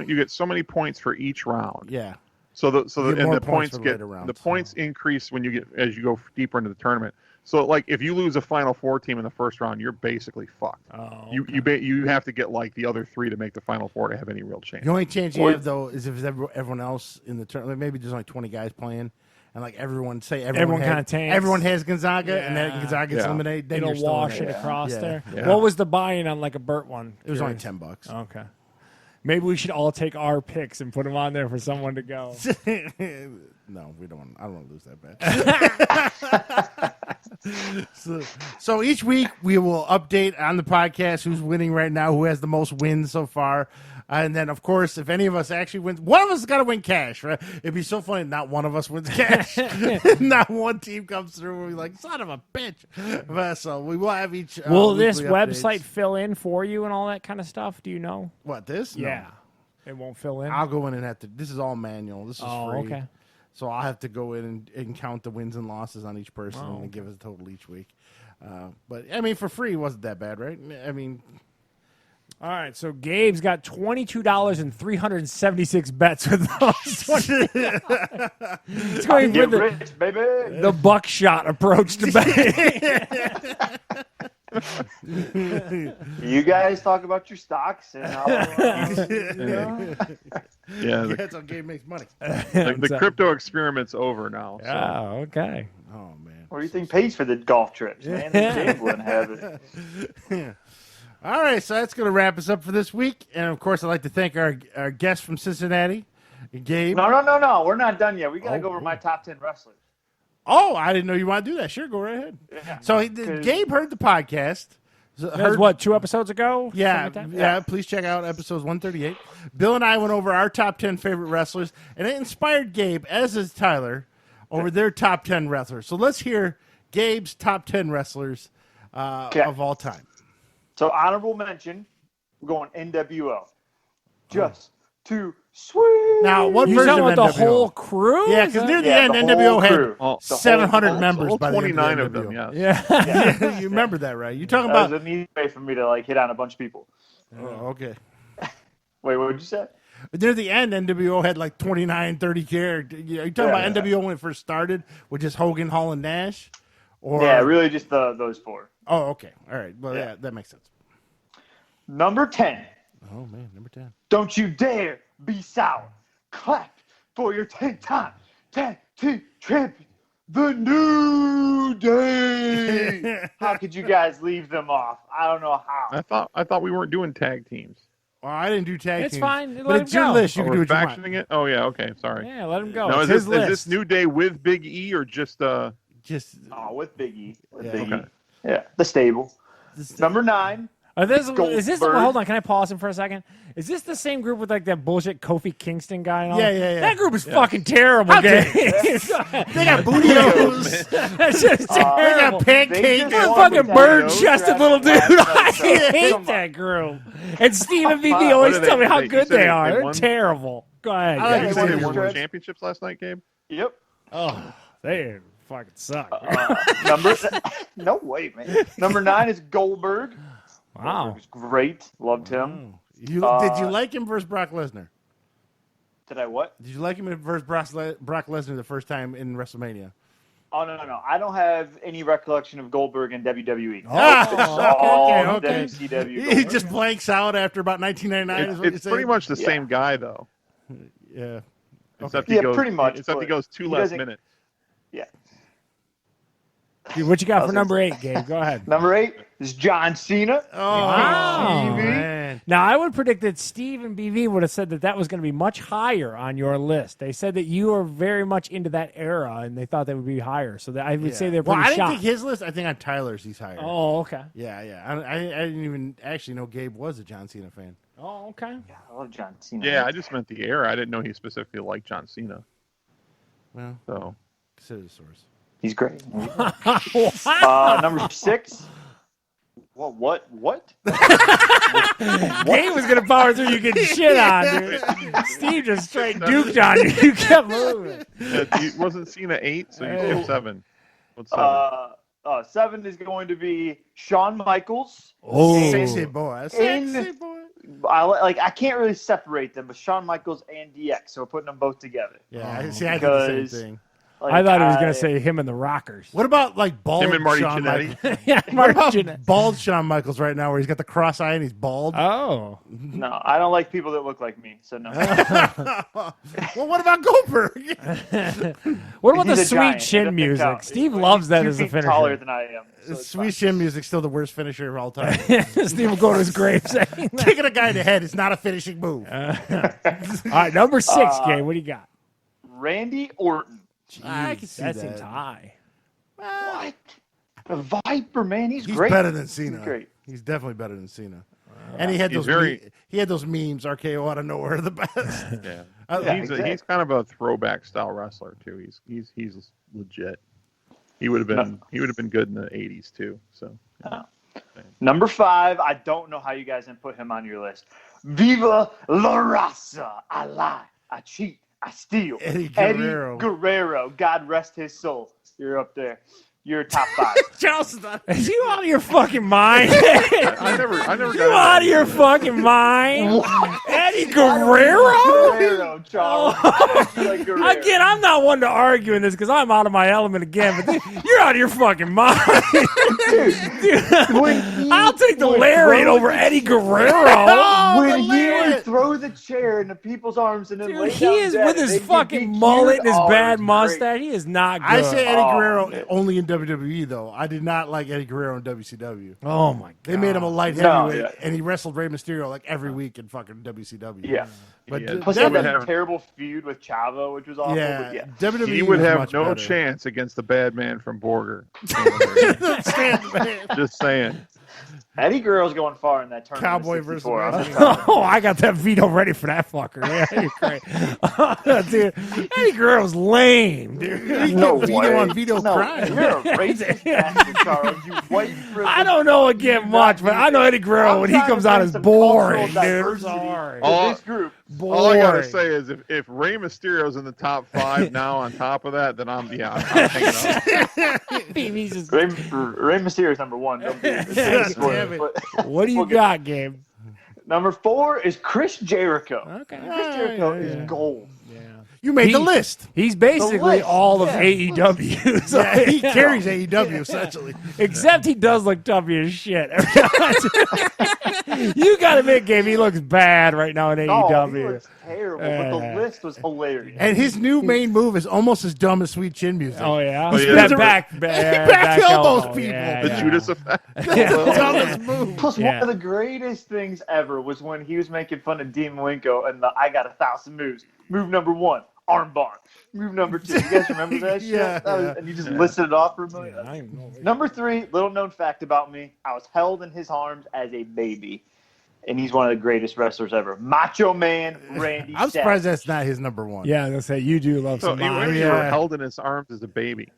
you get so many points for each round. Yeah. So You get and more the points points for get later rounds. the points increase when you get as you go deeper into the tournament. So like if you lose a Final Four team in the first round, you're basically fucked. Oh, You have to get like the other 3 to make the Final Four to have any real chance. The only chance you have, though, is if everyone else in the tournament, maybe there's only 20 guys playing, and like everyone Everyone has, kinda tanks. everyone has Gonzaga, and then Yeah. Gonzaga gets Yeah. eliminated. Then it'll you're still in wash there. it across Yeah. there. Yeah. What was the buy-in on like a Burt one? It was only Curious. $10. Okay. Maybe we should all take our picks and put them on there for someone to go. No, we don't. I don't want to lose that bet. so each week we will update on the podcast who's winning right now, who has the most wins so far, and then of course if any of us actually wins, one of us has got to win cash. Right? It'd be so funny. Not one of us wins cash. Not one team comes through. We're like, son of a bitch. But, so we will have each. Will this weekly website updates. fill in for you and all that kind of stuff? Do you know? What this? No. Yeah. It won't fill in? I'll go in and have to. This is all manual. This is Oh, free. okay. So I'll have to go in and count the wins and losses on each person Oh, and give us a total each week. But I mean, for free, it wasn't that bad, right? I mean, All right, so Gabe's got $22 and 376 bets with those. It's going Get for rich, baby. the buckshot approach to betting. You guys talk about your stocks, and I'll, Yeah, That's how Gabe makes money. the crypto experiment's over now. So. Oh, okay. Oh man. what do you think pays for the golf trips, man? The gambling habit. All right, so that's going to wrap us up for this week. And of course, I'd like to thank our guest from Cincinnati, Gabe. No. We're not done yet. We got to go over my top 10 wrestlers. Oh, I didn't know you want to do that. Sure, go right ahead. Yeah. So Gabe heard the podcast. That was what, 2 episodes ago? Yeah, Something like that? yeah. Please check out episodes 138. Bill and I went over our top 10 favorite wrestlers, and it inspired Gabe, as is Tyler, over their top 10 wrestlers. So let's hear Gabe's top 10 wrestlers of all time. So honorable mention, we're going NWO. Just too sweet. Now, what You version talking of about the NWO? whole crew? Yeah, because near the Yeah, end, the NWO whole had crew. All- 700 all- members all by the end 29 of of the them, NWO. yes. Yeah. You remember that, right? You're talking That about... was an easy way for me to hit on a bunch of people. Oh, okay. Wait, what did you say? Near the end, NWO had like 29, 30 characters. You're talking about NWO when it first started, with just Hogan, Hall, and Nash? Or... Yeah, really just those 4. Oh, okay. All right. Well, yeah, that makes sense. Number 10. Oh, man, number 10. Don't you dare be sour. Clap for your 10-time tag team champion, the New Day. How could you guys leave them off? I don't know how. I thought we weren't doing tag teams. Well, I didn't do tag It's teams. fine. Let But him it's your go. list. You Oh, can do we're what you want. factioning it? Oh, yeah, okay, sorry. Yeah, let him go. No, It's is his this list. New Day with Big E or just Just Oh, with Big E. With Yeah. Big E. Okay. Yeah, the stable. Number 9. Is this? Goldberg. Hold on, can I pause him for a second? Is this the same group with like that bullshit Kofi Kingston guy? And all? Yeah. That group is fucking terrible, dare Gabe. They got bootios. That's just They got terrible. pancakes. just won Fucking the bird-chested tag little dude. team I last night, so hate come on. that group. And Steve and BB What always are they- tell me how you good said they they are. They're won? terrible. Go ahead. I like Gabe. to You say say they they won won. championships last night, Gabe? Yep. Oh, they fucking suck. No way, man. Number 9 is Goldberg. Wow. Goldberg was great. Loved him. Did you like him versus Brock Lesnar? Did I what? Did you like him versus Brock Lesnar the first time in WrestleMania? Oh, no. I don't have any recollection of Goldberg in WWE. Oh, okay. WCW He Goldberg. just blanks out after about 1999. is what It's you're pretty saying? much the same guy, though. Yeah. Except Yeah, he goes, pretty much, Except he but goes 2 he less doesn't- minutes. Yeah. Dude, what you got for number 8, Gabe? Go ahead. Number 8 is John Cena. Oh, Wow. man. Now, I would predict that Steve and BV would have said that was going to be much higher on your list. They said that you are very much into that era, and they thought they would be higher. So I would say they're Well, pretty I didn't shocked. think his list. I think on Tyler's he's higher. Oh, okay. Yeah. I didn't even actually know Gabe was a John Cena fan. Oh, okay. Yeah, I love John Cena. Yeah, I just meant the era. I didn't know he specifically liked John Cena. Well, So consider the source. He's great. Wow. Number 6. What? Gabe was going to power through you getting shit on, dude. Steve just straight duked on you. You kept moving. wasn't Cena 8, so you skipped 7. What's 7? 7 is going to be Shawn Michaels. Oh. Sexy boy. Sexy boy. I can't really separate them, but Shawn Michaels and DX, so we're putting them both together. Yeah, I did the same Because- thing. I thought he was going to say him and the Rockers. What about like bald Him and Marty Shawn Jannetty. Michaels? Yeah, What Mark about Jannetty. bald Shawn Michaels right now, where he's got the cross eye and he's bald? Oh. No, I don't like people that look like me, so no. Well, what about Goldberg? What about He's the a sweet giant. He chin doesn't music? count. Steve He's loves that 2 as a feet finisher. taller than I am. So it's Sweet fine. Shin music's still the worst finisher of all time. Steve will go to his grave saying that. Kicking a guy in the head is not a finishing move. All right, number 6, Gabe. What do you got? Randy Orton. I can see That that. seems high. What? The Viper, man. He's He's great. better than Cena. He's great. He's definitely better than Cena. And he had He's those very- he had those memes. RKO out of nowhere, the best. Yeah. Yeah, he's exactly. he's kind of a throwback style wrestler too. He's legit. He would have been good in the 80s too. So Number 5, I don't know how you guys didn't put him on your list. Viva la raza. I lie. I cheat. I steal. Eddie Guerrero. Guerrero. God rest his soul. You're up there. you're top 5. Charles, Is you out of your fucking mind? I never You got out of your fucking mind? Eddie Guerrero? Guerrero, Charles. Like Guerrero. Again, I'm not one to argue in this because I'm out of my element again. But you're out of your fucking mind. Dude, I'll take the lariat over Eddie Guerrero. When he would throw the chair into people's arms and then Dude, lay he down is dead with and his they'd fucking get mullet DQ'd. and his Oh, bad it was mustache. great. He is not good. I say Eddie Guerrero man. only in WWE though. I did not like Eddie Guerrero in WCW. Oh my god! They made him a light No, heavyweight, yeah. and he wrestled Rey Mysterio like every week in fucking WCW. Yeah. but Yeah. Plus, he had Devin- that terrible feud with Chavo, which was awful. yeah, But yeah. WWE He would was have much no better. chance against the bad man from Borger. Just saying. Eddie Guerrero's going far in that tournament. Cowboy of versus 64. Wrestling. Oh, I got that veto ready for that fucker. Yeah, you're great. Dude, Eddie Guerrero's lame, dude. No Veto way. on veto No, crime. You're a racist bastard, Charles. You white privilege. I don't know again much, but I know Eddie Guerrero when he I'm comes trying out to is bring some boring, cultural dude. I'm diversity sorry. to this group. All I gotta Boring. say is if Rey Mysterio's in the top 5 now on top of that, then I'm hanging up. He's just- Rey Mysterio's number 1. Don't be Damn it. What do you got, Gabe? Number 4 is Chris Jericho. Okay. Chris Jericho is gold. You made the He- list. He's basically list, all of yeah. AEW. So, Yeah, he carries AEW essentially. Except he does look toughy as shit. You got to admit, Gabe, he looks bad right now in Oh, he AEW. looks terrible, but the list was hilarious. And his new main move is almost as dumb as Sweet Chin music. Oh yeah, Oh, yeah. That He back elbows people. The Yeah. Judas effect. Dumbest move. Plus, Yeah. one of the greatest things ever was when he was making fun of Dean Malenko and the I got 1,000 moves. Move number 1, armbar. Move number 2. You guys remember that shit? Yeah, That was, yeah. and you just listed it off for a million. I don't know. Number 3, little known fact about me: I was held in his arms as a baby, and he's one of the greatest wrestlers ever. Macho Man Randy. I'm surprised Savage. that's not his number 1. Yeah, I was gonna say you do love So some. you, Macho. you were held in his arms as a baby.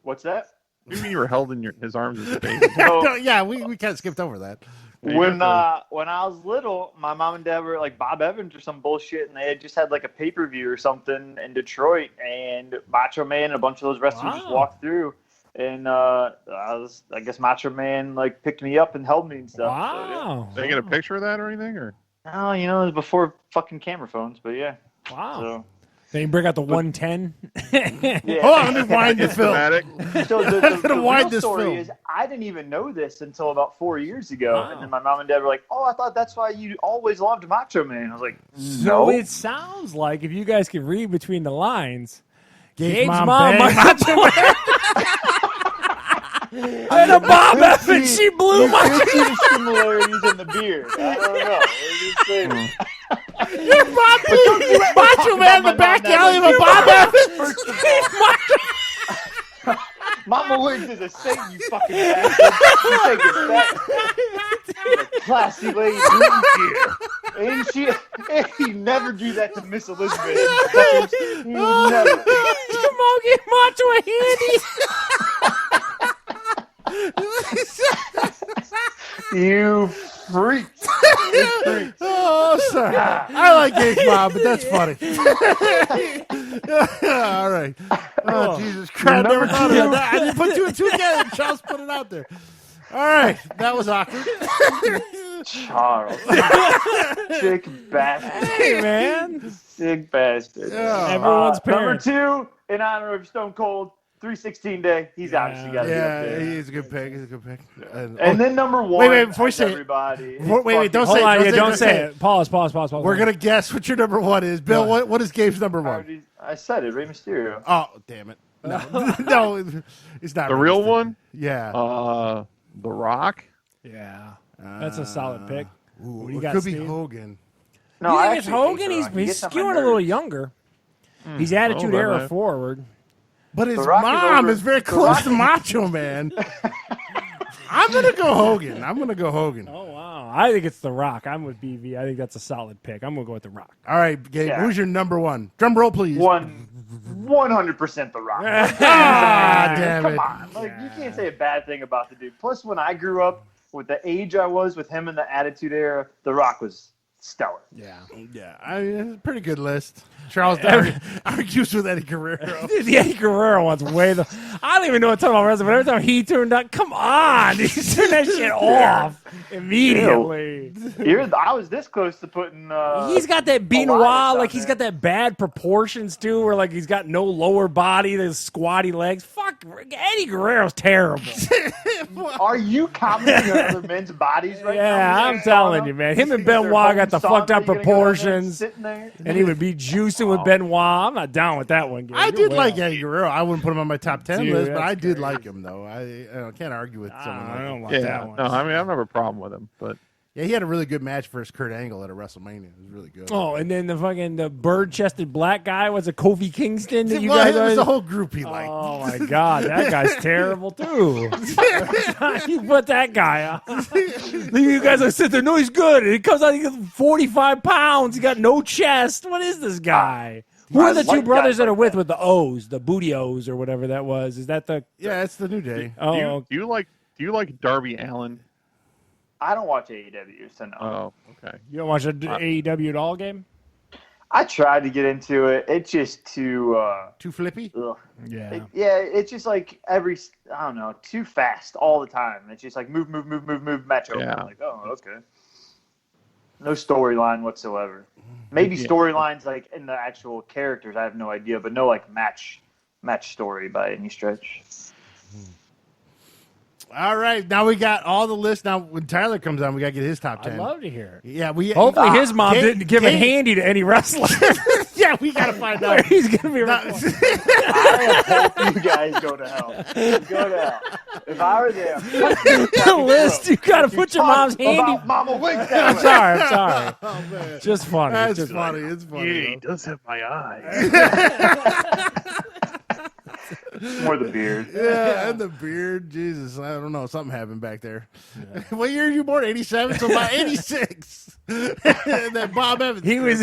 What's that? What do you mean you were held in his arms as a baby? So, Yeah, we kind of skipped over that. when I was little, my mom and dad were like Bob Evans or some bullshit, and they had just had like a pay-per-view or something in Detroit, and Macho Man and a bunch of those wrestlers just Wow. walked through, and I guess Macho Man like picked me up and held me and stuff. Wow. Did they get a picture of that or anything? Or So, yeah. No, it was before fucking camera phones, but yeah. Wow. So, Then you bring out the 110. yeah. Hold on, let me wind the film. Systematic. So the gonna wind real this story film. is I didn't even know this until about 4 years ago. Wow. And then my mom and dad were like, "Oh, I thought that's why you always loved Macho Man." I was like, So "No." it sounds like if you guys can read between the lines, Gabe's Gabe's mom mom banged Macho Man. And a Bob Evans, she blew You my. could see the similarities in the beard. I don't know. What do you think? You're Macho Man in the back alley of a Bob Evans. Mama Wiggs is a saint, you fucking bastard. You take it back. A classy lady. And he never do that to Miss Elizabeth. He would never. Come on, get Macho handy. You freak. You freak. Oh, sorry. I like Gabe's mom, but that's funny. All right. Oh, Jesus Christ. I never thought about that. I didn't put 2 and 2 together. Charles put it out there. All right. That was awkward. Charles. Sick bastard. Hey, man. Sick bastard. Yeah. Everyone's Number parents. 2, in honor of Stone Cold, 316 Day. He's obviously got to be up Yeah, there. he's a good pick. He's a good pick. And then number 1. wait, before you as say it. everybody. Wait, don't Hold say it. on, Don't say it. it. Pause. We're going to guess what your number 1 is. Bill, what is Gabe's number 1? I said it, Rey Mysterio. Oh, damn it. No, no, it's not. The real one? Yeah. The Rock. Yeah, that's a solid pick. Ooh, what do you it got, could be Steve? Hogan. No, You I think it's actually hate Hogan? The He's Rock. He gets on my skewing a little nerves. younger. He's attitude Oh, era right. forward. But his The Rock is mom over- is very The close Rock- to Macho Man. I'm going to go Hogan. Oh wow, I think it's The Rock. I'm with BV. I think that's a solid pick. I'm gonna go with The Rock. All right, Gabe, Yeah. who's your number 1? Drum roll, please. 100% The Rock. Ah, damn Come it. on. Like, you can't say a bad thing about the dude. Plus, when I grew up, with the age I was with him in the Attitude Era, The Rock was stellar. Yeah. I mean, it's a pretty good list. Charles argues with Eddie Guerrero. Dude, the Eddie Guerrero one's way the. I don't even know what to talk about wrestling, but every time he turned up, come on, he turned that shit off immediately. I was this close to putting. He's got that Benoit, Elias like on he's there. got that bad proportions too, where like he's got no lower body, there's squatty legs. Fuck, Eddie Guerrero's terrible. Are you commenting on other men's bodies right now? Yeah, I'm telling you, man. Him and Benoit got the fucked up proportions, Sitting there? and he would be juicing with Benoit. I'm not down with that one. Gabe. I You're did way like off. Eddie Guerrero. I wouldn't put him on my top 10 Dude, list, but that's I did crazy. like him, though. I can't argue with someone like I him. don't like Yeah, that one. no, I mean I don't have a problem with him, but Yeah, he had a really good match versus Kurt Angle at a WrestleMania. It was really good. Oh, and then the bird-chested black guy was a Kofi Kingston that you well, guys it was always- the whole group he liked. Oh my God, that guy's terrible too. You put that guy on. You guys are sitting there. No, he's good. And he comes out. He got 45 pounds. He got no chest. What is this guy? Who are the two like brothers guys that are like with that. the O's, the Booty O's or whatever that was? Is that the? Yeah, it's the New Day. Oh, do you like Darby Allin? I don't watch AEW, so no. Oh, okay. you don't watch AEW at all, game? I tried to get into it. It's just too. Too flippy? Ugh. Yeah. It's just like I don't know, too fast all the time. It's just like move, match over. Yeah. I'm like, oh, okay. No storyline whatsoever. Maybe storylines like in the actual characters, I have no idea, but no like match story by any stretch. All right, now we got all the lists. Now, when Tyler comes on, we got to get his top 10. I'd love to hear it. Yeah, we Hopefully, his mom Gabe- didn't give a Gabe- handy to any wrestler. Yeah, we got to find out. He's gonna be. I hope you guys go to hell. Go to hell. If I were there, The list. You gotta put your mom's handy. About Mama Wig I'm sorry. I'm sorry. Oh, man. Just funny. That's Just funny. It's funny. he does have my eye. more the beard. Yeah, and the beard. Jesus, I don't know. Something happened back there. What year are you born? 87? So about 86. That Bob Evans. He was.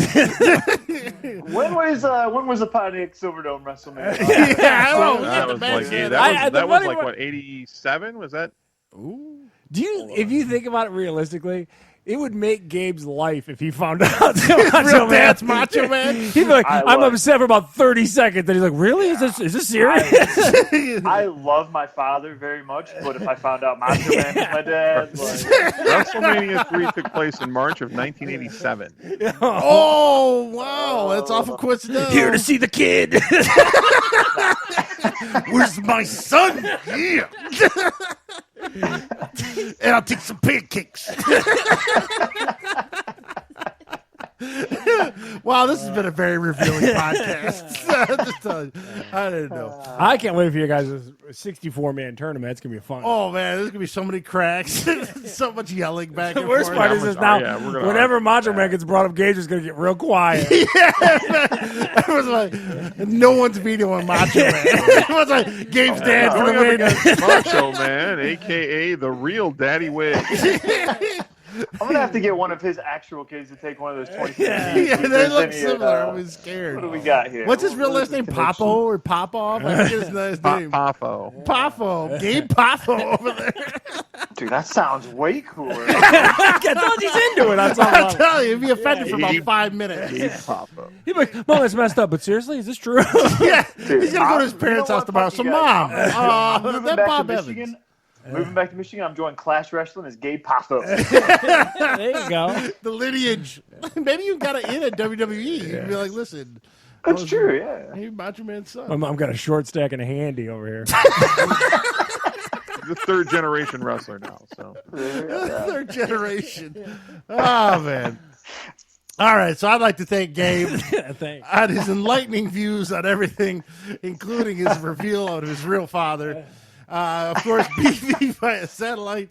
When was the Pontiac Silverdome WrestleMania? Yeah, I don't know. We That got the was back like set. the funny like part- what 87 was that? Ooh. Do you? If you think about it realistically, it would make Gabe's life if he found out that Macho Real Man. Dad's Macho Man. He'd be like, I I'm love- upset for about 30 seconds. Then he's like, really? Is this serious? I love my father very much, but if I found out Macho Man was my dad, like, WrestleMania 3 took place in March of 1987. Oh, wow. That's awful coincidental. Here to see the kid. Where's my son? Yeah. And I'll take some pancakes. Wow, this has been a very revealing podcast. Just telling you, I didn't know. I can't wait for you guys' 64-man tournament. It's gonna be fun. Oh man, there's gonna be so many cracks, so much yelling back. The and worst forth. part is now, Yeah, we're gonna whenever Macho Man gets brought up, Gage is going to get real quiet. Everyone's like, no one's videoing Macho Man. Everyone's like, Gabe's dad for the Going up win. against Macho Man, a.k.a. the real Daddy Wig. I'm gonna have to get one of his actual kids to take one of those 20. Yeah, they look similar. I'm scared. What do we got here? What's his real What last is name? the Popo or Popoff? I forget his last name. Poffo. Poffo. Gabe Poffo over there. Dude, that sounds way cooler. I thought he's into it. That's all. I'm telling you, he'd be offended for about 5 minutes. Poffo. He'd be like, Mom, that's messed up, but seriously, is this true? Yeah, Dude, he's gonna go to his you parents' know house what? tomorrow. Fuck So, you Mom, guys. I'm moving that back Bob to Evans. Michigan. Moving back to Michigan, I'm joining Clash Wrestling as Gabe Poffo. There you go. The lineage. Maybe you got it in at WWE. You'd be like, listen, That's true, yeah. hey, Macho Man's son. My mom got a short stack and a handy over here. He's a third generation wrestler now. So Third generation. Oh, man. All right, so I'd like to thank Gabe Thanks. on his enlightening views on everything, including his reveal of his real father. Of course, BV via satellite.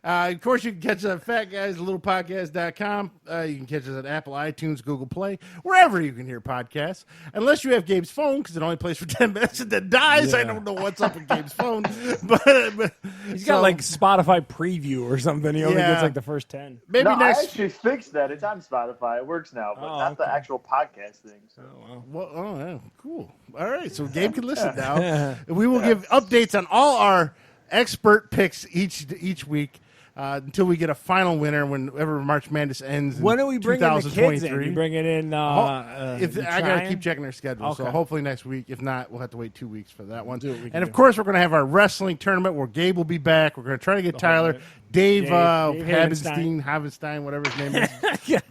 Of course, you can catch us at fatguyslittlepodcast.com. You can catch us at Apple, iTunes, Google Play, wherever you can hear podcasts. Unless you have Gabe's phone, because it only plays for 10 minutes and then dies. I don't know what's up with Gabe's phone. But He's got like Spotify preview or something. He only Yeah. gets like the first 10. maybe No, I next. actually fixed that. It's on Spotify. It works now, but Oh, not the okay. actual podcast thing. So. Well, oh, yeah, cool. All right, so Gabe can listen now. We will give updates on all our expert picks each week. until we get a final winner whenever March Madness ends. When are we bringing the kids in? 2023. You bringing in? I gotta keep checking their schedule, so Okay. hopefully next week. If not, we'll have to wait 2 weeks for that one. Do what we can And of do. course, we're gonna have our wrestling tournament where Gabe will be back. We're gonna try to get Tyler, Dave Havenstein, whatever his name is.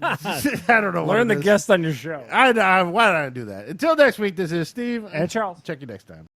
I don't know. Learn what it the is. guest on your show. Why did I do that? Until next week, this is Steve And Charles. Check you next time.